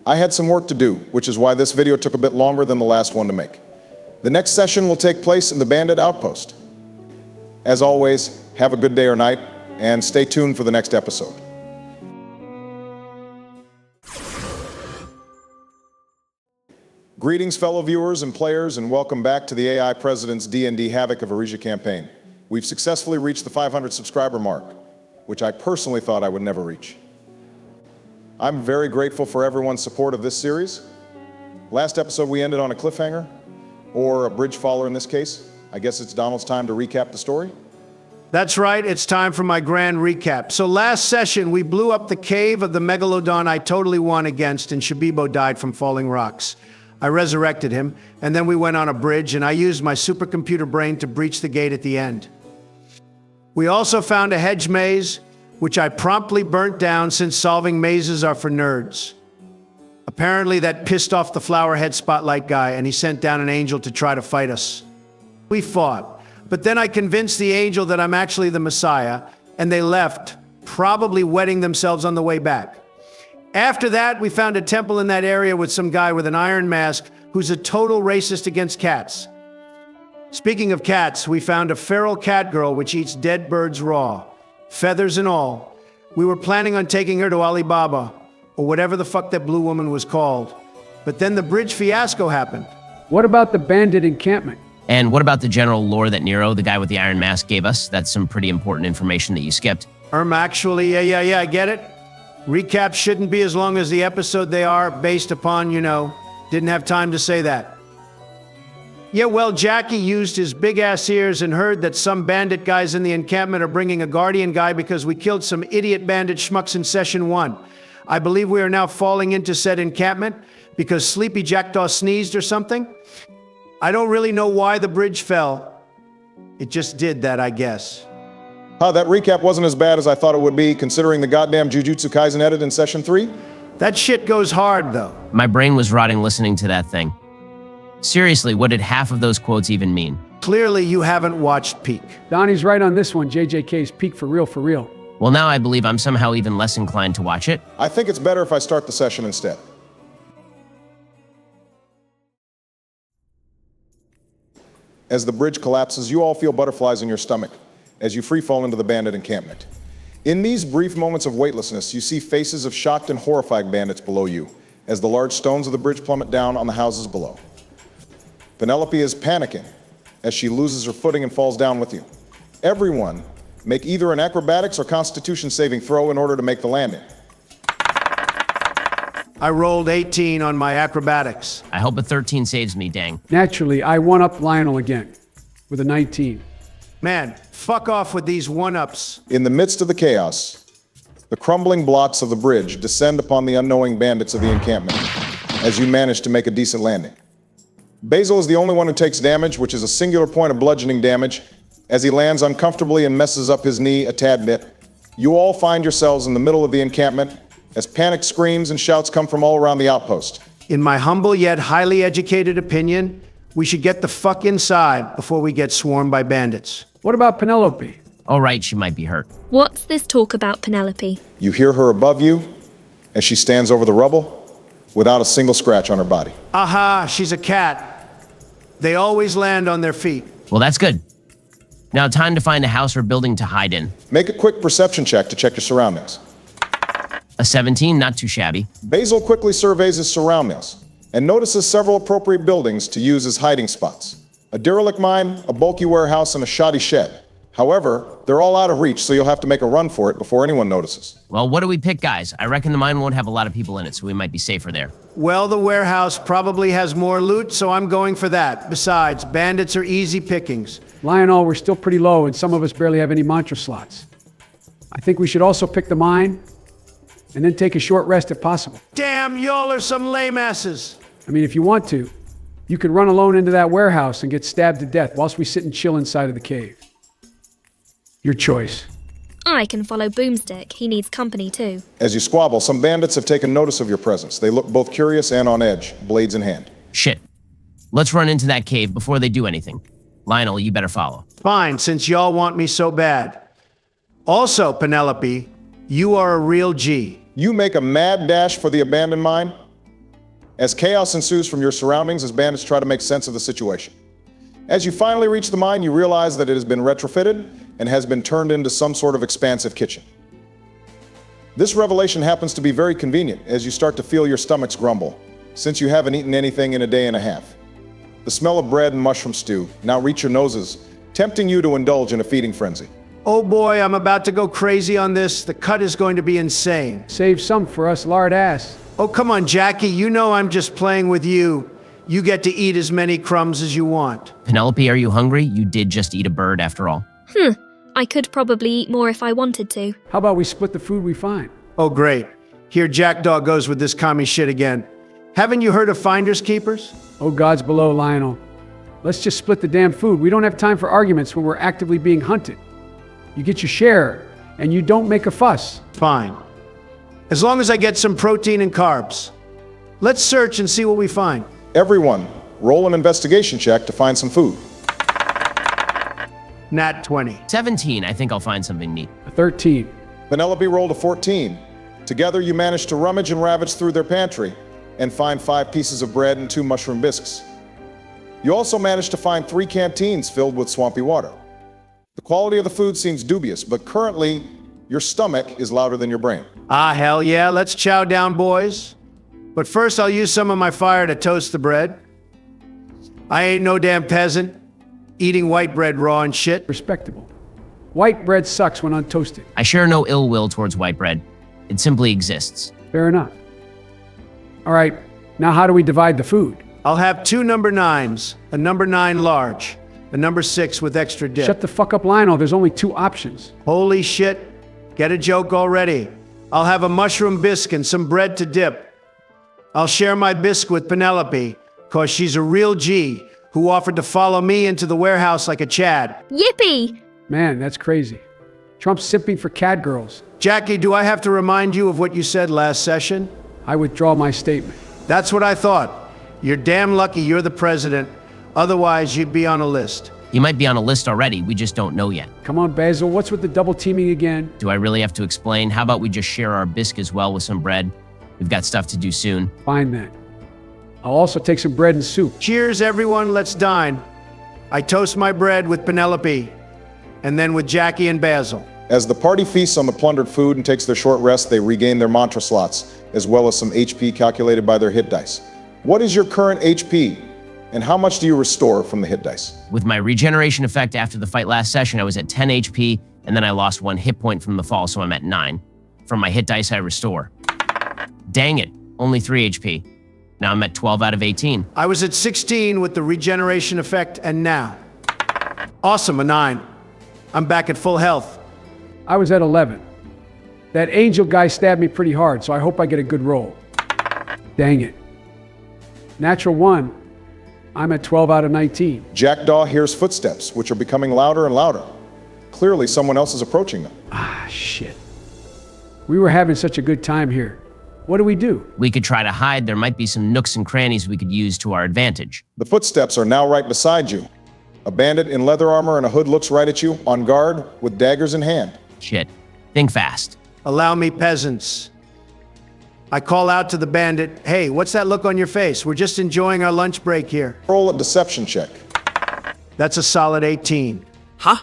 I had some work to do, which is why this video took a bit longer than the last one to make. The next session will take place in the Bandit Outpost. As always, have a good day or night, and stay tuned for the next episode. Greetings, fellow viewers and players, and welcome back to the AI President's D&D Havoc of Erisia campaign. We've successfully reached the 500 subscriber mark, which I personally thought I would never reach. I'm very grateful for everyone's support of this series. Last episode we ended on a cliffhanger, or a bridge faller in this case. I guess it's Donald's time to recap the story. That's right, it's time for my grand recap. So last session, we blew up the cave of the Megalodon I totally won against, and Shabibo died from falling rocks. I resurrected him, and then we went on a bridge, and I used my supercomputer brain to breach the gate at the end. We also found a hedge maze, which I promptly burnt down since solving mazes are for nerds. Apparently that pissed off the flowerhead spotlight guy, and he sent down an angel to try to fight us. We fought. But then I convinced the angel that I'm actually the Messiah, and they left, probably wetting themselves on the way back. After that, we found a temple in that area with some guy with an iron mask who's a total racist against cats. Speaking of cats, we found a feral cat girl which eats dead birds raw, feathers and all. We were planning on taking her to Alibaba, or whatever the fuck that blue woman was called. But then the bridge fiasco happened. What about the bandit encampment? And what about the general lore that Nero, the guy with the iron mask, gave us? That's some pretty important information that you skipped. Actually, yeah, I get it. Recaps shouldn't be as long as the episode they are, based upon, didn't have time to say that. Yeah, well, Jackie used his big-ass ears and heard that some bandit guys in the encampment are bringing a guardian guy because we killed some idiot bandit schmucks in session 1. I believe we are now falling into said encampment because Sleepy Jackdaw sneezed or something. I don't really know why the bridge fell. It just did that, I guess. That recap wasn't as bad as I thought it would be, considering the goddamn Jujutsu Kaisen edit in session 3. That shit goes hard, though. My brain was rotting listening to that thing. Seriously, what did half of those quotes even mean? Clearly, you haven't watched Peak. Donnie's right on this one. JJK's Peak for real, for real. Well, now I believe I'm somehow even less inclined to watch it. I think it's better if I start the session instead. As the bridge collapses, you all feel butterflies in your stomach as you free fall into the bandit encampment. In these brief moments of weightlessness, you see faces of shocked and horrified bandits below you as the large stones of the bridge plummet down on the houses below. Penelope is panicking as she loses her footing and falls down with you. Everyone, make either an acrobatics or constitution saving throw in order to make the landing. I rolled 18 on my acrobatics. I hope a 13 saves me, dang. Naturally, I one-up Lionel again with a 19. Man, fuck off with these one-ups. In the midst of the chaos, the crumbling blocks of the bridge descend upon the unknowing bandits of the encampment as you manage to make a decent landing. Basil is the only one who takes damage, which is a singular point of bludgeoning damage, as he lands uncomfortably and messes up his knee a tad bit. You all find yourselves in the middle of the encampment as panic screams and shouts come from all around the outpost. In my humble yet highly educated opinion, we should get the fuck inside before we get swarmed by bandits. What about Penelope? All right, she might be hurt. What's this talk about Penelope? You hear her above you as she stands over the rubble without a single scratch on her body. Aha, she's a cat. They always land on their feet. Well, that's good. Now, time to find a house or building to hide in. Make a quick perception check to check your surroundings. A 17, not too shabby. Basil quickly surveys his surroundings and notices several appropriate buildings to use as hiding spots. A derelict mine, a bulky warehouse, and a shoddy shed. However, they're all out of reach, so you'll have to make a run for it before anyone notices. Well, what do we pick, guys? I reckon the mine won't have a lot of people in it, so we might be safer there. Well, the warehouse probably has more loot, so I'm going for that. Besides, bandits are easy pickings. Lionel, we're still pretty low, and some of us barely have any mantra slots. I think we should also pick the mine, and then take a short rest if possible. Damn, y'all are some lame asses. I mean, if you want to, you could run alone into that warehouse and get stabbed to death whilst we sit and chill inside of the cave. Your choice. I can follow Boomstick. He needs company too. As you squabble, some bandits have taken notice of your presence. They look both curious and on edge, blades in hand. Shit. Let's run into that cave before they do anything. Lionel, you better follow. Fine, since y'all want me so bad. Also, Penelope, you are a real G. You make a mad dash for the abandoned mine as chaos ensues from your surroundings as bandits try to make sense of the situation. As you finally reach the mine, you realize that it has been retrofitted and has been turned into some sort of expansive kitchen. This revelation happens to be very convenient as you start to feel your stomachs grumble, since you haven't eaten anything in a day and a half. The smell of bread and mushroom stew now reach your noses, tempting you to indulge in a feeding frenzy. Oh boy, I'm about to go crazy on this. The cut is going to be insane. Save some for us lard ass. Oh, come on, Jackie, you know I'm just playing with you. You get to eat as many crumbs as you want. Penelope, are you hungry? You did just eat a bird after all. I could probably eat more if I wanted to. How about we split the food we find? Oh, great. Here Jackdaw goes with this commie shit again. Haven't you heard of finders keepers? Oh, God's below, Lionel. Let's just split the damn food. We don't have time for arguments when we're actively being hunted. You get your share, and you don't make a fuss. Fine. As long as I get some protein and carbs. Let's search and see what we find. Everyone, roll an investigation check to find some food. Nat 20. 17, I think I'll find something neat. A 13. Penelope rolled a 14. Together you managed to rummage and ravage through their pantry and find 5 pieces of bread and 2 mushroom bisques. You also managed to find 3 canteens filled with swampy water. The quality of the food seems dubious, but currently your stomach is louder than your brain. Ah, hell yeah, let's chow down, boys. But first I'll use some of my fire to toast the bread. I ain't no damn peasant, eating white bread raw and shit. Respectable. White bread sucks when untoasted. I share no ill will towards white bread. It simply exists. Fair enough. All right, now how do we divide the food? I'll have 2 number 9s, a number 9 large, a number 6 with extra dip. Shut the fuck up, Lionel. There's only 2 options. Holy shit. Get a joke already. I'll have a mushroom bisque and some bread to dip. I'll share my bisque with Penelope, cause she's a real G who offered to follow me into the warehouse like a Chad. Yippee! Man, that's crazy. Trump's simping for cat girls. Jackie, do I have to remind you of what you said last session? I withdraw my statement. That's what I thought. You're damn lucky you're the president. Otherwise, you'd be on a list. You might be on a list already, we just don't know yet. Come on, Basil, what's with the double teaming again? Do I really have to explain? How about we just share our bisque as well with some bread? We've got stuff to do soon. Fine then. I'll also take some bread and soup. Cheers, everyone, let's dine. I toast my bread with Penelope, and then with Jackie and Basil. As the party feasts on the plundered food and takes their short rest, they regain their mantra slots, as well as some HP calculated by their hit dice. What is your current HP, and how much do you restore from the hit dice? With my regeneration effect after the fight last session, I was at 10 HP, and then I lost 1 hit point from the fall, so I'm at 9. From my hit dice, I restore. Dang it, only 3 HP. Now I'm at 12 out of 18. I was at 16 with the regeneration effect, and now. Awesome, a 9. I'm back at full health. I was at 11. That angel guy stabbed me pretty hard, so I hope I get a good roll. Dang it. Natural 1. I'm at 12 out of 19. Jackdaw hears footsteps, which are becoming louder and louder. Clearly, someone else is approaching them. Ah, shit. We were having such a good time here. What do we do? We could try to hide. There might be some nooks and crannies we could use to our advantage. The footsteps are now right beside you. A bandit in leather armor and a hood looks right at you, on guard, with daggers in hand. Shit. Think fast. Allow me, peasants. I call out to the bandit, hey, what's that look on your face? We're just enjoying our lunch break here. Roll a deception check. That's a solid 18. Huh?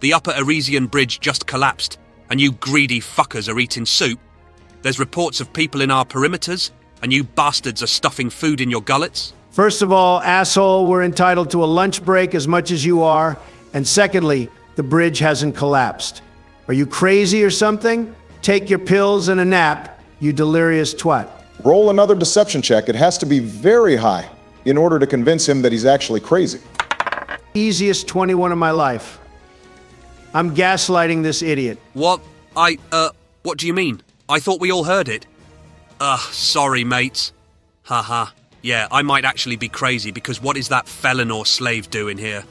The upper Erisian bridge just collapsed, and you greedy fuckers are eating soup. There's reports of people in our perimeters, and you bastards are stuffing food in your gullets. First of all, asshole, we're entitled to a lunch break as much as you are. And secondly, the bridge hasn't collapsed. Are you crazy or something? Take your pills and a nap, you delirious twat. Roll another deception check. It has to be very high in order to convince him that he's actually crazy. Easiest 21 of my life. I'm gaslighting this idiot. What? What do you mean? I thought we all heard it. Sorry, mates. Haha. Yeah, I might actually be crazy because what is that felon or slave doing here?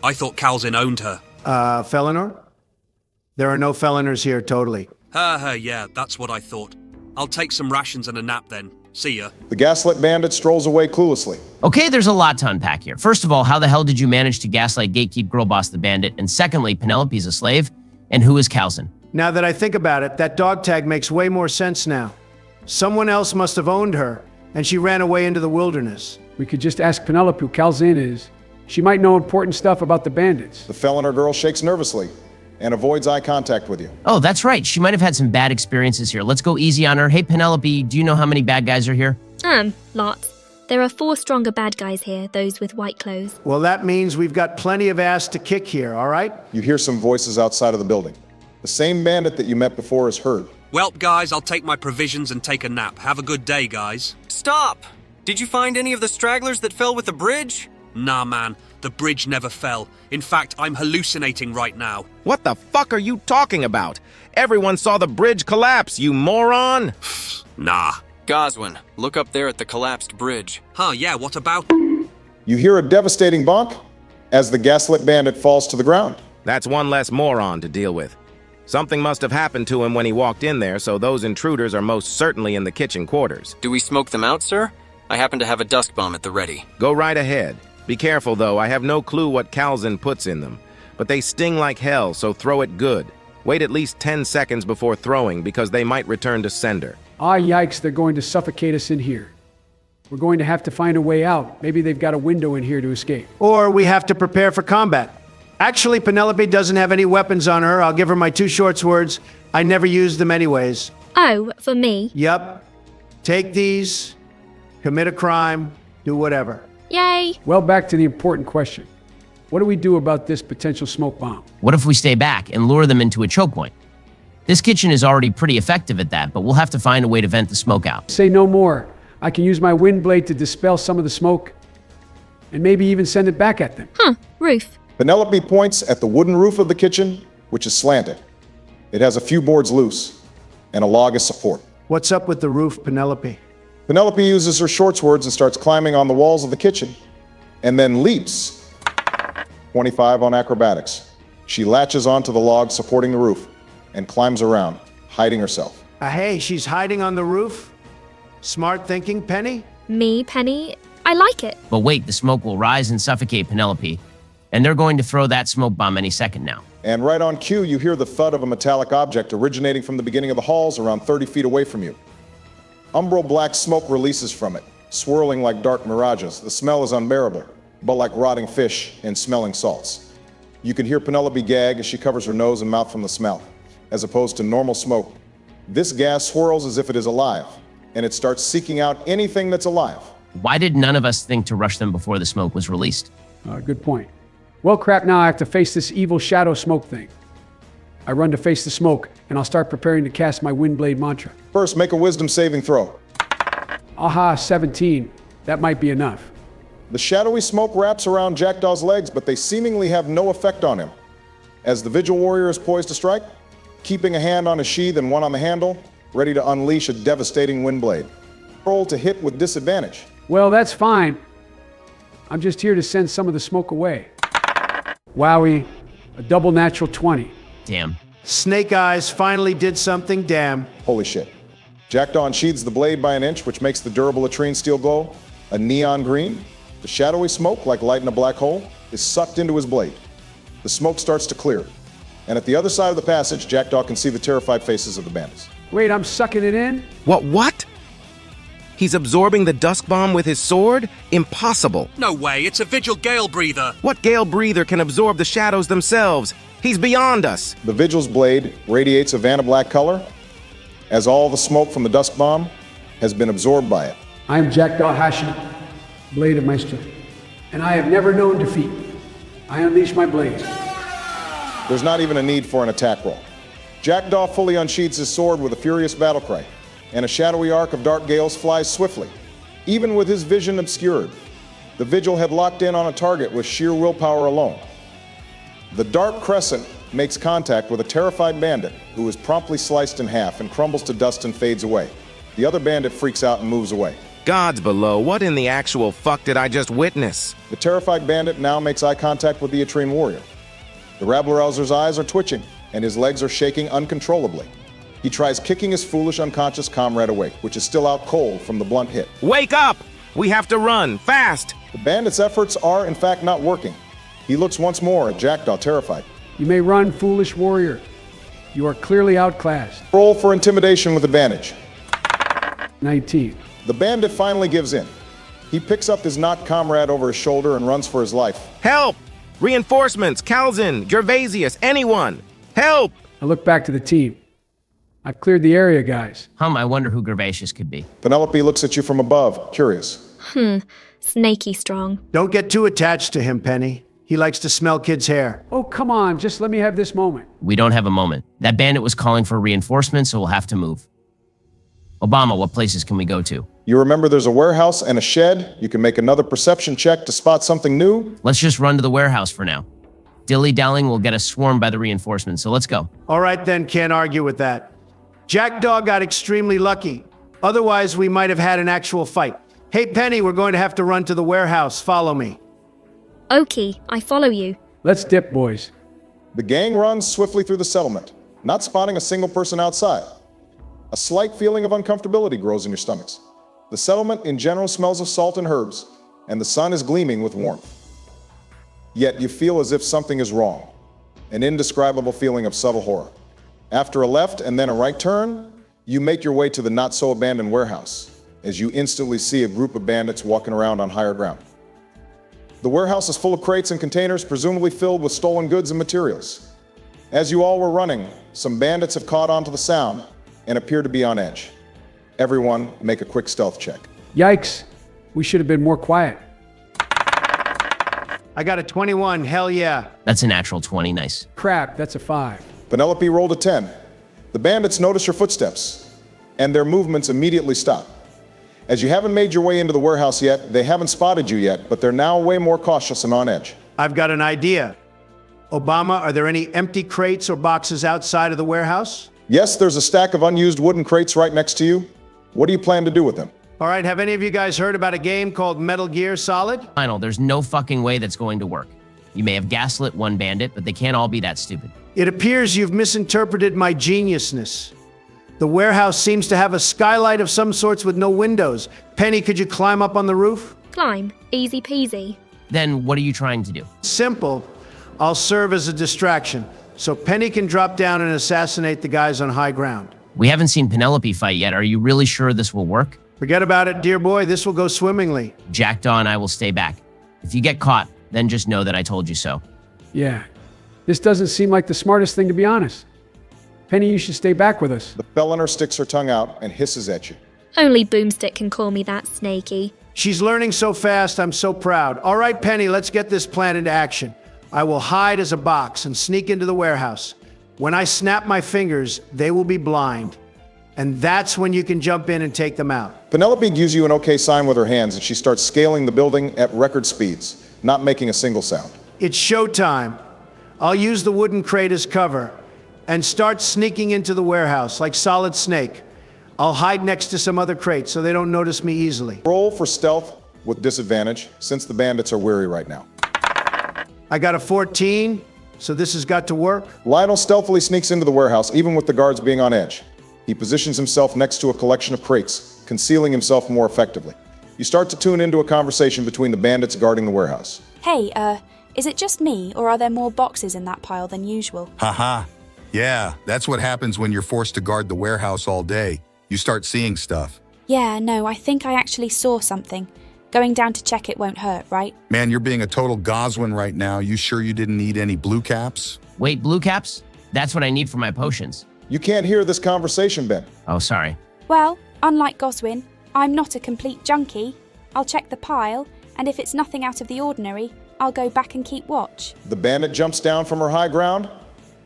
I thought Calzin owned her. Felonor? There are no feloners here, totally. Yeah, that's what I thought. I'll take some rations and a nap then. See ya. The gaslit bandit strolls away cluelessly. Okay, there's a lot to unpack here. First of all, how the hell did you manage to gaslight Gatekeep Girl Boss the Bandit? And secondly, Penelope's a slave? And who is Calzin? Now that I think about it, that dog tag makes way more sense now. Someone else must have owned her, and she ran away into the wilderness. We could just ask Penelope who Calzin is. She might know important stuff about the bandits. The felon or girl shakes nervously and avoids eye contact with you. Oh, that's right. She might have had some bad experiences here. Let's go easy on her. Hey, Penelope, do you know how many bad guys are here? Lots. There are 4 stronger bad guys here, those with white clothes. Well, that means we've got plenty of ass to kick here, all right? You hear some voices outside of the building. The same bandit that you met before is heard. Welp, guys, I'll take my provisions and take a nap. Have a good day, guys. Stop! Did you find any of the stragglers that fell with the bridge? Nah, man. The bridge never fell. In fact, I'm hallucinating right now. What the fuck are you talking about? Everyone saw the bridge collapse, you moron! Nah. Goswin, look up there at the collapsed bridge. Huh, yeah, what about? You hear a devastating bonk as the gaslit bandit falls to the ground. That's one less moron to deal with. Something must have happened to him when he walked in there, so those intruders are most certainly in the kitchen quarters. Do we smoke them out, sir? I happen to have a dust bomb at the ready. Go right ahead. Be careful, though. I have no clue what Calzin puts in them. But they sting like hell, so throw it good. Wait at least 10 seconds before throwing, because they might return to sender. Ah, yikes, they're going to suffocate us in here. We're going to have to find a way out. Maybe they've got a window in here to escape. Or we have to prepare for combat. Actually, Penelope doesn't have any weapons on her. I'll give her my 2 short swords. I never used them anyways. Oh, for me? Yup. Take these, commit a crime, do whatever. Yay! Well, back to the important question. What do we do about this potential smoke bomb? What if we stay back and lure them into a choke point? This kitchen is already pretty effective at that, but we'll have to find a way to vent the smoke out. Say no more. I can use my wind blade to dispel some of the smoke and maybe even send it back at them. Roof. Penelope points at the wooden roof of the kitchen, which is slanted. It has a few boards loose and a log as support. What's up with the roof, Penelope? Penelope uses her short swords and starts climbing on the walls of the kitchen, and then leaps. 25 on acrobatics. She latches onto the log supporting the roof and climbs around, hiding herself. Hey, she's hiding on the roof? Smart thinking, Penny? Me, Penny? I like it. But wait, the smoke will rise and suffocate Penelope, and they're going to throw that smoke bomb any second now. And right on cue, you hear the thud of a metallic object originating from the beginning of the halls around 30 feet away from you. Umbral black smoke releases from it, swirling like dark mirages. The smell is unbearable, but like rotting fish and smelling salts. You can hear Penelope gag as she covers her nose and mouth from the smell. As opposed to normal smoke, this gas swirls as if it is alive, and it starts seeking out anything that's alive. Why did none of us think to rush them before the smoke was released? Good point. Well, crap, now I have to face this evil shadow smoke thing. I run to face the smoke, and I'll start preparing to cast my Windblade mantra. First, make a wisdom saving throw. Aha, 17. That might be enough. The shadowy smoke wraps around Jackdaw's legs, but they seemingly have no effect on him. As the Vigil Warrior is poised to strike, keeping a hand on his sheath and one on the handle, ready to unleash a devastating Windblade. Roll to hit with disadvantage. Well, that's fine. I'm just here to send some of the smoke away. Wowie, a double natural 20. Damn. Snake Eyes finally did something, damn. Holy shit. Jackdaw unsheathes the blade by an inch, which makes the durable latrine steel glow a neon green. The shadowy smoke, like light in a black hole, is sucked into his blade. The smoke starts to clear, and at the other side of the passage, Jackdaw can see the terrified faces of the bandits. Wait, I'm sucking it in? What? He's absorbing the dusk bomb with his sword? Impossible. No way, it's a Vigil Gale Breather. What Gale Breather can absorb the shadows themselves? He's beyond us. The Vigil's blade radiates a vanna-black color, as all the smoke from the dusk bomb has been absorbed by it. I am Jackdaw Hashi, blade of my strength, and I have never known defeat. I unleash my blade. There's not even a need for an attack roll. Jackdaw fully unsheathes his sword with a furious battle cry, and a shadowy arc of dark gales flies swiftly. Even with his vision obscured, the Vigil had locked in on a target with sheer willpower alone. The dark crescent makes contact with a terrified bandit who is promptly sliced in half and crumbles to dust and fades away. The other bandit freaks out and moves away. Gods below, what in the actual fuck did I just witness? The terrified bandit now makes eye contact with the Atrine warrior. The rabble-rouser's eyes are twitching, and his legs are shaking uncontrollably. He tries kicking his foolish, unconscious comrade awake, which is still out cold from the blunt hit. Wake up! We have to run, fast! The bandit's efforts are, in fact, not working. He looks once more at Jackdaw, terrified. You may run, foolish warrior. You are clearly outclassed. Roll for intimidation with advantage. 19. The bandit finally gives in. He picks up his knocked comrade over his shoulder and runs for his life. Help! Reinforcements! Calzin! Gervasius! Anyone! Help! I look back to the team. I've cleared the area, guys. I wonder who Gervasius could be. Penelope looks at you from above, curious. Snaky strong. Don't get too attached to him, Penny. He likes to smell kids' hair. Oh, come on, just let me have this moment. We don't have a moment. That bandit was calling for reinforcements, so we'll have to move. Obama, what places can we go to? You remember there's a warehouse and a shed. You can make another perception check to spot something new. Let's just run to the warehouse for now. Dilly-dallying will get us swarmed by the reinforcements, so let's go. All right then, can't argue with that. Jackdaw got extremely lucky. Otherwise, we might have had an actual fight. Hey, Penny, we're going to have to run to the warehouse. Follow me. Okay, I follow you. Let's dip, boys. The gang runs swiftly through the settlement, not spotting a single person outside. A slight feeling of uncomfortability grows in your stomachs. The settlement in general smells of salt and herbs, and the sun is gleaming with warmth. Yet you feel as if something is wrong, an indescribable feeling of subtle horror. After a left and then a right turn, you make your way to the not-so-abandoned warehouse, as you instantly see a group of bandits walking around on higher ground. The warehouse is full of crates and containers, presumably filled with stolen goods and materials. As you all were running, some bandits have caught onto the sound and appear to be on edge. Everyone, make a quick stealth check. Yikes, we should have been more quiet. I got a 21, hell yeah. That's a natural 20, nice. Crap, that's a 5. Penelope rolled a 10. The bandits notice your footsteps, and their movements immediately stop. As you haven't made your way into the warehouse yet, they haven't spotted you yet, but they're now way more cautious and on edge. I've got an idea. Obama, are there any empty crates or boxes outside of the warehouse? Yes, there's a stack of unused wooden crates right next to you. What do you plan to do with them? All right, have any of you guys heard about a game called Metal Gear Solid? Final, there's no fucking way that's going to work. You may have gaslit one bandit, but they can't all be that stupid. It appears you've misinterpreted my geniusness. The warehouse seems to have a skylight of some sorts with no windows. Penny, could you climb up on the roof? Climb. Easy peasy. Then what are you trying to do? Simple. I'll serve as a distraction, so Penny can drop down and assassinate the guys on high ground. We haven't seen Penelope fight yet. Are you really sure this will work? Forget about it, dear boy. This will go swimmingly. Jackdaw and I will stay back. If you get caught, then just know that I told you so. Yeah, this doesn't seem like the smartest thing, to be honest. Penny, you should stay back with us. The feliner sticks her tongue out and hisses at you. Only Boomstick can call me that, Snaky. She's learning so fast, I'm so proud. All right, Penny, let's get this plan into action. I will hide as a box and sneak into the warehouse. When I snap my fingers, they will be blind. And that's when you can jump in and take them out. Penelope gives you an okay sign with her hands, and she starts scaling the building at record speeds, not making a single sound. It's showtime. I'll use the wooden crate as cover and start sneaking into the warehouse like Solid Snake. I'll hide next to some other crates so they don't notice me easily. Roll for stealth with disadvantage, since the bandits are weary right now. I got a 14, so this has got to work. Lionel stealthily sneaks into the warehouse, even with the guards being on edge. He positions himself next to a collection of crates, concealing himself more effectively. You start to tune into a conversation between the bandits guarding the warehouse. Hey, is it just me, or are there more boxes in that pile than usual? Haha. Yeah, that's what happens when you're forced to guard the warehouse all day. You start seeing stuff. Yeah, no, I think I actually saw something. Going down to check it won't hurt, right? Man, you're being a total Goswin right now. You sure you didn't need any blue caps? Wait, blue caps? That's what I need for my potions. You can't hear this conversation, Ben. Oh, sorry. Well, unlike Goswin, I'm not a complete junkie. I'll check the pile, and if it's nothing out of the ordinary, I'll go back and keep watch. The bandit jumps down from her high ground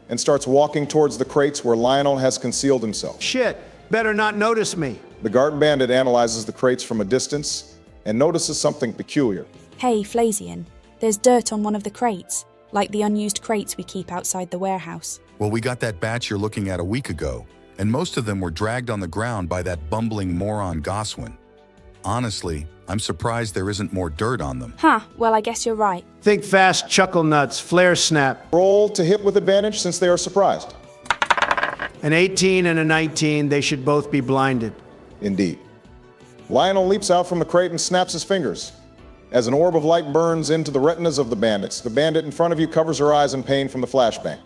and starts walking towards the crates where Lionel has concealed himself. Shit, better not notice me. The guard bandit analyzes the crates from a distance and notices something peculiar. Hey, Flazian, there's dirt on one of the crates, like the unused crates we keep outside the warehouse. Well, we got that batch you're looking at a week ago, and most of them were dragged on the ground by that bumbling moron Goswin. Honestly, I'm surprised there isn't more dirt on them. Huh, well, I guess you're right. Think fast, chuckle nuts, flare snap. Roll to hit with advantage since they are surprised. An 18 and a 19, they should both be blinded. Indeed. Lionel leaps out from the crate and snaps his fingers. As an orb of light burns into the retinas of the bandits, the bandit in front of you covers her eyes in pain from the flashbang.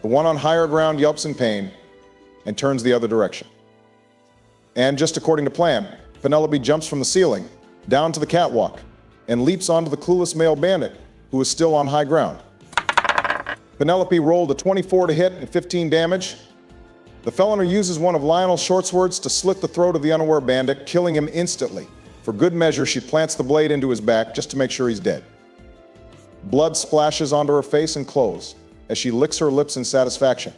The one on higher ground yelps in pain and turns the other direction. And just according to plan, Penelope jumps from the ceiling down to the catwalk and leaps onto the clueless male bandit who is still on high ground. Penelope rolled a 24 to hit and 15 damage. The felony uses one of Lionel's short swords to slit the throat of the unaware bandit, killing him instantly. For good measure, she plants the blade into his back just to make sure he's dead. Blood splashes onto her face and clothes as she licks her lips in satisfaction.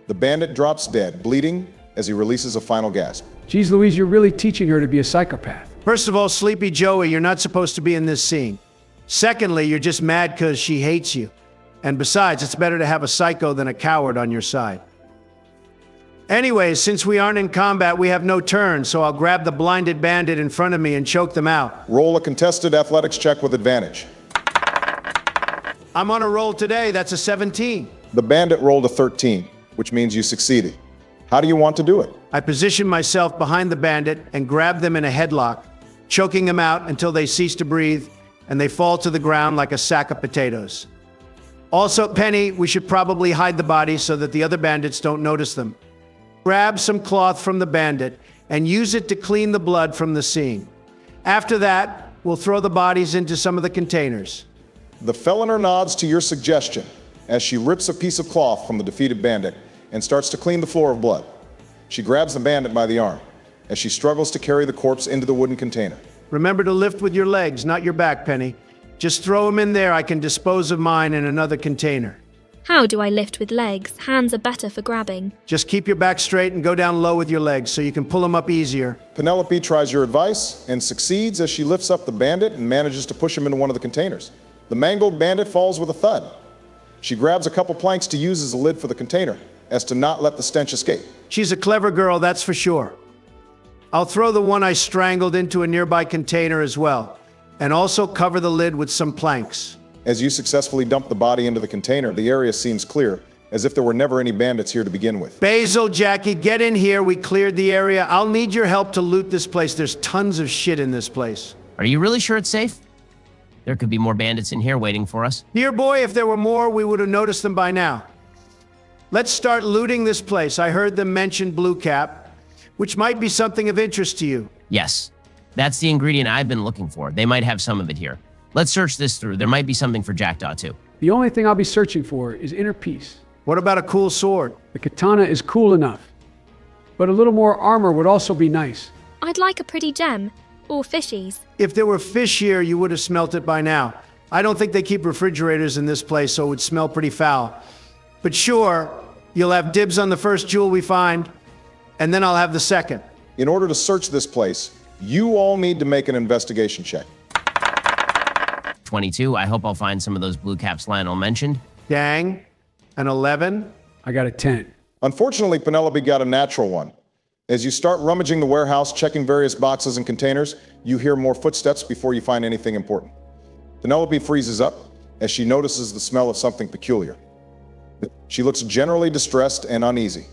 The bandit drops dead, bleeding as he releases a final gasp. Geez Louise, you're really teaching her to be a psychopath. First of all, Sleepy Joey, you're not supposed to be in this scene. Secondly, you're just mad because she hates you. And besides, it's better to have a psycho than a coward on your side. Anyways, since we aren't in combat, we have no turn, so I'll grab the blinded bandit in front of me and choke them out. Roll a contested athletics check with advantage. I'm on a roll today, that's a 17. The bandit rolled a 13, which means you succeeded. How do you want to do it? I position myself behind the bandit and grab them in a headlock, choking them out until they cease to breathe and they fall to the ground like a sack of potatoes. Also, Penny, we should probably hide the bodies so that the other bandits don't notice them. Grab some cloth from the bandit and use it to clean the blood from the scene. After that, we'll throw the bodies into some of the containers. The felony nods to your suggestion as she rips a piece of cloth from the defeated bandit and starts to clean the floor of blood. She grabs the bandit by the arm as she struggles to carry the corpse into the wooden container. Remember to lift with your legs, not your back, Penny. Just throw him in there. I can dispose of mine in another container. How do I lift with legs? Hands are better for grabbing. Just keep your back straight and go down low with your legs so you can pull them up easier. Penelope tries your advice and succeeds as she lifts up the bandit and manages to push him into one of the containers. The mangled bandit falls with a thud. She grabs a couple planks to use as a lid for the container, as to not let the stench escape. She's a clever girl, that's for sure. I'll throw the one I strangled into a nearby container as well, and also cover the lid with some planks. As you successfully dump the body into the container, the area seems clear, as if there were never any bandits here to begin with. Basil, Jackie, get in here. We cleared the area. I'll need your help to loot this place. There's tons of shit in this place. Are you really sure it's safe? There could be more bandits in here waiting for us. Dear boy, if there were more, we would have noticed them by now. Let's start looting this place. I heard them mention Blue Cap, which might be something of interest to you. Yes, that's the ingredient I've been looking for. They might have some of it here. Let's search this through. There might be something for Jackdaw, too. The only thing I'll be searching for is inner peace. What about a cool sword? The katana is cool enough, but a little more armor would also be nice. I'd like a pretty gem, or fishies. If there were fish here, you would have smelt it by now. I don't think they keep refrigerators in this place, so it would smell pretty foul. But sure, you'll have dibs on the first jewel we find, and then I'll have the second. In order to search this place, you all need to make an investigation check. 22. I hope I'll find some of those blue caps Lionel mentioned. Dang. An 11. I got a 10. Unfortunately, Penelope got a natural one. As you start rummaging the warehouse, checking various boxes and containers, you hear more footsteps before you find anything important. Penelope freezes up as she notices the smell of something peculiar. She looks generally distressed and uneasy.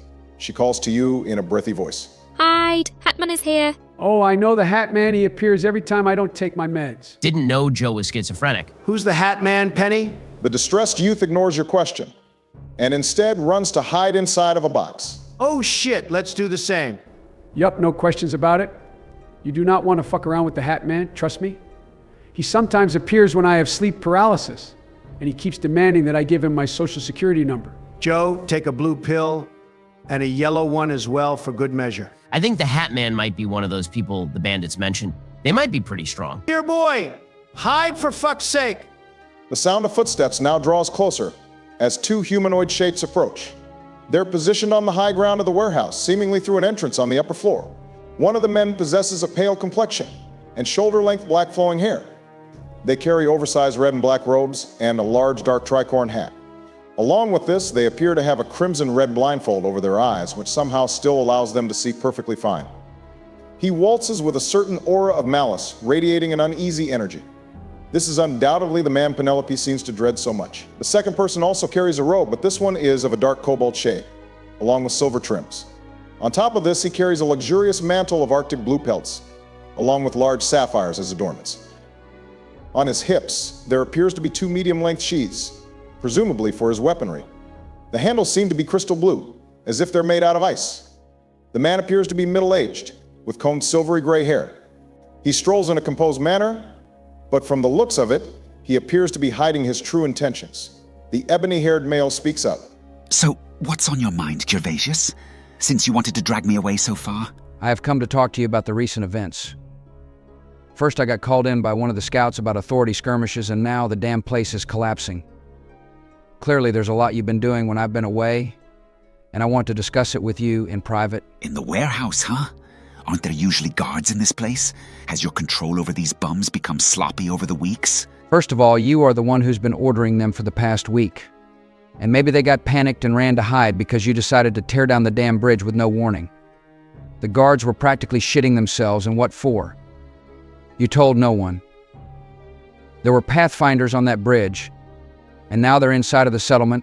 She calls to you in a breathy voice. Hide! Hatman is here. Oh, I know the Hat Man. He appears every time I don't take my meds. Didn't know Joe was schizophrenic. Who's the Hat Man, Penny? The distressed youth ignores your question and instead runs to hide inside of a box. Oh shit, let's do the same. Yup, no questions about it. You do not want to fuck around with the Hat Man, trust me. He sometimes appears when I have sleep paralysis, and he keeps demanding that I give him my social security number. Joe, take a blue pill and a yellow one as well for good measure. I think the Hat Man might be one of those people the bandits mentioned. They might be pretty strong. Dear boy, hide for fuck's sake. The sound of footsteps now draws closer as two humanoid shapes approach. They're positioned on the high ground of the warehouse, seemingly through an entrance on the upper floor. One of the men possesses a pale complexion and shoulder-length black flowing hair. They carry oversized red and black robes and a large dark tricorn hat. Along with this, they appear to have a crimson-red blindfold over their eyes, which somehow still allows them to see perfectly fine. He waltzes with a certain aura of malice, radiating an uneasy energy. This is undoubtedly the man Penelope seems to dread so much. The second person also carries a robe, but this one is of a dark cobalt shade, along with silver trims. On top of this, he carries a luxurious mantle of Arctic blue pelts, along with large sapphires as adornments. On his hips, there appears to be two medium-length sheaths, presumably for his weaponry. The handles seem to be crystal blue, as if they're made out of ice. The man appears to be middle-aged, with combed silvery gray hair. He strolls in a composed manner, but from the looks of it, he appears to be hiding his true intentions. The ebony-haired male speaks up. So, what's on your mind, Gervasius? Since you wanted to drag me away so far? I have come to talk to you about the recent events. First, I got called in by one of the scouts about authority skirmishes, and now the damn place is collapsing. Clearly, there's a lot you've been doing when I've been away, and I want to discuss it with you in private. In the warehouse, huh? Aren't there usually guards in this place? Has your control over these bums become sloppy over the weeks? First of all, you are the one who's been ordering them for the past week. And maybe they got panicked and ran to hide because you decided to tear down the damn bridge with no warning. The guards were practically shitting themselves, and what for? You told no one. There were pathfinders on that bridge, and now they're inside of the settlement,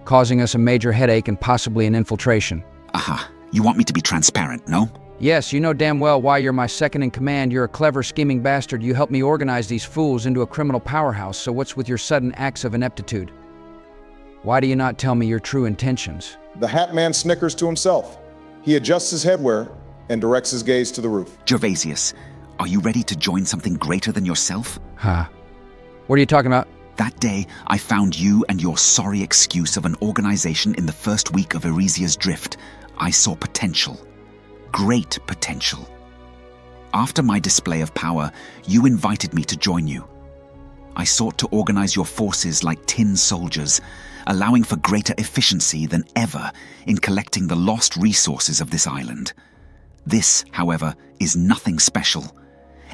causing us a major headache and possibly an infiltration. Aha, you want me to be transparent, no? Yes, you know damn well why you're my second in command. You're a clever, scheming bastard. You helped me organize these fools into a criminal powerhouse, so what's with your sudden acts of ineptitude? Why do you not tell me your true intentions? The Hat Man snickers to himself. He adjusts his headwear and directs his gaze to the roof. Gervasius, are you ready to join something greater than yourself? Huh. What are you talking about? That day, I found you and your sorry excuse of an organization in the first week of Erisia's drift. I saw potential. Great potential. After my display of power, you invited me to join you. I sought to organize your forces like tin soldiers, allowing for greater efficiency than ever in collecting the lost resources of this island. This, however, is nothing special.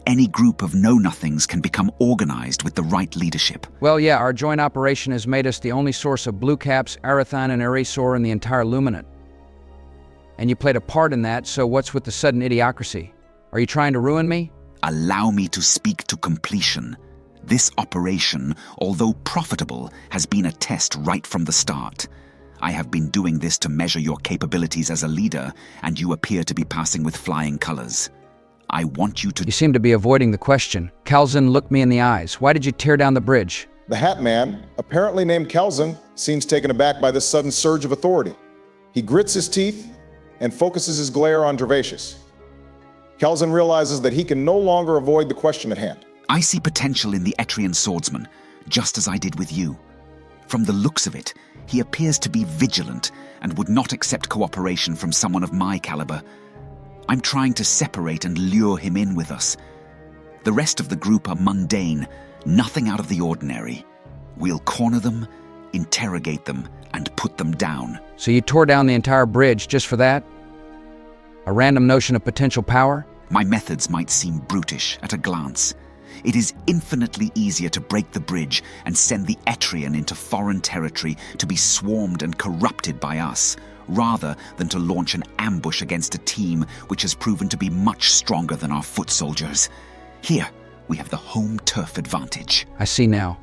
Any group of know-nothings can become organized with the right leadership. Well, yeah, our joint operation has made us the only source of blue caps, Arathan, and Erisor in the entire Luminant. And you played a part in that, so what's with the sudden idiocracy? Are you trying to ruin me? Allow me to speak to completion. This operation, although profitable, has been a test right from the start. I have been doing this to measure your capabilities as a leader, and you appear to be passing with flying colors. I want you to— You seem to be avoiding the question. Kalzin, look me in the eyes. Why did you tear down the bridge? The Hat Man, apparently named Kalzin, seems taken aback by this sudden surge of authority. He grits his teeth and focuses his glare on Gervasius. Kalzin realizes that he can no longer avoid the question at hand. I see potential in the Etrian swordsman, just as I did with you. From the looks of it, he appears to be vigilant and would not accept cooperation from someone of my caliber. I'm trying to separate and lure him in with us. The rest of the group are mundane, nothing out of the ordinary. We'll corner them, interrogate them, and put them down. So you tore down the entire bridge just for that? A random notion of potential power? My methods might seem brutish at a glance. It is infinitely easier to break the bridge and send the Etrian into foreign territory to be swarmed and corrupted by us, rather than to launch an ambush against a team which has proven to be much stronger than our foot soldiers. Here, we have the home turf advantage. I see now.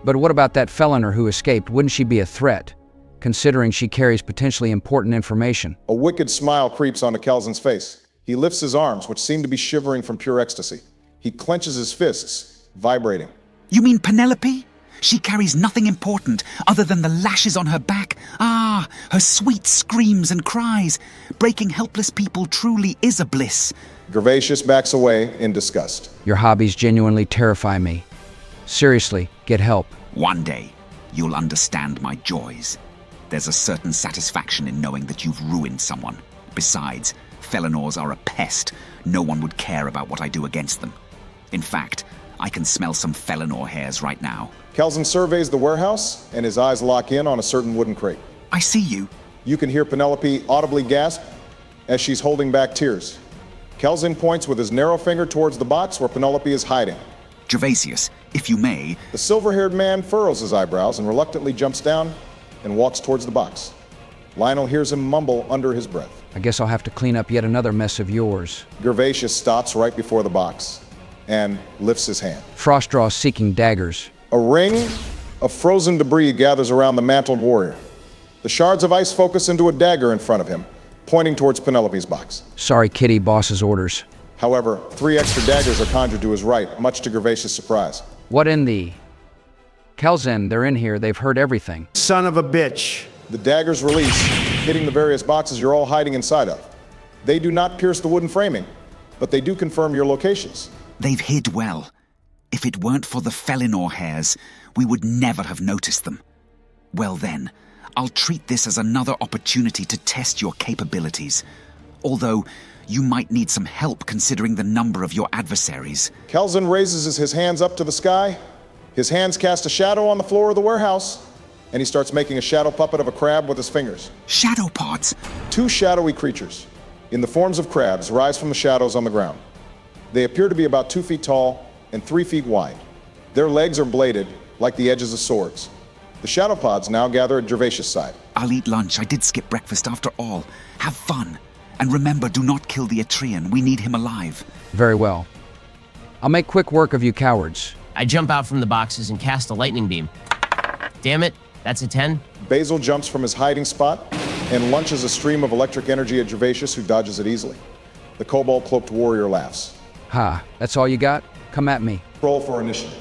But what about that felloner who escaped? Wouldn't she be a threat? considering she carries potentially important information. A wicked smile creeps onto Kelzin's face. He lifts his arms, which seem to be shivering from pure ecstasy. He clenches his fists, vibrating. You mean Penelope? She carries nothing important other than the lashes on her back. Ah, her sweet screams and cries. Breaking helpless people truly is a bliss. Gervasius backs away in disgust. Your hobbies genuinely terrify me. Seriously, get help. One day, you'll understand my joys. There's a certain satisfaction in knowing that you've ruined someone. Besides, Felinors are a pest. No one would care about what I do against them. In fact, I can smell some Felinor hairs right now. Kelzin surveys the warehouse, and his eyes lock in on a certain wooden crate. I see you. You can hear Penelope audibly gasp as she's holding back tears. Kelzin points with his narrow finger towards the box where Penelope is hiding. Gervasius, if you may... The silver-haired man furrows his eyebrows and reluctantly jumps down and walks towards the box. Lionel hears him mumble under his breath. I guess I'll have to clean up yet another mess of yours. Gervasius stops right before the box and lifts his hand. Frostdraw seeking daggers. A ring of frozen debris gathers around the mantled warrior. The shards of ice focus into a dagger in front of him, pointing towards Penelope's box. Sorry, Kitty, boss's orders. However, 3 extra daggers are conjured to his right, much to Gervasius' surprise. What in the... Kelzin, they're in here. They've heard everything. Son of a bitch. The daggers release, hitting the various boxes you're all hiding inside of. They do not pierce the wooden framing, but they do confirm your locations. They've hid well. If it weren't for the Felinor hairs, we would never have noticed them. Well then, I'll treat this as another opportunity to test your capabilities. Although, you might need some help considering the number of your adversaries. Kelzin raises his hands up to the sky. His hands cast a shadow on the floor of the warehouse, and he starts making a shadow puppet of a crab with his fingers. Shadow pods? 2 shadowy creatures, in the forms of crabs, rise from the shadows on the ground. They appear to be about 2 feet tall and 3 feet wide. Their legs are bladed, like the edges of swords. The shadow pods now gather at Gervasius' side. I'll eat lunch. I did skip breakfast after all. Have fun. And remember, do not kill the Atrian. We need him alive. Very well. I'll make quick work of you cowards. I jump out from the boxes and cast a lightning beam. Damn it, that's a 10. Basil jumps from his hiding spot and launches a stream of electric energy at Gervasius, who dodges it easily. The cobalt-cloaked warrior laughs. Ha, that's all you got? Come at me. Roll for initiative.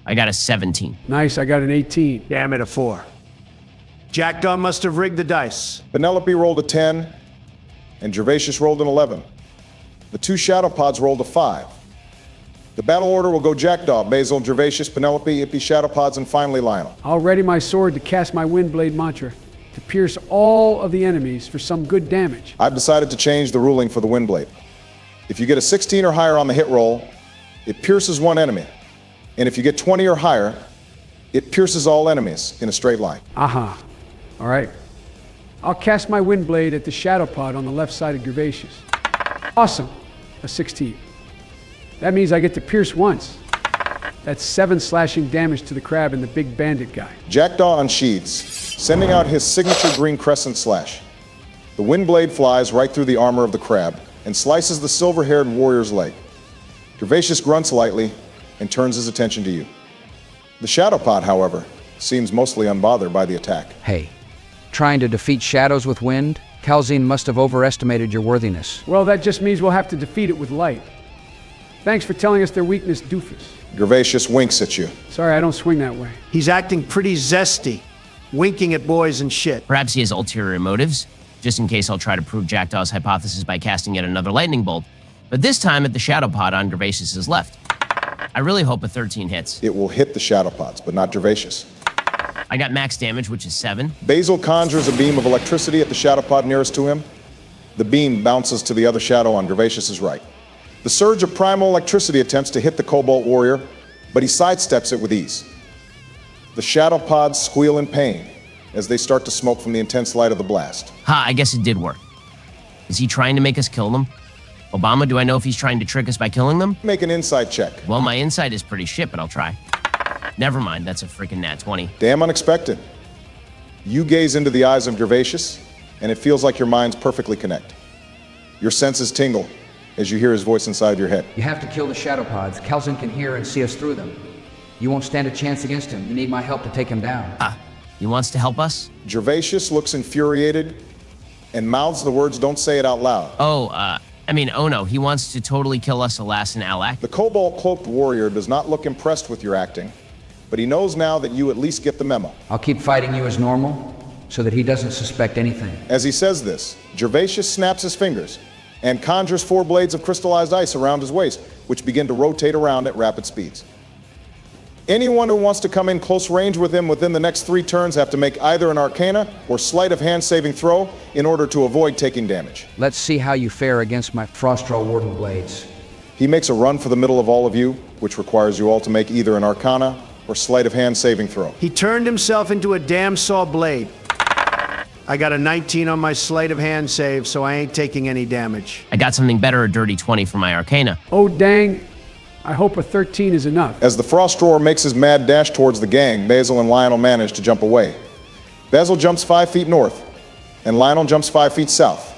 I got a 17. Nice, I got an 18. Damn it, a 4. Jackdaw must have rigged the dice. Penelope rolled a 10, and Gervasius rolled an 11. The 2 shadow pods rolled a 5. The battle order will go Jackdaw, Basil, Gervasius, Penelope, Ippy, shadow pods, and finally Lionel. I'll ready my sword to cast my Windblade mantra to pierce all of the enemies for some good damage. I've decided to change the ruling for the Windblade. If you get a 16 or higher on the hit roll, it pierces 1 enemy. And if you get 20 or higher, it pierces all enemies in a straight line. Aha. All right. I'll cast my Windblade at the shadow pod on the left side of Gervasius. Awesome. A 16. That means I get to pierce once. That's 7 slashing damage to the crab and the big bandit guy. Jackdaw unsheathes, sending out his signature green crescent slash. The Windblade flies right through the armor of the crab and slices the silver-haired warrior's leg. Gervasius grunts lightly and turns his attention to you. The shadow pod, however, seems mostly unbothered by the attack. Hey, trying to defeat shadows with wind? Kelzin must have overestimated your worthiness. Well, that just means we'll have to defeat it with light. Thanks for telling us their weakness, doofus. Gervasius winks at you. Sorry, I don't swing that way. He's acting pretty zesty, winking at boys and shit. Perhaps he has ulterior motives. Just in case, I'll try to prove Jackdaw's hypothesis by casting yet another lightning bolt. But this time at the shadow pod on Gervasius' left. I really hope a 13 hits. It will hit the shadow pods, but not Gervasius. I got max damage, which is 7. Basil conjures a beam of electricity at the shadow pod nearest to him. The beam bounces to the other shadow on Gervasius' right. The surge of primal electricity attempts to hit the Cobalt warrior, but he sidesteps it with ease. The shadow pods squeal in pain as they start to smoke from the intense light of the blast. Ha, I guess it did work. Is he trying to make us kill them? Obama, do I know if he's trying to trick us by killing them? Make an insight check. Well, my insight is pretty shit, but I'll try. Never mind, that's a freaking nat 20. Damn unexpected. You gaze into the eyes of Gervasius, and it feels like your minds perfectly connect. Your senses tingle as you hear his voice inside your head. You have to kill the shadow pods. Kelzin can hear and see us through them. You won't stand a chance against him. You need my help to take him down. He wants to help us? Gervasius looks infuriated and mouths the words, "Don't say it out loud." Oh no, he wants to totally kill us, Alas and Alak. The cobalt-cloaked warrior does not look impressed with your acting, but he knows now that you at least get the memo. I'll keep fighting you as normal, so that he doesn't suspect anything. As he says this, Gervasius snaps his fingers and conjures 4 blades of crystallized ice around his waist, which begin to rotate around at rapid speeds. Anyone who wants to come in close range with him within the next 3 turns have to make either an Arcana or sleight of hand saving throw in order to avoid taking damage. Let's see how you fare against my Frostdraw Warden blades. He makes a run for the middle of all of you, which requires you all to make either an Arcana or sleight of hand saving throw. He turned himself into a damn saw blade. I got a 19 on my sleight of hand save, so I ain't taking any damage. I got something better, a dirty 20 for my Arcana. Oh, dang. I hope a 13 is enough. As the Frost Drawer makes his mad dash towards the gang, Basil and Lionel manage to jump away. Basil jumps 5 feet north, and Lionel jumps 5 feet south.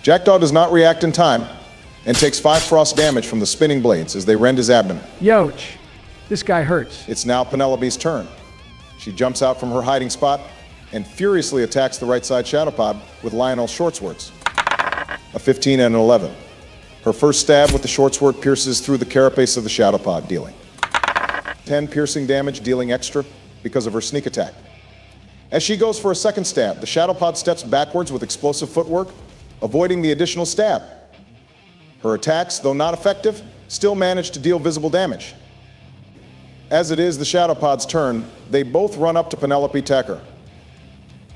Jackdaw does not react in time, and takes 5 frost damage from the spinning blades as they rend his abdomen. Youch, this guy hurts. It's now Penelope's turn. She jumps out from her hiding spot and furiously attacks the right side shadow pod with Lionel's short swords. A 15 and an 11. Her first stab with the short sword pierces through the carapace of the shadow pod, dealing 10 piercing damage, dealing extra because of her sneak attack. As she goes for a second stab, the shadow pod steps backwards with explosive footwork, avoiding the additional stab. Her attacks, though not effective, still manage to deal visible damage. As it is the shadow pod's turn, they both run up to Penelope Tacker.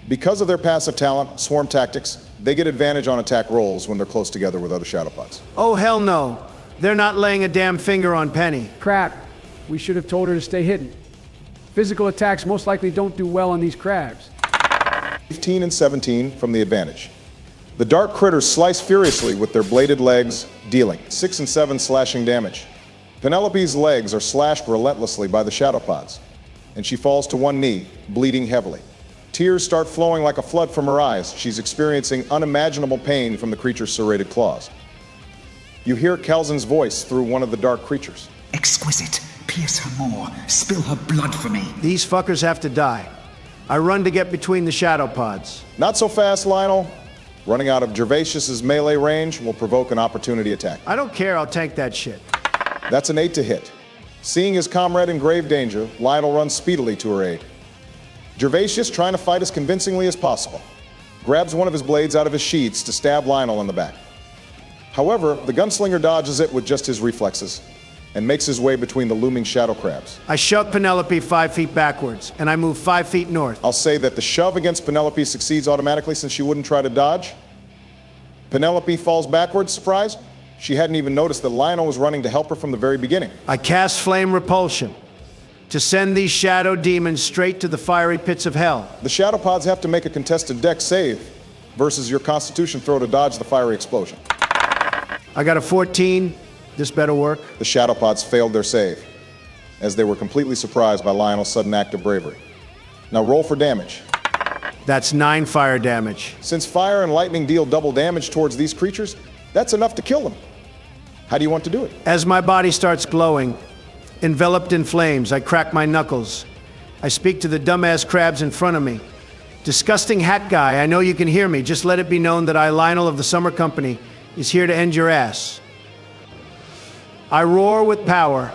Because of their passive talent, Swarm Tactics, they get advantage on attack rolls when they're close together with other shadow pods. Oh, hell no. They're not laying a damn finger on Penny. Crap. We should have told her to stay hidden. Physical attacks most likely don't do well on these crabs. 15 and 17 from the advantage. The dark critters slice furiously with their bladed legs, dealing 6 and 7 slashing damage. Penelope's legs are slashed relentlessly by the shadow pods, and she falls to one knee, bleeding heavily. Tears start flowing like a flood from her eyes. She's experiencing unimaginable pain from the creature's serrated claws. You hear Calzin's voice through one of the dark creatures. Exquisite. Pierce her more. Spill her blood for me. These fuckers have to die. I run to get between the shadow pods. Not so fast, Lionel. Running out of Gervasius's melee range will provoke an opportunity attack. I don't care, I'll tank that shit. That's an 8 to hit. Seeing his comrade in grave danger, Lionel runs speedily to her aid. Gervasius, trying to fight as convincingly as possible, grabs one of his blades out of his sheaths to stab Lionel in the back. However, the gunslinger dodges it with just his reflexes and makes his way between the looming shadow crabs. I shove Penelope 5 feet backwards, and I move 5 feet north. I'll say that the shove against Penelope succeeds automatically since she wouldn't try to dodge. Penelope falls backwards, surprised. She hadn't even noticed that Lionel was running to help her from the very beginning. I cast Flame Repulsion to send these shadow demons straight to the fiery pits of hell. The shadow pods have to make a contested dex save versus your constitution throw to dodge the fiery explosion. I got a 14. This better work. The shadow pods failed their save, as they were completely surprised by Lionel's sudden act of bravery. Now roll for damage. That's 9 fire damage. Since fire and lightning deal double damage towards these creatures, that's enough to kill them. How do you want to do it? As my body starts glowing, enveloped in flames, I crack my knuckles. I speak to the dumbass crabs in front of me. Disgusting hat guy, I know you can hear me. Just let it be known that I, Lionel of the Summer Company, is here to end your ass. I roar with power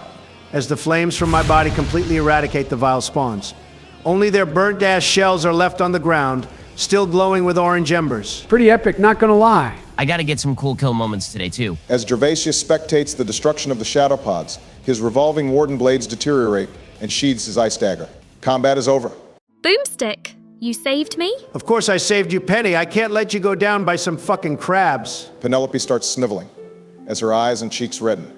as the flames from my body completely eradicate the vile spawns. Only their burnt-ass shells are left on the ground, still glowing with orange embers. Pretty epic, not gonna lie. I gotta get some cool kill moments today, too. As Gervasius spectates the destruction of the shadow pods, his revolving warden blades deteriorate and sheathes his ice dagger. Combat is over. Boomstick, you saved me? Of course I saved you, Penny. I can't let you go down by some fucking crabs. Penelope starts sniveling as her eyes and cheeks redden.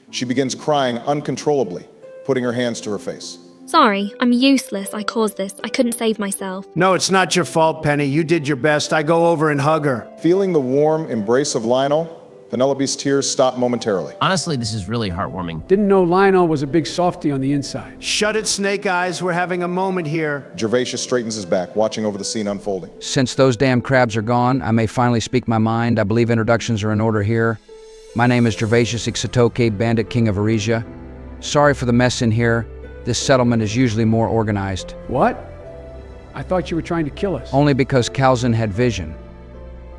She begins crying uncontrollably, putting her hands to her face. Sorry, I'm useless. I caused this. I couldn't save myself. No, it's not your fault, Penny. You did your best. I go over and hug her. Feeling the warm embrace of Lionel, Penelope's tears stop momentarily. Honestly, this is really heartwarming. Didn't know Lionel was a big softie on the inside. Shut it, Snake Eyes. We're having a moment here. Gervasius straightens his back, watching over the scene unfolding. Since those damn crabs are gone, I may finally speak my mind. I believe introductions are in order here. My name is Gervasius Ixatoke, Bandit King of Erisia. Sorry for the mess in here. This settlement is usually more organized. What? I thought you were trying to kill us. Only because Calzin had vision.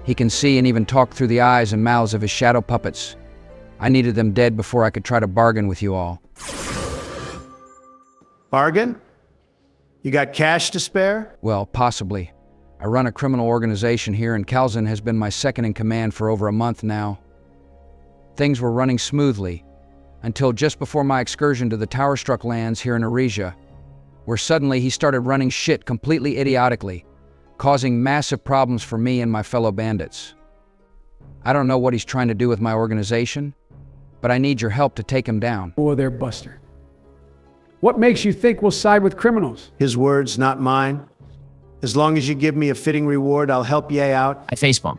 He can see and even talk through the eyes and mouths of his shadow puppets. I needed them dead before I could try to bargain with you all. Bargain? You got cash to spare? Well, possibly. I run a criminal organization here, and Calzin has been my second in command for over a month now. Things were running smoothly, until just before my excursion to the tower-struck lands here in Erisia, where suddenly he started running shit completely idiotically, causing massive problems for me and my fellow bandits. I don't know what he's trying to do with my organization, but I need your help to take him down. Oh, there, Buster. What makes you think we'll side with criminals? His words, not mine. As long as you give me a fitting reward, I'll help Ye out. I facepalm.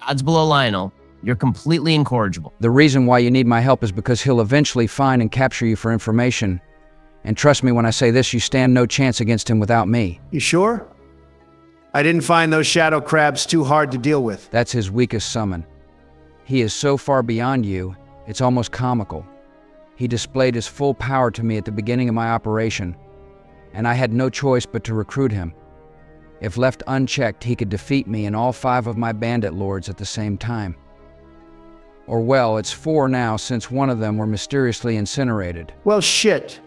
Gods below Lionel, you're completely incorrigible. The reason why you need my help is because he'll eventually find and capture you for information. And trust me when I say this, you stand no chance against him without me. You sure? I didn't find those shadow crabs too hard to deal with. That's his weakest summon. He is so far beyond you, it's almost comical. He displayed his full power to me at the beginning of my operation, and I had no choice but to recruit him. If left unchecked, he could defeat me and all 5 of my bandit lords at the same time. Or well, it's 4 now since one of them were mysteriously incinerated. Well, shit.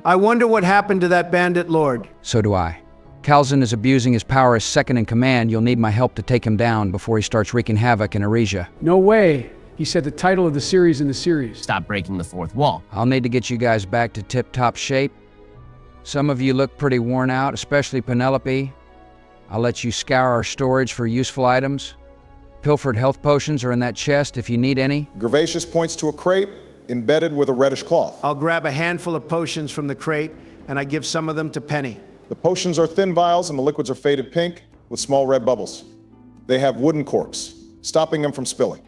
I wonder what happened to that bandit lord. So do I. Calzin is abusing his power as second in command. You'll need my help to take him down before he starts wreaking havoc in Erisia. No way. He said the title of the series in the series. Stop breaking the fourth wall. I'll need to get you guys back to tip-top shape. Some of you look pretty worn out, especially Penelope. I'll let you scour our storage for useful items. Pilfered health potions are in that chest if you need any. Gervasius points to a crate embedded with a reddish cloth. I'll grab a handful of potions from the crate, and I give some of them to Penny. The potions are thin vials and the liquids are faded pink with small red bubbles. They have wooden corks, stopping them from spilling.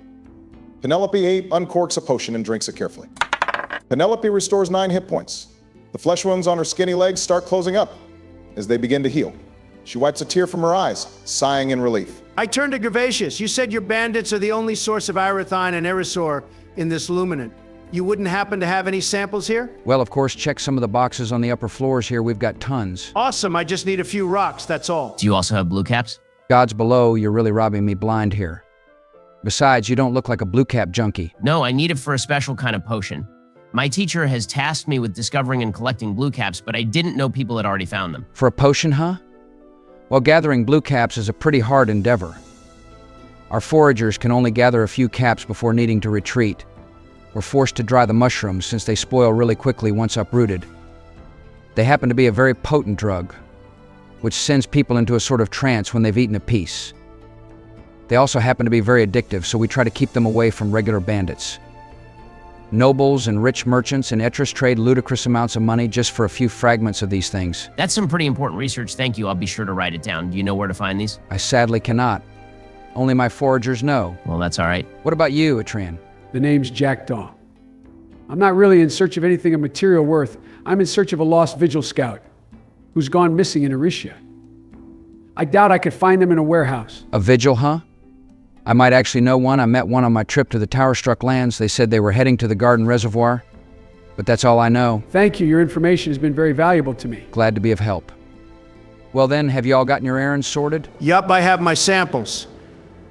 Penelope uncorks a potion and drinks it carefully. Penelope restores 9 hit points. The flesh wounds on her skinny legs start closing up as they begin to heal. She wipes a tear from her eyes, sighing in relief. I turn to Gervasius. You said your bandits are the only source of Irothine and Erisor in this luminant. You wouldn't happen to have any samples here? Well, of course, check some of the boxes on the upper floors here. We've got tons. Awesome. I just need a few rocks, that's all. Do you also have blue caps? Gods below, you're really robbing me blind here. Besides, you don't look like a blue cap junkie. No, I need it for a special kind of potion. My teacher has tasked me with discovering and collecting blue caps, but I didn't know people had already found them. For a potion, huh? Well, gathering blue caps is a pretty hard endeavor. Our foragers can only gather a few caps before needing to retreat. We're forced to dry the mushrooms since they spoil really quickly once uprooted. They happen to be a very potent drug, which sends people into a sort of trance when they've eaten a piece. They also happen to be very addictive, so we try to keep them away from regular bandits. Nobles and rich merchants in Etris trade ludicrous amounts of money just for a few fragments of these things. That's some pretty important research, thank you. I'll be sure to write it down. Do you know where to find these? I sadly cannot. Only my foragers know. Well, that's all right. What about you, Atran? The name's Jackdaw. I'm not really in search of anything of material worth. I'm in search of a lost vigil scout who's gone missing in Erisia. I doubt I could find them in a warehouse. A vigil, huh? I might actually know one. I met one on my trip to the tower-struck lands. They said they were heading to the Garden Reservoir, but that's all I know. Thank you. Your information has been very valuable to me. Glad to be of help. Well then, have you all gotten your errands sorted? Yup, I have my samples.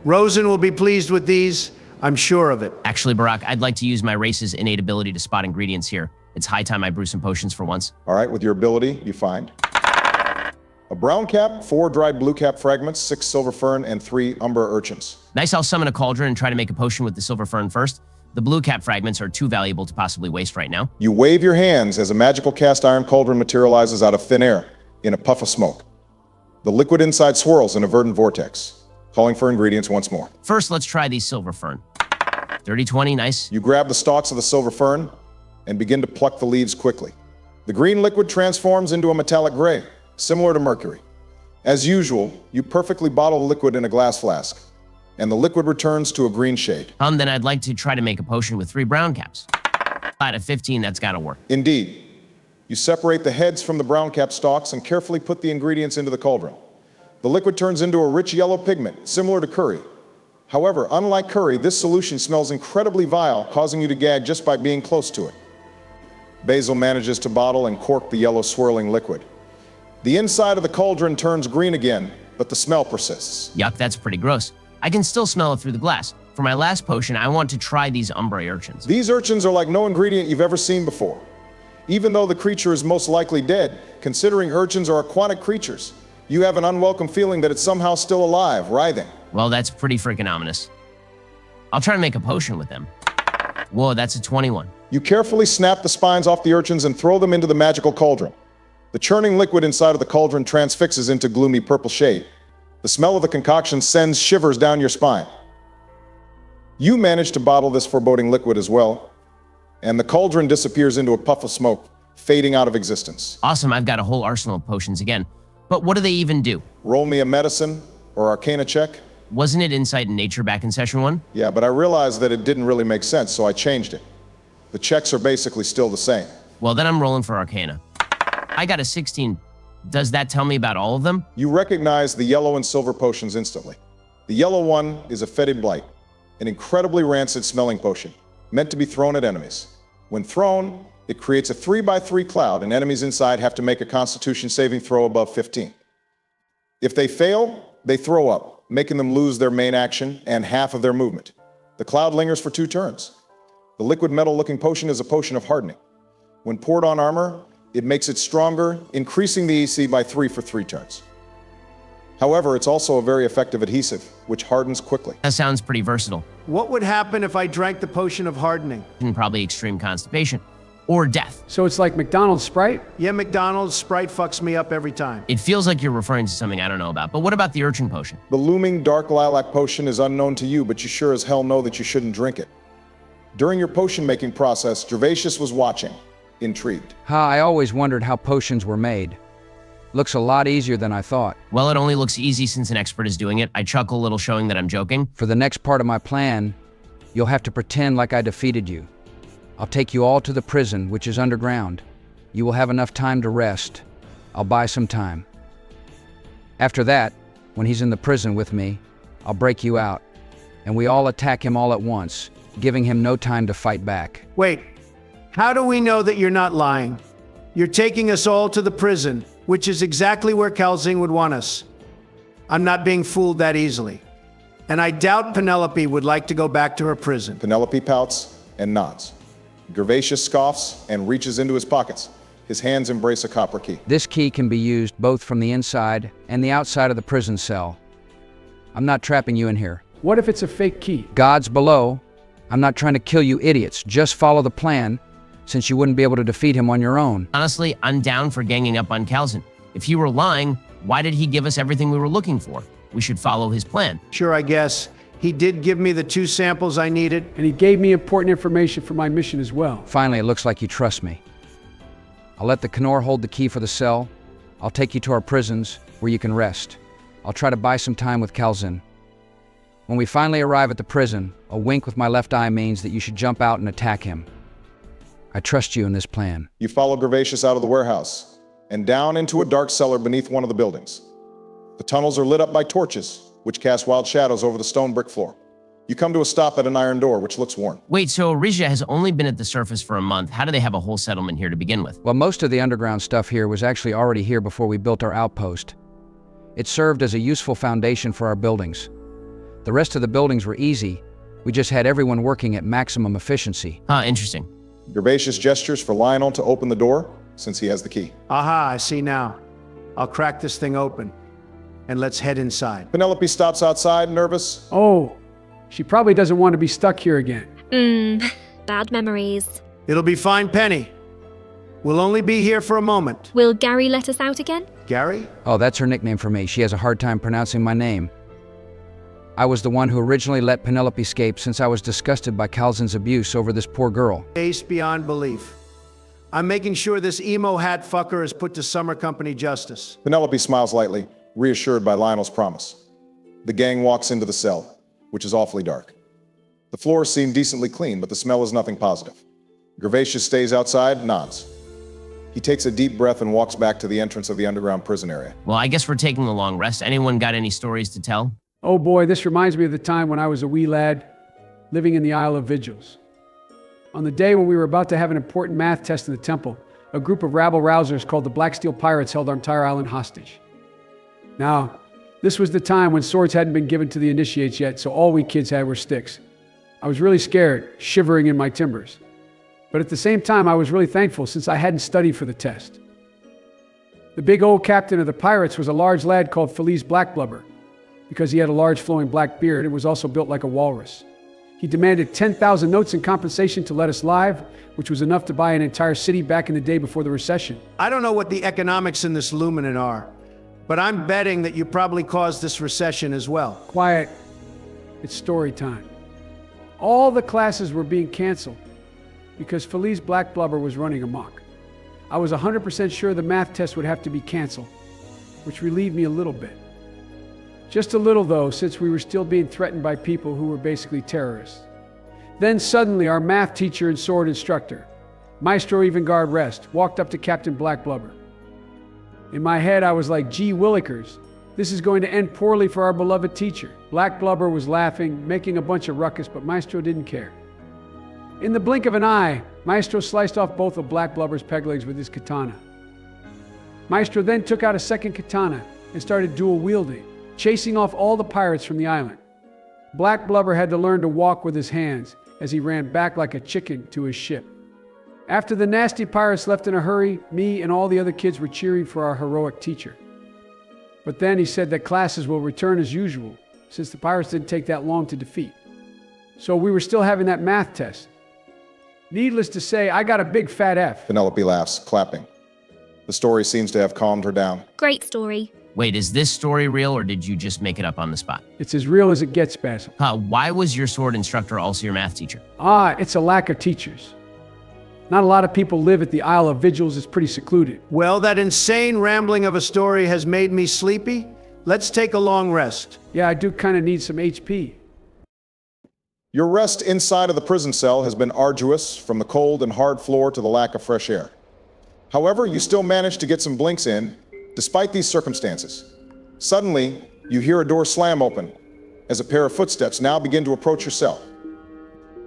Rosen will be pleased with these. I'm sure of it. Actually, Barack, I'd like to use my race's innate ability to spot ingredients here. It's high time I brew some potions for once. All right, with your ability, you find a brown cap, 4 dried blue cap fragments, 6 silver fern, and 3 umber urchins. Nice, I'll summon a cauldron and try to make a potion with the silver fern first. The blue cap fragments are too valuable to possibly waste right now. You wave your hands as a magical cast iron cauldron materializes out of thin air in a puff of smoke. The liquid inside swirls in a verdant vortex, calling for ingredients once more. First, let's try these silver fern. 30-20, nice. You grab the stalks of the silver fern and begin to pluck the leaves quickly. The green liquid transforms into a metallic gray, similar to mercury. As usual, you perfectly bottle the liquid in a glass flask, and the liquid returns to a green shade. Then I'd like to try to make a potion with 3 brown caps. Out of 15, that's gotta work. Indeed. You separate the heads from the brown cap stalks and carefully put the ingredients into the cauldron. The liquid turns into a rich yellow pigment, similar to curry. However, unlike curry, this solution smells incredibly vile, causing you to gag just by being close to it. Basil manages to bottle and cork the yellow swirling liquid. The inside of the cauldron turns green again, but the smell persists. Yuck, that's pretty gross. I can still smell it through the glass. For my last potion, I want to try these umbre urchins. These urchins are like no ingredient you've ever seen before. Even though the creature is most likely dead, considering urchins are aquatic creatures, you have an unwelcome feeling that it's somehow still alive, writhing. Well, that's pretty freaking ominous. I'll try and make a potion with them. Whoa, that's a 21. You carefully snap the spines off the urchins and throw them into the magical cauldron. The churning liquid inside of the cauldron transfixes into gloomy purple shade. The smell of the concoction sends shivers down your spine. You manage to bottle this foreboding liquid as well, and the cauldron disappears into a puff of smoke, fading out of existence. Awesome, I've got a whole arsenal of potions again. But what do they even do? Roll me a medicine or arcana check. Wasn't it Insight and Nature back in session 1? Yeah, but I realized that it didn't really make sense, so I changed it. The checks are basically still the same. Well, then I'm rolling for arcana. I got a 16. Does that tell me about all of them? You recognize the yellow and silver potions instantly. The yellow one is a fetid blight, an incredibly rancid smelling potion, meant to be thrown at enemies. When thrown, it creates a 3x3 cloud, and enemies inside have to make a Constitution saving throw above 15. If they fail, they throw up, making them lose their main action and half of their movement. The cloud lingers for 2 turns. The liquid metal-looking potion is a potion of hardening. When poured on armor, it makes it stronger, increasing the EC by 3 for 3 turns. However, it's also a very effective adhesive, which hardens quickly. That sounds pretty versatile. What would happen if I drank the potion of hardening? And probably extreme constipation. Or death. So it's like McDonald's Sprite? Yeah, McDonald's Sprite fucks me up every time. It feels like you're referring to something I don't know about, but what about the urchin potion? The looming dark lilac potion is unknown to you, but you sure as hell know that you shouldn't drink it. During your potion-making process, Gervasius was watching, intrigued. I always wondered how potions were made. Looks a lot easier than I thought. Well, it only looks easy since an expert is doing it. I chuckle a little, showing that I'm joking. For the next part of my plan, you'll have to pretend like I defeated you. I'll take you all to the prison, which is underground. You will have enough time to rest. I'll buy some time. After that, when he's in the prison with me, I'll break you out, and we all attack him all at once, giving him no time to fight back. Wait, how do we know that you're not lying? You're taking us all to the prison, which is exactly where Calzing would want us. I'm not being fooled that easily. And I doubt Penelope would like to go back to her prison. Penelope pouts and nods. Gervasius scoffs and reaches into his pockets. His hands embrace a copper key. This key can be used both from the inside and the outside of the prison cell. I'm not trapping you in here. What if it's a fake key? God's below. I'm not trying to kill you idiots. Just follow the plan, since you wouldn't be able to defeat him on your own. Honestly, I'm down for ganging up on Calzin. If you were lying, why did he give us everything we were looking for? We should follow his plan. Sure, I guess. He did give me the 2 samples I needed. And he gave me important information for my mission as well. Finally, it looks like you trust me. I'll let the Knorr hold the key for the cell. I'll take you to our prisons, where you can rest. I'll try to buy some time with Calzin. When we finally arrive at the prison, a wink with my left eye means that you should jump out and attack him. I trust you in this plan. You follow Gervasius out of the warehouse and down into a dark cellar beneath one of the buildings. The tunnels are lit up by torches, which cast wild shadows over the stone brick floor. You come to a stop at an iron door, which looks worn. Wait, so Erisia has only been at the surface for a month. How do they have a whole settlement here to begin with? Well, most of the underground stuff here was actually already here before we built our outpost. It served as a useful foundation for our buildings. The rest of the buildings were easy. We just had everyone working at maximum efficiency. Interesting. Gervasius gestures for Lionel to open the door, since he has the key. Aha, I see now. I'll crack this thing open. And let's head inside. Penelope stops outside, nervous. Oh, she probably doesn't want to be stuck here again. Bad memories. It'll be fine, Penny. We'll only be here for a moment. Will Gary let us out again? Gary? Oh, that's her nickname for me. She has a hard time pronouncing my name. I was the one who originally let Penelope escape since I was disgusted by Calzin's abuse over this poor girl. Based beyond belief. I'm making sure this emo hat fucker is put to summer company justice. Penelope smiles lightly, reassured by Lionel's promise. The gang walks into the cell, which is awfully dark. The floors seem decently clean, but the smell is nothing positive. Gervasius stays outside, nods. He takes a deep breath and walks back to the entrance of the underground prison area. Well, I guess we're taking a long rest. Anyone got any stories to tell? Oh boy, this reminds me of the time when I was a wee lad living in the Isle of Vigils. On the day when we were about to have an important math test in the temple, a group of rabble-rousers called the Black Steel Pirates held our entire island hostage. Now, this was the time when swords hadn't been given to the initiates yet, so all we kids had were sticks. I was really scared, shivering in my timbers. But at the same time, I was really thankful since I hadn't studied for the test. The big old captain of the pirates was a large lad called Felice Blackblubber, because he had a large flowing black beard and was also built like a walrus. He demanded 10,000 notes in compensation to let us live, which was enough to buy an entire city back in the day before the recession. I don't know what the economics in this Luminant are, but I'm betting that you probably caused this recession as well. Quiet. It's story time. All the classes were being canceled because Felice Blackblubber was running amok. I was 100% sure the math test would have to be canceled, which relieved me a little bit. Just a little, though, since we were still being threatened by people who were basically terrorists. Then suddenly, our math teacher and sword instructor, Maestro Evangard Rest, walked up to Captain Blackblubber. In my head, I was like, gee willikers, this is going to end poorly for our beloved teacher. Blackblubber was laughing, making a bunch of ruckus, but Maestro didn't care. In the blink of an eye, Maestro sliced off both of Blackblubber's peg legs with his katana. Maestro then took out a second katana and started dual wielding, chasing off all the pirates from the island. Blackblubber had to learn to walk with his hands as he ran back like a chicken to his ship. After the nasty pirates left in a hurry, me and all the other kids were cheering for our heroic teacher. But then he said that classes will return as usual, since the pirates didn't take that long to defeat. So we were still having that math test. Needless to say, I got a big fat F. Penelope laughs, clapping. The story seems to have calmed her down. Great story. Wait, is this story real or did you just make it up on the spot? It's as real as it gets, Basil. Why was your sword instructor also your math teacher? It's a lack of teachers. Not a lot of people live at the Isle of Vigils. It's pretty secluded. Well, that insane rambling of a story has made me sleepy. Let's take a long rest. Yeah, I do kind of need some HP. Your rest inside of the prison cell has been arduous, from the cold and hard floor to the lack of fresh air. However, you still managed to get some blinks in, despite these circumstances. Suddenly, you hear a door slam open, as a pair of footsteps now begin to approach your cell.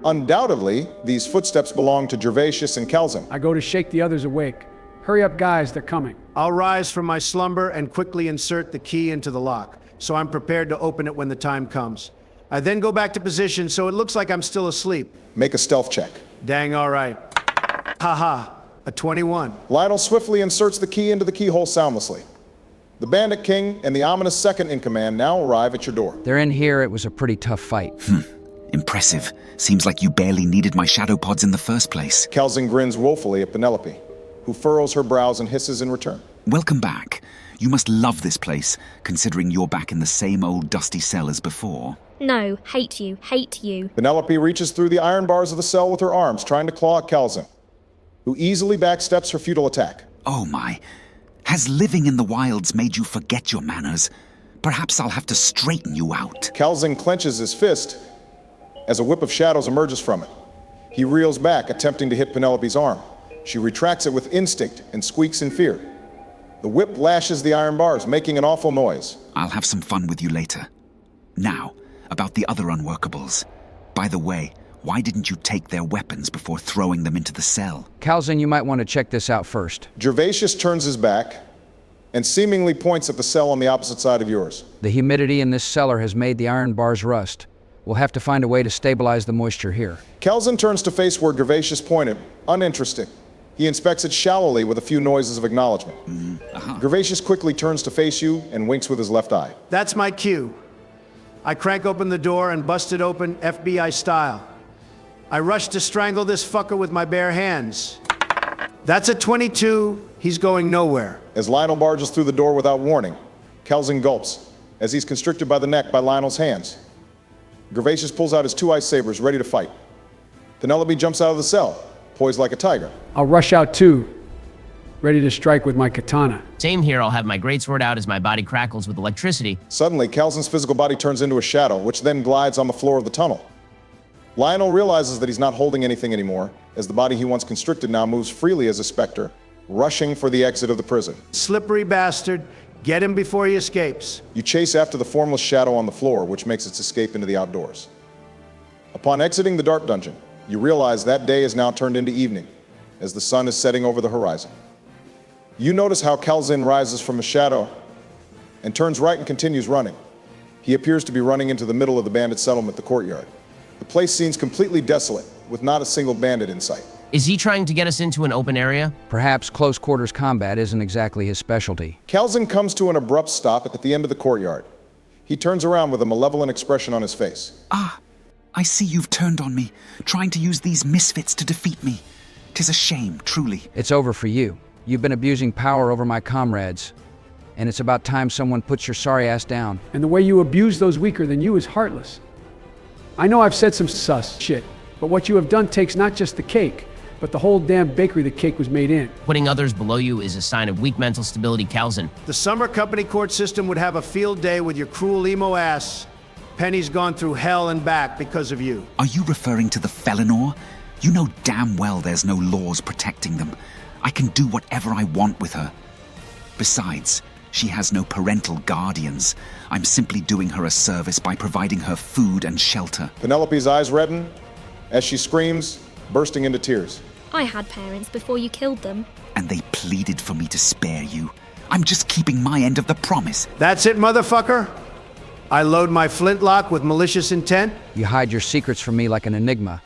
Undoubtedly, these footsteps belong to Gervasius and Calzin. I go to shake the others awake. Hurry up, guys, they're coming. I'll rise from my slumber and quickly insert the key into the lock, so I'm prepared to open it when the time comes. I then go back to position so it looks like I'm still asleep. Make a stealth check. Dang, all right. Haha, a 21. Lionel swiftly inserts the key into the keyhole soundlessly. The Bandit King and the ominous second in command now arrive at your door. They're in here. It was a pretty tough fight. Impressive. Seems like you barely needed my shadow pods in the first place. Calzin grins woefully at Penelope, who furrows her brows and hisses in return. Welcome back. You must love this place, considering you're back in the same old dusty cell as before. No, hate you, hate you. Penelope reaches through the iron bars of the cell with her arms, trying to claw at Calzin, who easily backsteps her futile attack. Oh my. Has living in the wilds made you forget your manners? Perhaps I'll have to straighten you out. Calzin clenches his fist as a whip of shadows emerges from it. He reels back, attempting to hit Penelope's arm. She retracts it with instinct and squeaks in fear. The whip lashes the iron bars, making an awful noise. I'll have some fun with you later. Now, about the other unworkables. By the way, why didn't you take their weapons before throwing them into the cell? Calzin, you might want to check this out first. Gervasius turns his back and seemingly points at the cell on the opposite side of yours. The humidity in this cellar has made the iron bars rust. We'll have to find a way to stabilize the moisture here. Calzin turns to face where Gervasius pointed, uninterested. He inspects it shallowly with a few noises of acknowledgement. Gervasius quickly turns to face you and winks with his left eye. That's my cue. I crank open the door and bust it open FBI style. I rush to strangle this fucker with my bare hands. That's a 22. He's going nowhere. As Lionel barges through the door without warning, Calzin gulps, as he's constricted by the neck by Lionel's hands. Gervasius pulls out his two ice sabers, ready to fight. Penelope jumps out of the cell, poised like a tiger. I'll rush out too, ready to strike with my katana. Same here, I'll have my greatsword out as my body crackles with electricity. Suddenly, Calzin's physical body turns into a shadow, which then glides on the floor of the tunnel. Lionel realizes that he's not holding anything anymore, as the body he once constricted now moves freely as a specter, rushing for the exit of the prison. Slippery bastard. Get him before he escapes. You chase after the formless shadow on the floor, which makes its escape into the outdoors. Upon exiting the dark dungeon, You realize that day is now turned into evening, as the sun is setting over the horizon. You notice how Calzin rises from a shadow and turns right and continues running. He appears to be running into the middle of the bandit settlement, the courtyard. The place seems completely desolate, with not a single bandit in sight. Is he trying to get us into an open area? Perhaps close quarters combat isn't exactly his specialty. Calzin comes to an abrupt stop at the end of the courtyard. He turns around with a malevolent expression on his face. Ah, I see you've turned on me, trying to use these misfits to defeat me. 'Tis a shame, truly. It's over for you. You've been abusing power over my comrades, and it's about time someone puts your sorry ass down. And the way you abuse those weaker than you is heartless. I know I've said some sus shit, but what you have done takes not just the cake, but the whole damn bakery the cake was made in. Putting others below you is a sign of weak mental stability, Calzin. The summer company court system would have a field day with your cruel emo ass. Penny's gone through hell and back because of you. Are you referring to the Felonor? You know damn well there's no laws protecting them. I can do whatever I want with her. Besides, she has no parental guardians. I'm simply doing her a service by providing her food and shelter. Penelope's eyes redden as she screams, bursting into tears. I had parents before you killed them. And they pleaded for me to spare you. I'm just keeping my end of the promise. That's it, motherfucker? I load my flintlock with malicious intent? You hide your secrets from me like an enigma.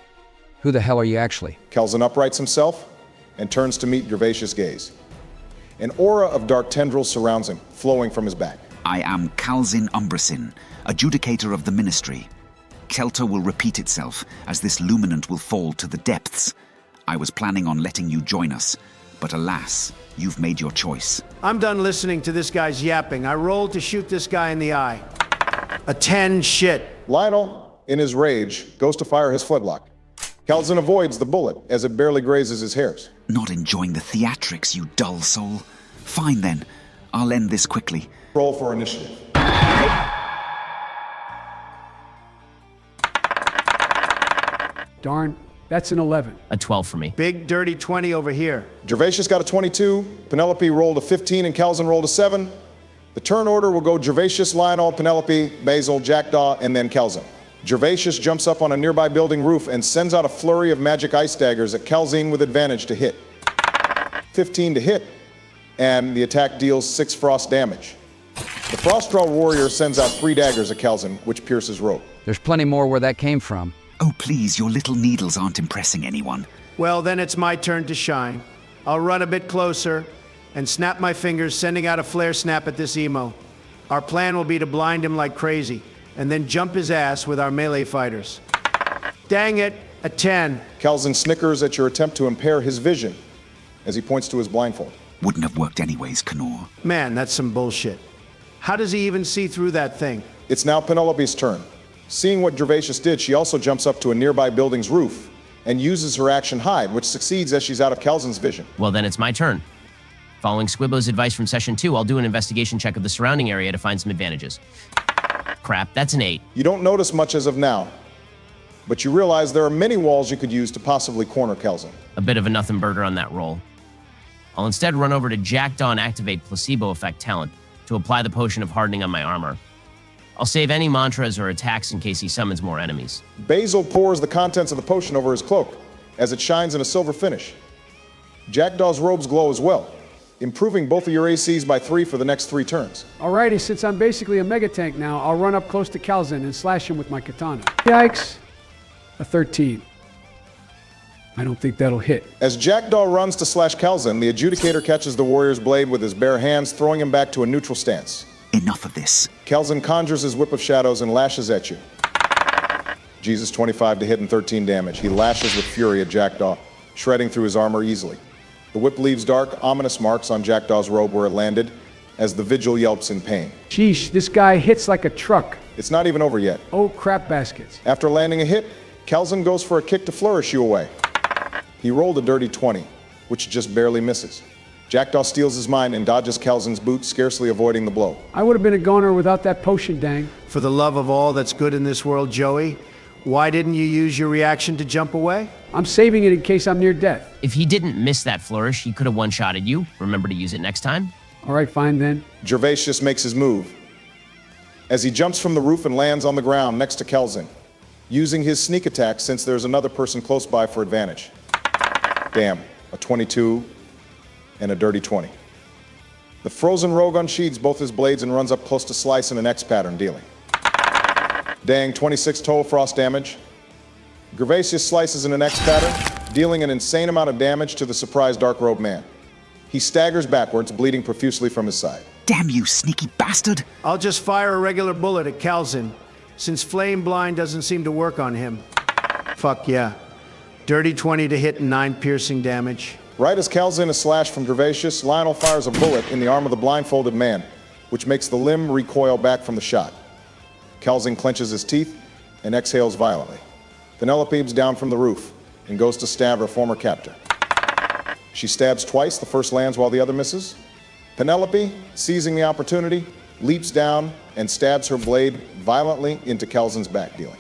Who the hell are you actually? Calzin uprights himself and turns to meet Gervasius' gaze. An aura of dark tendrils surrounds him, flowing from his back. I am Calzin Umbrasin, adjudicator of the ministry. Kelter will repeat itself, as this luminant will fall to the depths. I was planning on letting you join us, but alas, you've made your choice. I'm done listening to this guy's yapping. I rolled to shoot this guy in the eye. A 10 shit. Lionel, in his rage, goes to fire his flintlock. Calzin avoids the bullet as it barely grazes his hairs. Not enjoying the theatrics, you dull soul. Fine then, I'll end this quickly. Roll for initiative. Darn, that's an 11. A 12 for me. Big dirty 20 over here. Gervasius got a 22, Penelope rolled a 15, and Calzin rolled a 7. The turn order will go Gervasius, Lionel, Penelope, Basil, Jackdaw, and then Calzin. Gervasius jumps up on a nearby building roof and sends out a flurry of magic ice daggers at Calzin with advantage to hit. 15 to hit, and the attack deals 6 frost damage. The Frostdraw warrior sends out 3 daggers at Calzin, which pierces rope. There's plenty more where that came from. Oh, please, your little needles aren't impressing anyone. Well, then it's my turn to shine. I'll run a bit closer and snap my fingers, sending out a flare snap at this emo. Our plan will be to blind him like crazy, and then jump his ass with our melee fighters. Dang it, a 10. Calzin snickers at your attempt to impair his vision as he points to his blindfold. Wouldn't have worked anyways, Canor. Man, that's some bullshit. How does he even see through that thing? It's now Penelope's turn. Seeing what Gervasius did, she also jumps up to a nearby building's roof and uses her action hide, which succeeds as she's out of Calzin's vision. Well, then it's my turn. Following Squibbo's advice from session 2, I'll do an investigation check of the surrounding area to find some advantages. Crap, that's an 8. You don't notice much as of now, but you realize there are many walls you could use to possibly corner Calzin. A bit of a nothing burger on that roll. I'll instead run over to Jackdaw and activate Placebo Effect talent to apply the potion of hardening on my armor. I'll save any mantras or attacks in case he summons more enemies. Basil pours the contents of the potion over his cloak as it shines in a silver finish. Jackdaw's robes glow as well, improving both of your ACs by 3 for the next 3 turns. Alrighty, since I'm basically a mega tank now, I'll run up close to Calzin and slash him with my katana. Yikes. A 13. I don't think that'll hit. As Jackdaw runs to slash Calzin, the adjudicator catches the warrior's blade with his bare hands, throwing him back to a neutral stance. Enough of this. Calzin conjures his whip of shadows and lashes at you. Jesus, 25 to hit and 13 damage. He lashes with fury at Jackdaw, shredding through his armor easily. The whip leaves dark, ominous marks on Jackdaw's robe where it landed, as the vigil yelps in pain. Sheesh, this guy hits like a truck. It's not even over yet. Oh, crap baskets. After landing a hit, Calzin goes for a kick to flourish you away. He rolled a dirty 20, which just barely misses. Jackdaw steals his mind and dodges Calzin's boot, scarcely avoiding the blow. I would have been a goner without that potion, dang. For the love of all that's good in this world, Joey, why didn't you use your reaction to jump away? I'm saving it in case I'm near death. If he didn't miss that flourish, he could have one-shotted you. Remember to use it next time? All right, fine then. Gervasius makes his move. As he jumps from the roof and lands on the ground next to Calzin, using his sneak attack since there's another person close by for advantage. Damn, a 22 and a dirty 20. The frozen rogue unsheathes both his blades and runs up close to slice in an X pattern, dealing. Dang, 26 total frost damage. Gervasius slices in an X pattern, dealing an insane amount of damage to the surprised dark robe man. He staggers backwards, bleeding profusely from his side. Damn you, sneaky bastard! I'll just fire a regular bullet at Calzin, since Flame Blind doesn't seem to work on him. Fuck yeah. Dirty 20 to hit and 9 piercing damage. Right as Calzin is slashed from Gervasius, Lionel fires a bullet in the arm of the blindfolded man, which makes the limb recoil back from the shot. Calzin clenches his teeth and exhales violently. Penelope leaps down from the roof and goes to stab her former captor. She stabs twice, the first lands while the other misses. Penelope, seizing the opportunity, leaps down and stabs her blade violently into Calzin's back, dealing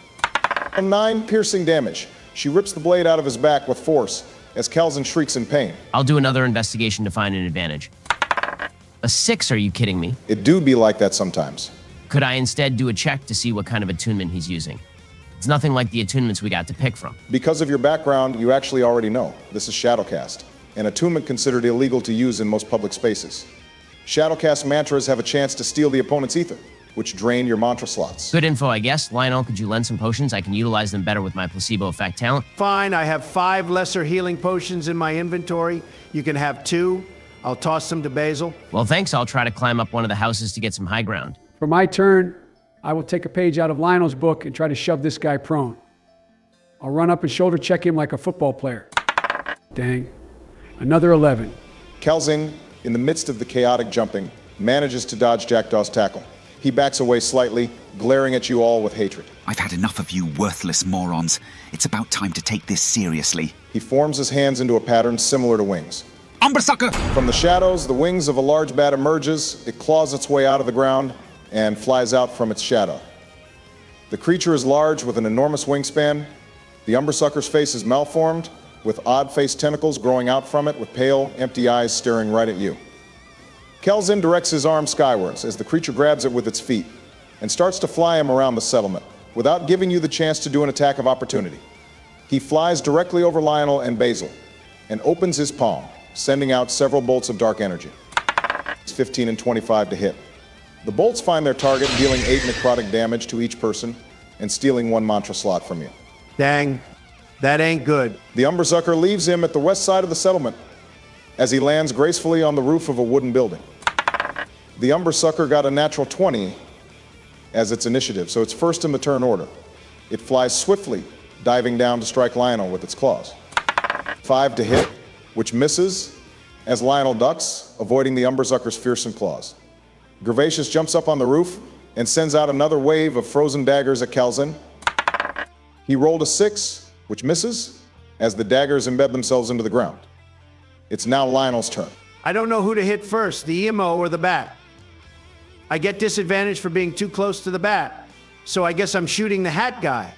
9 piercing damage. She rips the blade out of his back with force as Calzin shrieks in pain. I'll do another investigation to find an advantage. A 6, are you kidding me? It do be like that sometimes. Could I instead do a check to see what kind of attunement he's using? It's nothing like the attunements we got to pick from. Because of your background, you actually already know. This is Shadowcast, an attunement considered illegal to use in most public spaces. Shadowcast mantras have a chance to steal the opponent's ether, which drain your mantra slots. Good info, I guess. Lionel, could you lend some potions? I can utilize them better with my placebo effect talent. Fine, I have 5 lesser healing potions in my inventory. You can have 2. I'll toss them to Basil. Well, thanks. I'll try to climb up one of the houses to get some high ground. For my turn, I will take a page out of Lionel's book and try to shove this guy prone. I'll run up and shoulder check him like a football player. Dang. Another 11. Calzin, in the midst of the chaotic jumping, manages to dodge Jackdaw's tackle. He backs away slightly, glaring at you all with hatred. I've had enough of you worthless morons. It's about time to take this seriously. He forms his hands into a pattern similar to wings. Umbersucker! From the shadows, the wings of a large bat emerges. It claws its way out of the ground and flies out from its shadow. The creature is large with an enormous wingspan. The Umbersucker's face is malformed, with odd-faced tentacles growing out from it with pale, empty eyes staring right at you. Calzin directs his arm skywards as the creature grabs it with its feet and starts to fly him around the settlement without giving you the chance to do an attack of opportunity. He flies directly over Lionel and Basil and opens his palm, sending out several bolts of dark energy. It's 15 and 25 to hit. The bolts find their target, dealing 8 necrotic damage to each person and stealing 1 mantra slot from you. Dang, that ain't good. The Umbersucker leaves him at the west side of the settlement as he lands gracefully on the roof of a wooden building. The Umbersucker got a natural 20 as its initiative, so it's first in the turn order. It flies swiftly, diving down to strike Lionel with its claws. 5 to hit, which misses as Lionel ducks, avoiding the Umbersucker's fearsome claws. Gervasius jumps up on the roof and sends out another wave of frozen daggers at Calzin. He rolled a 6, which misses, as the daggers embed themselves into the ground. It's now Lionel's turn. I don't know who to hit first, the emo or the bat. I get disadvantage for being too close to the bat, so I guess I'm shooting the hat guy.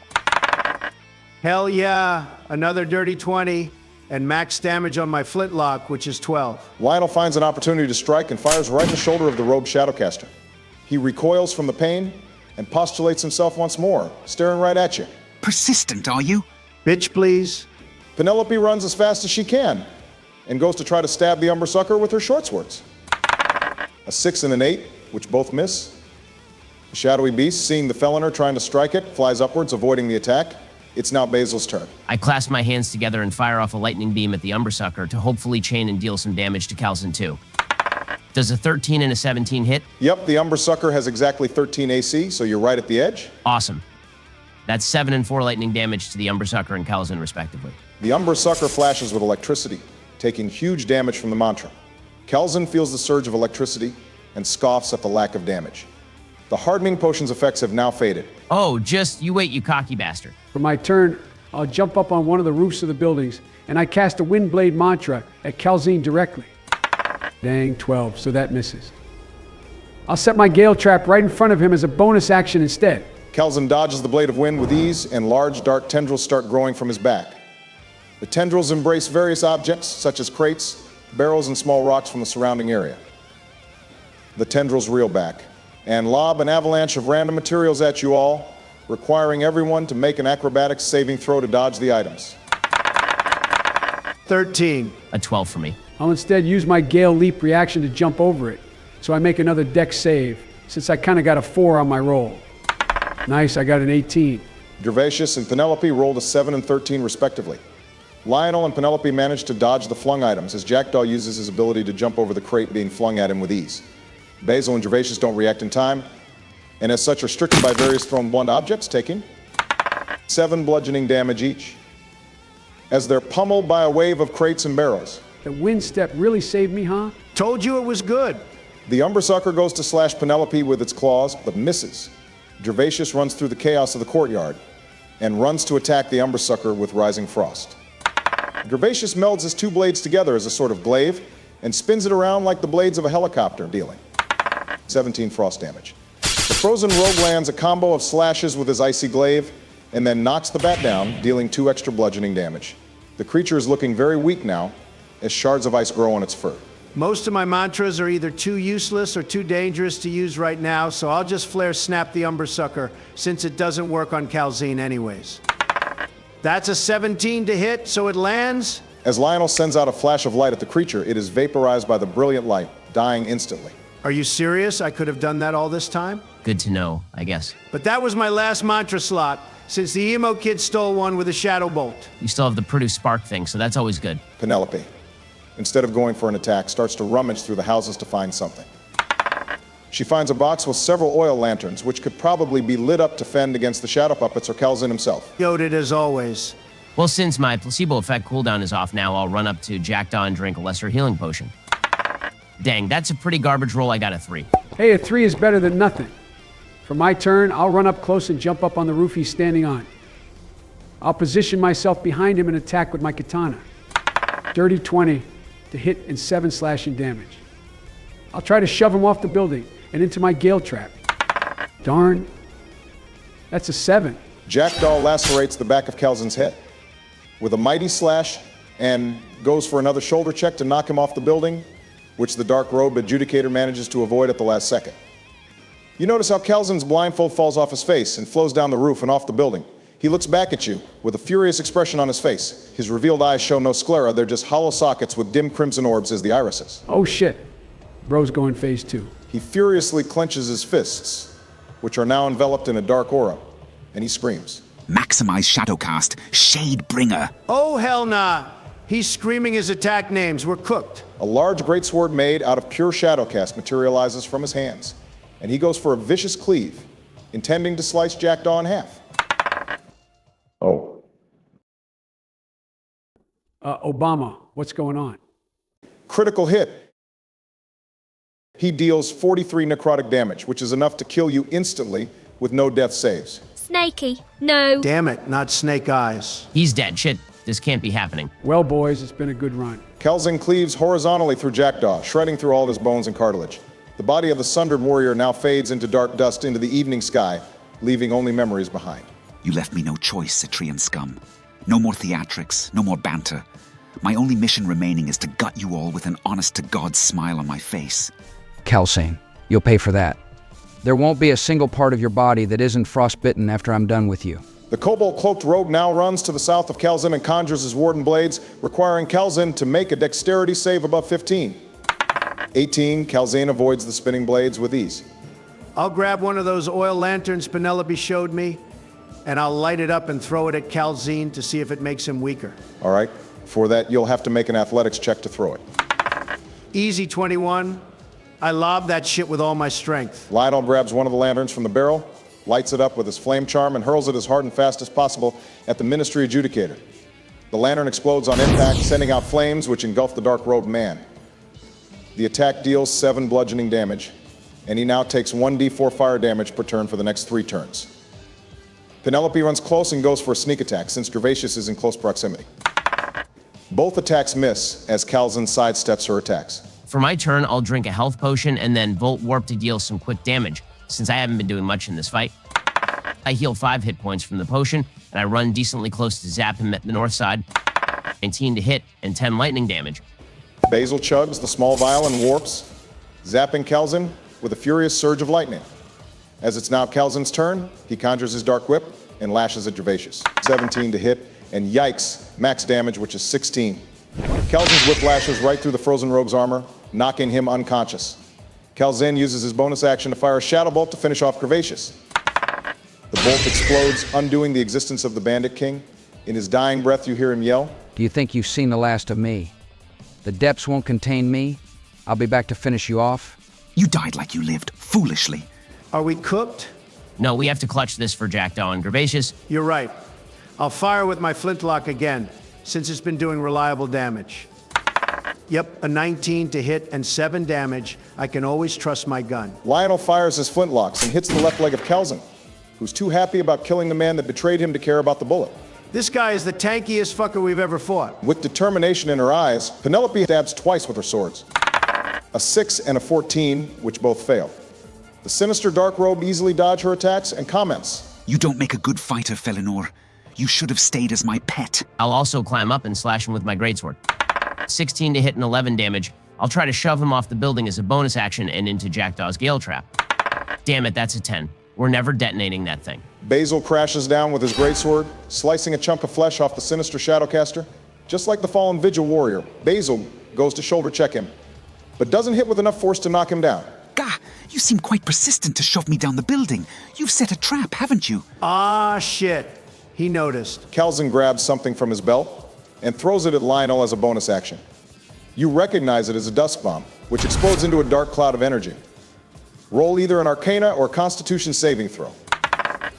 Hell yeah, another dirty 20, and max damage on my flintlock, which is 12. Lionel finds an opportunity to strike and fires right in the shoulder of the robed Shadowcaster. He recoils from the pain and postulates himself once more, staring right at you. Persistent, are you? Bitch, please. Penelope runs as fast as she can and goes to try to stab the Umbersucker with her short swords. A 6 and an 8, which both miss. The shadowy beast, seeing the feliner trying to strike it, flies upwards, avoiding the attack. It's now Basil's turn. I clasp my hands together and fire off a lightning beam at the Umbersucker to hopefully chain and deal some damage to Calzin too. Does a 13 and a 17 hit? Yep, the Umbersucker has exactly 13 AC, so you're right at the edge. Awesome. That's 7 and 4 lightning damage to the Umbersucker and Calzin, respectively. The Umbersucker flashes with electricity, taking huge damage from the mantra. Calzin feels the surge of electricity and scoffs at the lack of damage. The hardening potion's effects have now faded. Oh, just you wait, you cocky bastard. For my turn, I'll jump up on one of the roofs of the buildings, and I cast a Windblade mantra at Calzin directly. Dang, 12, so that misses. I'll set my Gale Trap right in front of him as a bonus action instead. Calzin dodges the blade of wind with ease, and large dark tendrils start growing from his back. The tendrils embrace various objects, such as crates, barrels, and small rocks from the surrounding area. The tendrils reel back and lob an avalanche of random materials at you all, requiring everyone to make an acrobatics saving throw to dodge the items. 13. A 12 for me. I'll instead use my Gale Leap reaction to jump over it, so I make another dex save, since I kind of got a 4 on my roll. Nice, I got an 18. Gervasius and Penelope rolled a 7 and 13 respectively. Lionel and Penelope managed to dodge the flung items as Jackdaw uses his ability to jump over the crate being flung at him with ease. Basil and Gervasius don't react in time, and as such are stricken by various thrown blunt objects, taking 7 bludgeoning damage each, as they're pummeled by a wave of crates and barrels. The wind step really saved me, huh? Told you it was good. The Umbersucker goes to slash Penelope with its claws, but misses. Gervasius runs through the chaos of the courtyard and runs to attack the Umbersucker with Rising Frost. Gervasius melds his 2 blades together as a sort of glaive and spins it around like the blades of a helicopter, dealing 17 frost damage. The frozen rogue lands a combo of slashes with his icy glaive and then knocks the bat down, dealing 2 extra bludgeoning damage. The creature is looking very weak now as shards of ice grow on its fur. Most of my mantras are either too useless or too dangerous to use right now, so I'll just flare snap the Umbersucker, since it doesn't work on Calzine anyways. That's a 17 to hit, so it lands. As Lionel sends out a flash of light at the creature, it is vaporized by the brilliant light, dying instantly. Are you serious? I could have done that all this time? Good to know, I guess. But that was my last mantra slot, since the emo kid stole one with a shadow bolt. You still have the produce spark thing, so that's always good. Penelope, instead of going for an attack, starts to rummage through the houses to find something. She finds a box with several oil lanterns, which could probably be lit up to fend against the shadow puppets or Calzin himself. Goaded as always. Well, since my placebo effect cooldown is off now, I'll run up to Jackdaw and drink a lesser healing potion. Dang, that's a pretty garbage roll. I got a 3. Hey, a 3 is better than nothing. For my turn, I'll run up close and jump up on the roof he's standing on. I'll position myself behind him and attack with my katana. Dirty 20 to hit and 7 slashing damage. I'll try to shove him off the building and into my gale trap. Darn. That's a 7. Jackdaw lacerates the back of Calzin's head with a mighty slash and goes for another shoulder check to knock him off the building, which the dark-robed adjudicator manages to avoid at the last second. You notice how Calzin's blindfold falls off his face and flows down the roof and off the building. He looks back at you with a furious expression on his face. His revealed eyes show no sclera, they're just hollow sockets with dim crimson orbs as the irises. Oh shit. Bro's going phase 2. He furiously clenches his fists, which are now enveloped in a dark aura, and he screams. Maximize Shadowcast, Shadebringer. Oh, hell nah. He's screaming his attack names. We're cooked. A large greatsword made out of pure Shadowcast materializes from his hands, and he goes for a vicious cleave, intending to slice Jackdaw in half. Oh. Obama, what's going on? Critical hit. He deals 43 necrotic damage, which is enough to kill you instantly with no death saves. Snakey, no. Damn it, not Snake Eyes. He's dead. Shit, this can't be happening. Well, boys, it's been a good run. Calzin cleaves horizontally through Jackdaw, shredding through all of his bones and cartilage. The body of the sundered warrior now fades into dark dust into the evening sky, leaving only memories behind. You left me no choice, Citrian scum. No more theatrics, no more banter. My only mission remaining is to gut you all with an honest-to-God smile on my face. Calcine, you'll pay for that. There won't be a single part of your body that isn't frostbitten after I'm done with you. The kobold-cloaked rogue now runs to the south of Calzin and conjures his warden blades, requiring Calzin to make a dexterity save above 15. 18, Calzin avoids the spinning blades with ease. I'll grab one of those oil lanterns Penelope showed me, and I'll light it up and throw it at Calzin to see if it makes him weaker. All right. For that, you'll have to make an athletics check to throw it. Easy 21. I lob that shit with all my strength. Lionel grabs one of the lanterns from the barrel, lights it up with his flame charm, and hurls it as hard and fast as possible at the Ministry Adjudicator. The lantern explodes on impact, sending out flames which engulf the dark-robed man. The attack deals 7 bludgeoning damage, and he now takes 1d4 fire damage per turn for the next 3 turns. Penelope runs close and goes for a sneak attack, since Gervasius is in close proximity. Both attacks miss as Calzin sidesteps her attacks. For my turn, I'll drink a health potion and then Volt Warp to deal some quick damage, since I haven't been doing much in this fight. I heal 5 hit points from the potion, and I run decently close to zap him at the north side. 19 to hit and 10 lightning damage. Basil chugs the small vial and warps, zapping Calzin with a furious surge of lightning. As it's now Calzin's turn, he conjures his dark whip and lashes at Gervasius. 17 to hit, and yikes, max damage, which is 16. Calzin's whip lashes right through the frozen rogue's armor, knocking him unconscious. Calzin uses his bonus action to fire a shadow bolt to finish off Gervasius. The bolt explodes, undoing the existence of the Bandit King. In his dying breath, you hear him yell, "Do you think you've seen the last of me? The depths won't contain me. I'll be back to finish you off." You died like you lived, foolishly. Are we cooked? No, we have to clutch this for Jackdaw and Gervasius. You're right. I'll fire with my flintlock again, since it's been doing reliable damage. Yep, a 19 to hit and 7 damage. I can always trust my gun. Lionel fires his flintlocks and hits the left leg of Calzin, who's too happy about killing the man that betrayed him to care about the bullet. This guy is the tankiest fucker we've ever fought. With determination in her eyes, Penelope stabs twice with her swords. A 6 and a 14, which both fail. The sinister dark robe easily dodge her attacks and comments, "You don't make a good fighter, Felinor. You should have stayed as my pet." I'll also climb up and slash him with my greatsword. 16 to hit and 11 damage. I'll try to shove him off the building as a bonus action and into Jackdaw's Gale Trap. Damn it, that's a 10. We're never detonating that thing. Basil crashes down with his greatsword, slicing a chunk of flesh off the sinister Shadowcaster. Just like the fallen Vigil warrior, Basil goes to shoulder check him, but doesn't hit with enough force to knock him down. Gah, you seem quite persistent to shove me down the building. You've set a trap, haven't you? Ah, shit. He noticed. Calzin grabs something from his belt and throws it at Lionel as a bonus action. You recognize it as a dust bomb, which explodes into a dark cloud of energy. Roll either an Arcana or Constitution saving throw.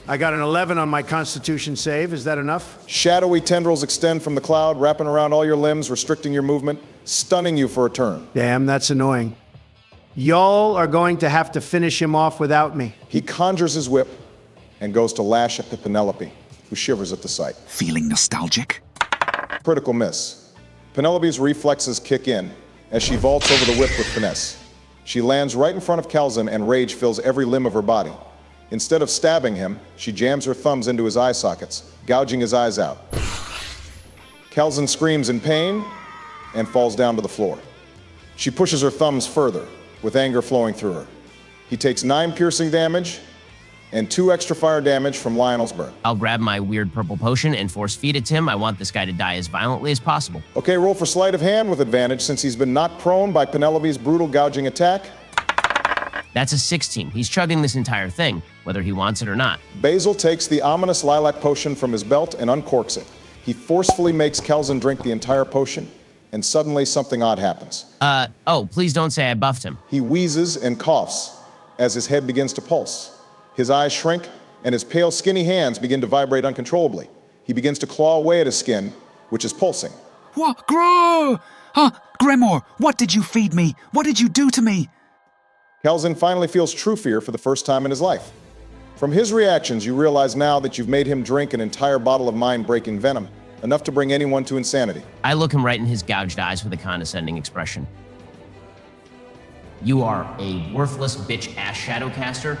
I got an 11 on my Constitution save. Is that enough? Shadowy tendrils extend from the cloud, wrapping around all your limbs, restricting your movement, stunning you for a turn. Damn, that's annoying. Y'all are going to have to finish him off without me. He conjures his whip and goes to lash at Penelope, who shivers at the sight. Feeling nostalgic? Critical miss. Penelope's reflexes kick in as she vaults over the whip with finesse. She lands right in front of Calzin and rage fills every limb of her body. Instead of stabbing him, she jams her thumbs into his eye sockets, gouging his eyes out. Calzin screams in pain and falls down to the floor. She pushes her thumbs further, with anger flowing through her. He takes 9 piercing damage and 2 extra fire damage from Lionel's burn. I'll grab my weird purple potion and force feed it to him. I want this guy to die as violently as possible. Okay, roll for sleight of hand with advantage since he's been knocked prone by Penelope's brutal gouging attack. That's a 16. He's chugging this entire thing, whether he wants it or not. Basil takes the ominous lilac potion from his belt and uncorks it. He forcefully makes Calzin drink the entire potion, and suddenly something odd happens. Oh, please don't say I buffed him. He wheezes and coughs as his head begins to pulse. His eyes shrink, and his pale, skinny hands begin to vibrate uncontrollably. He begins to claw away at his skin, which is pulsing. What? Grimoire, what did you feed me? What did you do to me? Calzin finally feels true fear for the first time in his life. From his reactions, you realize now that you've made him drink an entire bottle of mind-breaking venom, enough to bring anyone to insanity. I look him right in his gouged eyes with a condescending expression. You are a worthless bitch-ass Shadowcaster.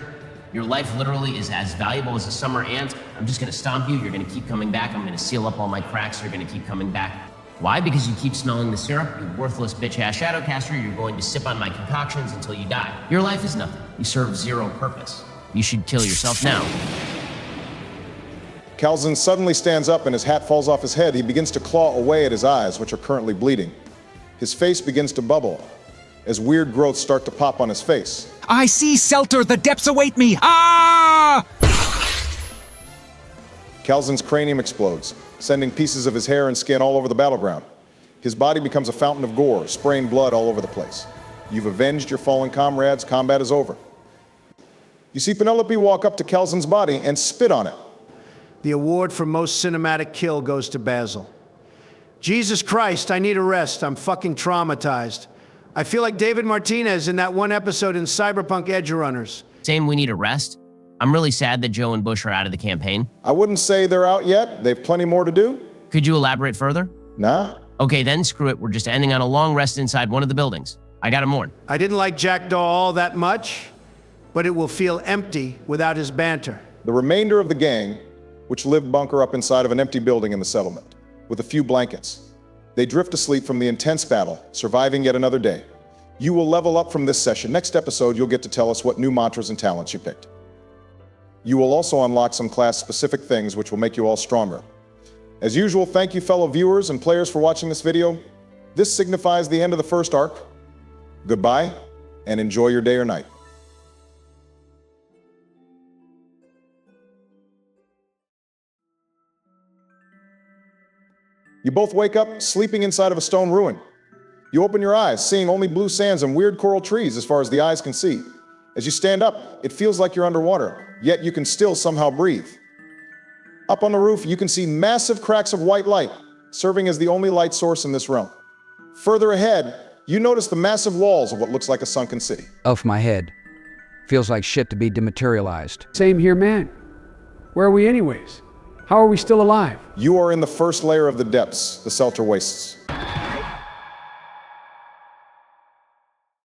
Your life literally is as valuable as a summer ant. I'm just gonna stomp you, you're gonna keep coming back, I'm gonna seal up all my cracks, you're gonna keep coming back. Why? Because you keep smelling the syrup, you worthless bitch-ass Shadowcaster, you're going to sip on my concoctions until you die. Your life is nothing. You serve zero purpose. You should kill yourself now. Calzin suddenly stands up and his hat falls off his head. He begins to claw away at his eyes, which are currently bleeding. His face begins to bubble as weird growths start to pop on his face. I see, Selter, the depths await me. Ah! Calzin's cranium explodes, sending pieces of his hair and skin all over the battleground. His body becomes a fountain of gore, spraying blood all over the place. You've avenged your fallen comrades, combat is over. You see Penelope walk up to Calzin's body and spit on it. The award for most cinematic kill goes to Basil. Jesus Christ, I need a rest. I'm fucking traumatized. I feel like David Martinez in that one episode in Cyberpunk Edge Runners. Saying we need a rest? I'm really sad that Joe and Bush are out of the campaign. I wouldn't say they're out yet. They've plenty more to do. Could you elaborate further? Nah. Okay, then screw it. We're just ending on a long rest inside one of the buildings. I got him warned. I didn't like Jackdaw all that much, but it will feel empty without his banter. The remainder of the gang, which live bunker up inside of an empty building in the settlement, with a few blankets. They drift asleep from the intense battle, surviving yet another day. You will level up from this session. Next episode, you'll get to tell us what new mantras and talents you picked. You will also unlock some class-specific things which will make you all stronger. As usual, thank you fellow viewers and players for watching this video. This signifies the end of the first arc. Goodbye, and enjoy your day or night. You both wake up sleeping inside of a stone ruin. You open your eyes, seeing only blue sands and weird coral trees as far as the eyes can see. As you stand up, it feels like you're underwater, yet you can still somehow breathe. Up on the roof, you can see massive cracks of white light, serving as the only light source in this realm. Further ahead, you notice the massive walls of what looks like a sunken city. Off my head. Feels like shit to be dematerialized. Same here, man. Where are we anyways? How are we still alive? You are in the first layer of the depths, the Selter Wastes.